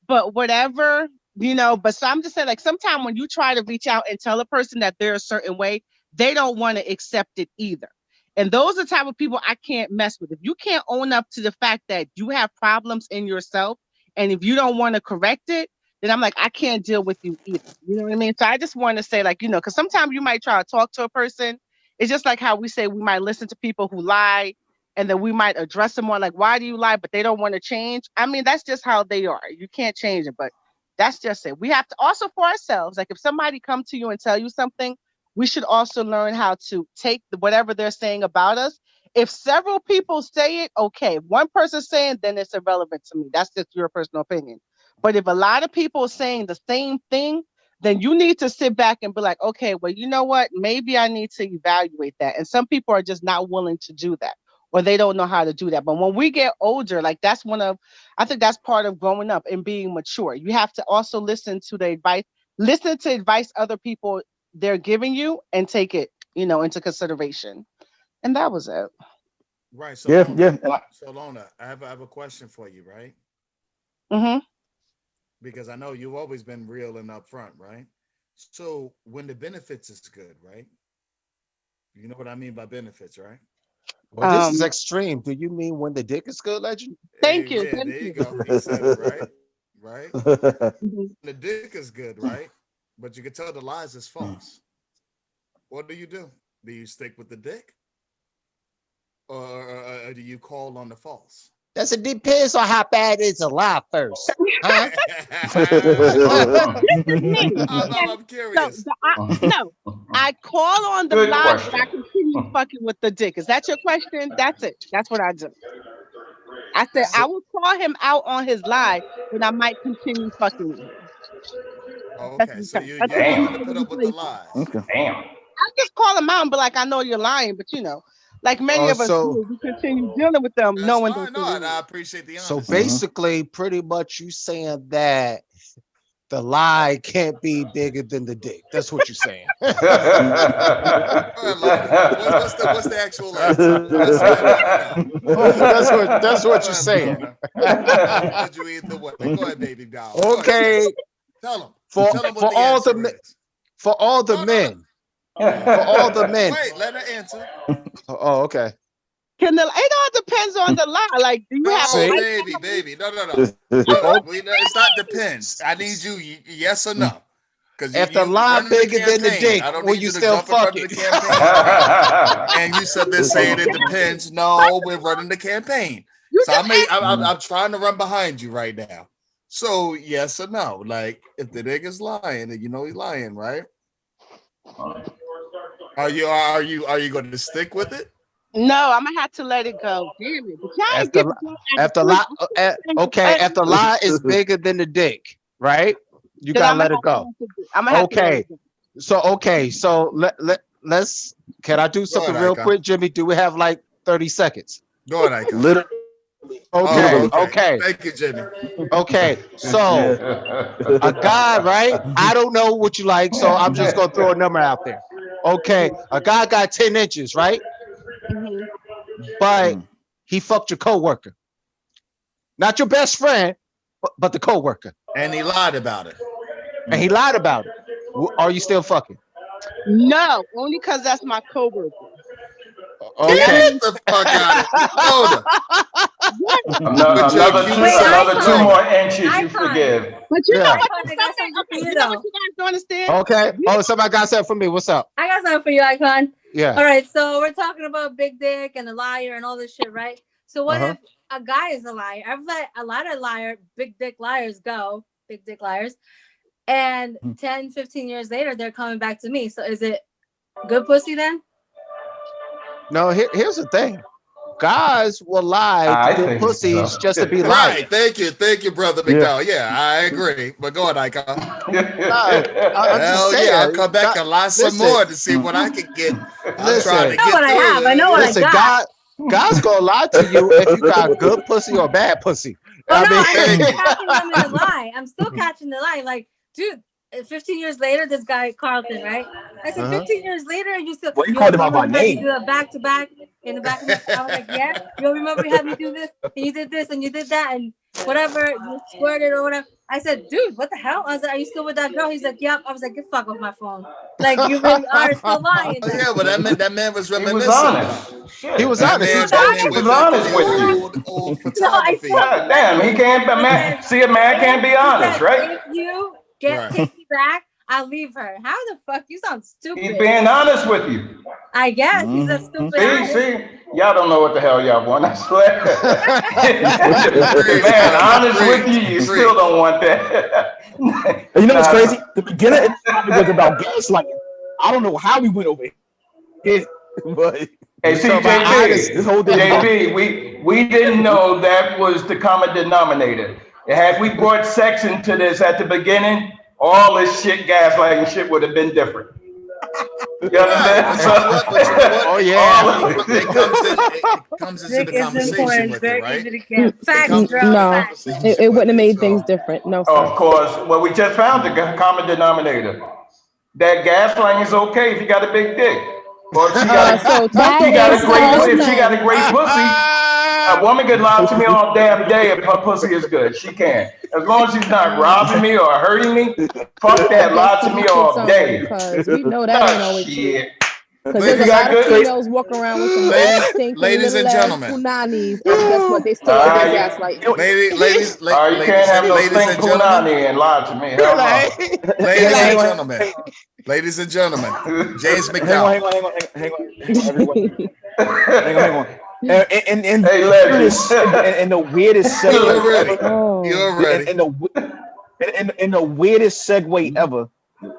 but whatever, you know, but so I'm just saying like sometimes when you try to reach out and tell a person that they're a certain way, they don't want to accept it either. And those are the type of people I can't mess with. If you can't own up to the fact that you have problems in yourself, and if you don't want to correct it, then I'm like, I can't deal with you either. You know what I mean? So I just want to say like, you know, because sometimes you might try to talk to a person. It's just like how we say we might listen to people who lie and then we might address them on like, why do you lie? But they don't want to change. I mean, that's just how they are. You can't change it, but that's just it. We have to also for ourselves, like if somebody come to you and tell you something, we should also learn how to take whatever they're saying about us. If several people say it, okay. If one person's saying, then it's irrelevant to me. That's just your personal opinion. But if a lot of people are saying the same thing, then you need to sit back and be like, okay, well, you know what? Maybe I need to evaluate that. And some people are just not willing to do that, or they don't know how to do that. But when we get older, like I think that's part of growing up and being mature. You have to also listen to advice other people they're giving you and take it, you know, into consideration. And that was it. Right. So So Lona, I have a question for you, right? Because I know you've always been real and upfront, right? So when the benefits is good, right? You know what I mean by benefits, right? Well, this is extreme. Do you mean when the dick is good, Legend? Thank you. There you go. He said it, right? Right? The dick is good, right? But you can tell the lies is false. What do? Do you stick with the dick? Or do you call on the false? It depends on how bad is a lie first. Huh? I'm curious. I call on the lie, but I continue fucking with the dick. Is that your question? That's it. That's what I do. I said I will call him out on his lie, but I might continue fucking with him. Okay, so you're going to put up with the lies. Okay. Damn. I just call him out and be like, I know you're lying, but you know, like many of us do, we continue dealing with them, knowing that. No, I appreciate the honesty. So basically, pretty much you saying that the lie can't be bigger than the dick. That's what you're saying. What's the actual answer? That's what you're saying. You either way. Go ahead, baby doll. Okay. Tell them. For all the men. Wait, let her answer. Oh, okay. It all depends on the lie. Like, do you have a baby? No. It's not depends. I need you yes or no. Because if the lie bigger than the dick, will you still fuck it? And you said they're saying it depends. No, we're running the campaign. So I'm trying to run behind you right now. So yes or no? Like, if the nigga's lying, and you know he's lying, right? Are you going to stick with it? No, I'm gonna have to let it go. Damn it! But y'all ain't If the lie is bigger than the dick, right? You gotta let it go. I'm gonna have to let Okay. it go. So let's. Can I do something real quick, Jimmy? Do we have like 30 seconds? Go ahead, Icon. Literally. Okay. Thank you, Jimmy. Okay. So a guy, right? I don't know what you like, so I'm just gonna throw a number out there. Okay, a guy got 10 inches, right? But he fucked your coworker. Not your best friend, but the coworker. And he lied about it. Are you still fucking? No, only because that's my coworker. Okay. Get the fuck out of it. Hold on. Another 2 more inches you forgive. But you know what? I got something for you, You know though. what you guys don't understand? Okay. Oh, somebody got something for me. What's up? I got something for you, Icon. Yeah. All right. So we're talking about big dick and a liar and all this shit, right? So what if a guy is a liar? I've let a lot of big dick liars go, big dick liars. And 10, 15 years later, they're coming back to me. So is it good pussy then? No, here's the thing. Guys will lie to good pussies just to be lying. Right. Thank you, brother McDowell. Yeah, I agree. But go ahead, Icon. I'll come back and lie some more to see what I can get. I'm trying to get what I have. I know what I got. Guys gonna lie to you if you got good pussy or bad pussy. I'm still catching them in the lie. I'm still catching the lie. Like, dude, 15 years later, this guy Carlton, right? I said, 15 years later, you still. Well, you called him out by name. Do a back to back in the back of the. I was like, yeah, you remember you had me do this, and you did this, and you did that, and whatever, you squirted or whatever. I said, dude, what the hell? I was like, are you still with that girl? He's like, yep. I was like, get fuck off my phone. Like, you really are still lying. Oh, yeah, but that man was reminiscing. He was honest. He was honest with you. Old photography. Damn, he can't. See, a man can't be honest, right? If you take me back, I'll leave her. How the fuck? You sound stupid. He's being honest with you. I guess he's a stupid. See, y'all don't know what the hell y'all want. I swear. Man, honest with you, you still don't want that. And you know what's crazy? The beginning of the topic was about gaslighting. I don't know how we went over it, but hey, see, JB, we didn't know that was the common denominator. Had we brought sex into this at the beginning, all this shit, gaslighting shit would have been different. You understand? Oh yeah. It comes into the conversation with it, right? No, it wouldn't have made things different. No, sir. Of course. Well, we just found the common denominator. That gaslighting is okay if you got a big dick. Or if she got a great pussy. A woman can lie to me all damn day if her pussy is good. She can. As long as she's not robbing me or hurting me, fuck that, lie to me all day. Because we know that ain't always true. Because Baby, there's a lot of females walk around with some ladies and gentlemen. punanis, and guess what? They still gaslight. You can't have no stink punani and lie to me. Ladies and gentlemen, James McDowell. Hang on, everyone. Hang on. And the weirdest segue You're ready. In the weirdest segue ever.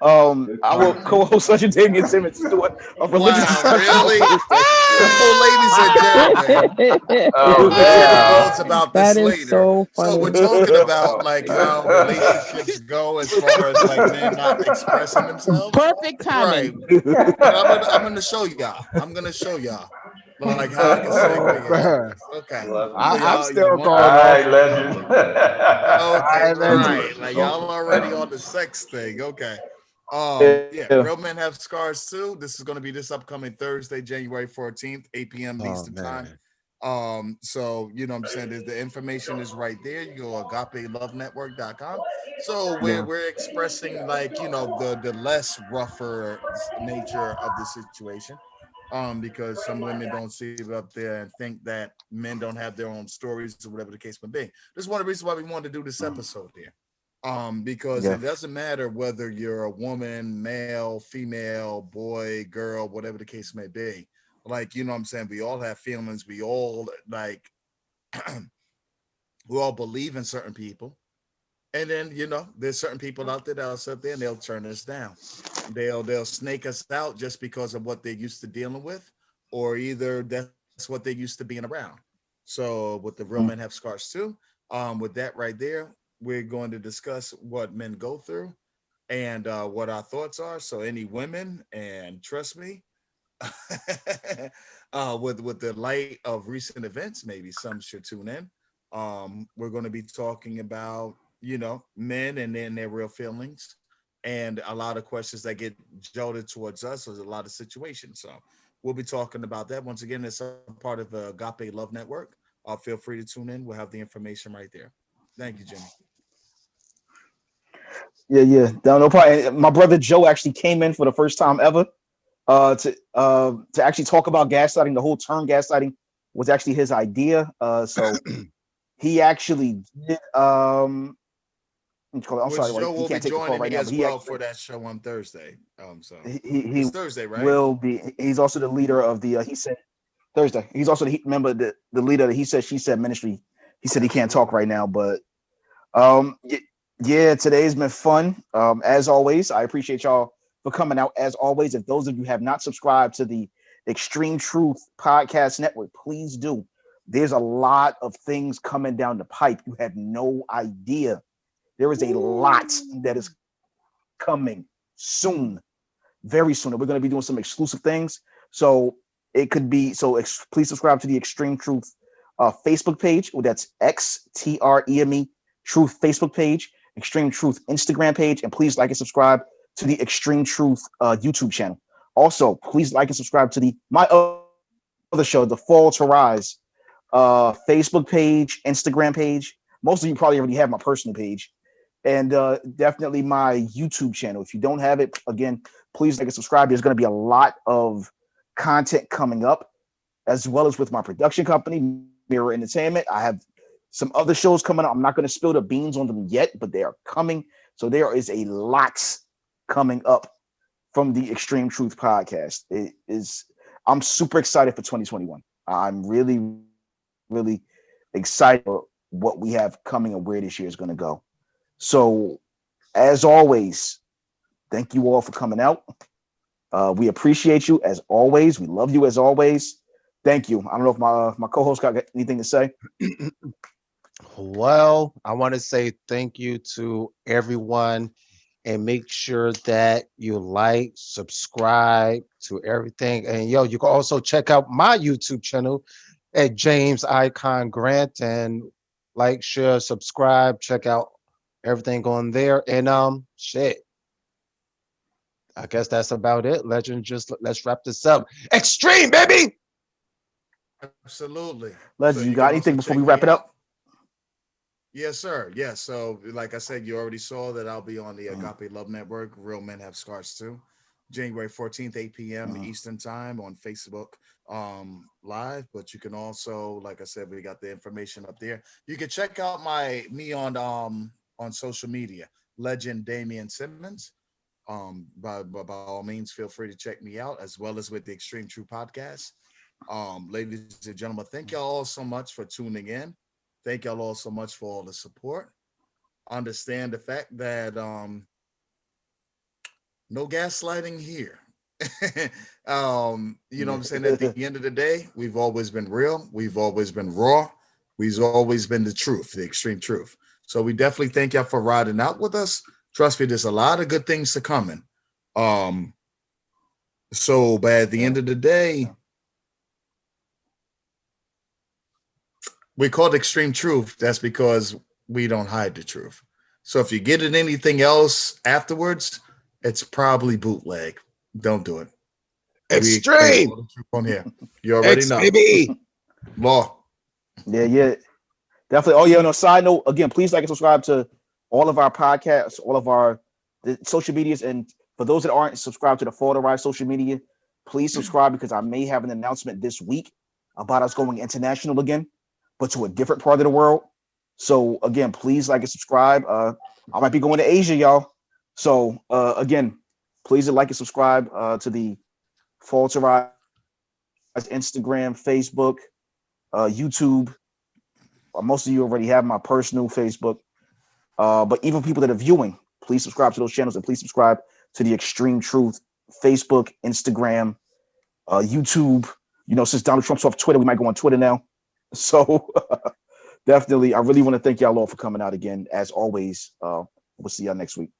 Our co-host Sergeant Damian Simmons doing a religious really? Ladies and gentlemen. Thoughts about this that is later. so funny. So we're talking about like how relationships go as far as like men not expressing themselves. Perfect timing. Right. I'm gonna show y'all. Like how I can segue. Okay. I'm still going. All right, legend. Okay, right. Like y'all already on the sex thing. Okay. Real Men Have Scars too. This is going to be this upcoming Thursday, January 14th, 8 p.m. Eastern time. So you know what I'm saying, the information is right there. You go to agapelovenetwork.com. So we're expressing like, you know, the less rougher nature of the situation. Because some women don't see it up there and think that men don't have their own stories or whatever the case may be. This is one of the reasons why we wanted to do this episode here. Because it doesn't matter whether you're a woman, male, female, boy, girl, whatever the case may be. Like, you know what I'm saying? We all have feelings. We all like, we all believe in certain people. And then, there's certain people out there that'll sit there and they'll turn us down. They'll snake us out just because of what they're used to dealing with, or either that's what they're used to being around. So with the real men have scars too. With that right there, we're going to discuss what men go through and what our thoughts are. So any women, and trust me, with the light of recent events, maybe some should tune in. We're going to be talking about men and then their real feelings, and a lot of questions that get jolted towards us. There's a lot of situations, so we'll be talking about that. Once again, it's a part of the Agape Love Network. Feel free to tune in. We'll have the information right there. Thank you, Jimmy. Yeah. No problem. My brother Joe actually came in for the first time ever to actually talk about gaslighting. The whole term gaslighting was actually his idea. So he actually did. I'm sorry, Joe will be joining me as well for that show on Thursday. So it's Thursday, right? Will be. He's also the leader of the. He said Thursday. He's also the leader of the He Said She Said ministry. He said he can't talk right now, but yeah, today's been fun. As always, I appreciate y'all for coming out. As always, if those of you have not subscribed to the Xtreme Truth Podcast Network, please do. There's a lot of things coming down the pipe. You have no idea. There is a lot that is coming soon, very soon. We're going to be doing some exclusive things. So it could be, please subscribe to the Xtreme Truth Facebook page. That's XTREME Truth Facebook page, Xtreme Truth Instagram page, and please like and subscribe to the Xtreme Truth YouTube channel. Also, please like and subscribe to my other show, The Fall to Rise, Facebook page, Instagram page. Most of you probably already have my personal page, and definitely my YouTube channel. If you don't have it, again, please like and subscribe. There's going to be a lot of content coming up, as well as with my production company, Mirror Entertainment. I have some other shows coming up. I'm not going to spill the beans on them yet, but they are coming. So there is a lot coming up from the Xtreme Truth Podcast. I'm super excited for 2021. I'm really, really excited for what we have coming and where this year is going to go. So, as always, thank you all for coming out. We appreciate you as always. We love you as always. Thank you. I don't know if my co-host got anything to say. Well, I want to say thank you to everyone, and make sure that you like, subscribe to everything. And you can also check out my YouTube channel at James Icon Grant, and like, share, subscribe, check out everything on there. And shit, I guess that's about it. Let's wrap this up. Xtreme, baby. Absolutely. Legend, you got anything before we wrap it up? Yes, sir. Yes. So, like I said, you already saw that I'll be on the Agape Love Network, Real Men Have Scars Too, January 14th, 8 p.m. Eastern Time on Facebook Live. But you can also, like I said, we got the information up there. You can check out me on social media, Legend Damian Simmons. By all means, feel free to check me out, as well as with the Xtreme Truth Podcast. Ladies and gentlemen, thank y'all all so much for tuning in. Thank y'all all so much for all the support. Understand the fact that no gaslighting here. You know what I'm saying? At the end of the day, we've always been real. We've always been raw. We've always been the truth, the extreme truth. So we definitely thank y'all for riding out with us. Trust me, there's a lot of good things to coming. But at the end of the day, we call it Extreme Truth. That's because we don't hide the truth. So if you get it anything else afterwards, it's probably bootleg. Don't do it. Extreme on here. You already know. Law. Yeah. Definitely. Oh, yeah. On a side note, again, please like and subscribe to all of our podcasts, all of our social medias. And for those that aren't subscribed to the Fall to Rise social media, please subscribe, because I may have an announcement this week about us going international again, but to a different part of the world. So again, please like and subscribe. I might be going to Asia, y'all. So again, please like and subscribe to the Fall to Rise Instagram, Facebook, YouTube. Most of you already have my personal Facebook. But even people that are viewing, please subscribe to those channels and please subscribe to the Xtreme Truth Facebook, Instagram, YouTube. You know, since Donald Trump's off Twitter, we might go on Twitter now. So definitely, I really want to thank y'all all for coming out again. As always, we'll see y'all next week.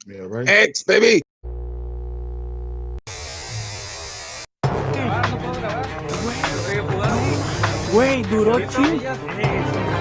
Yeah, right. X, baby. Güey, duró chill.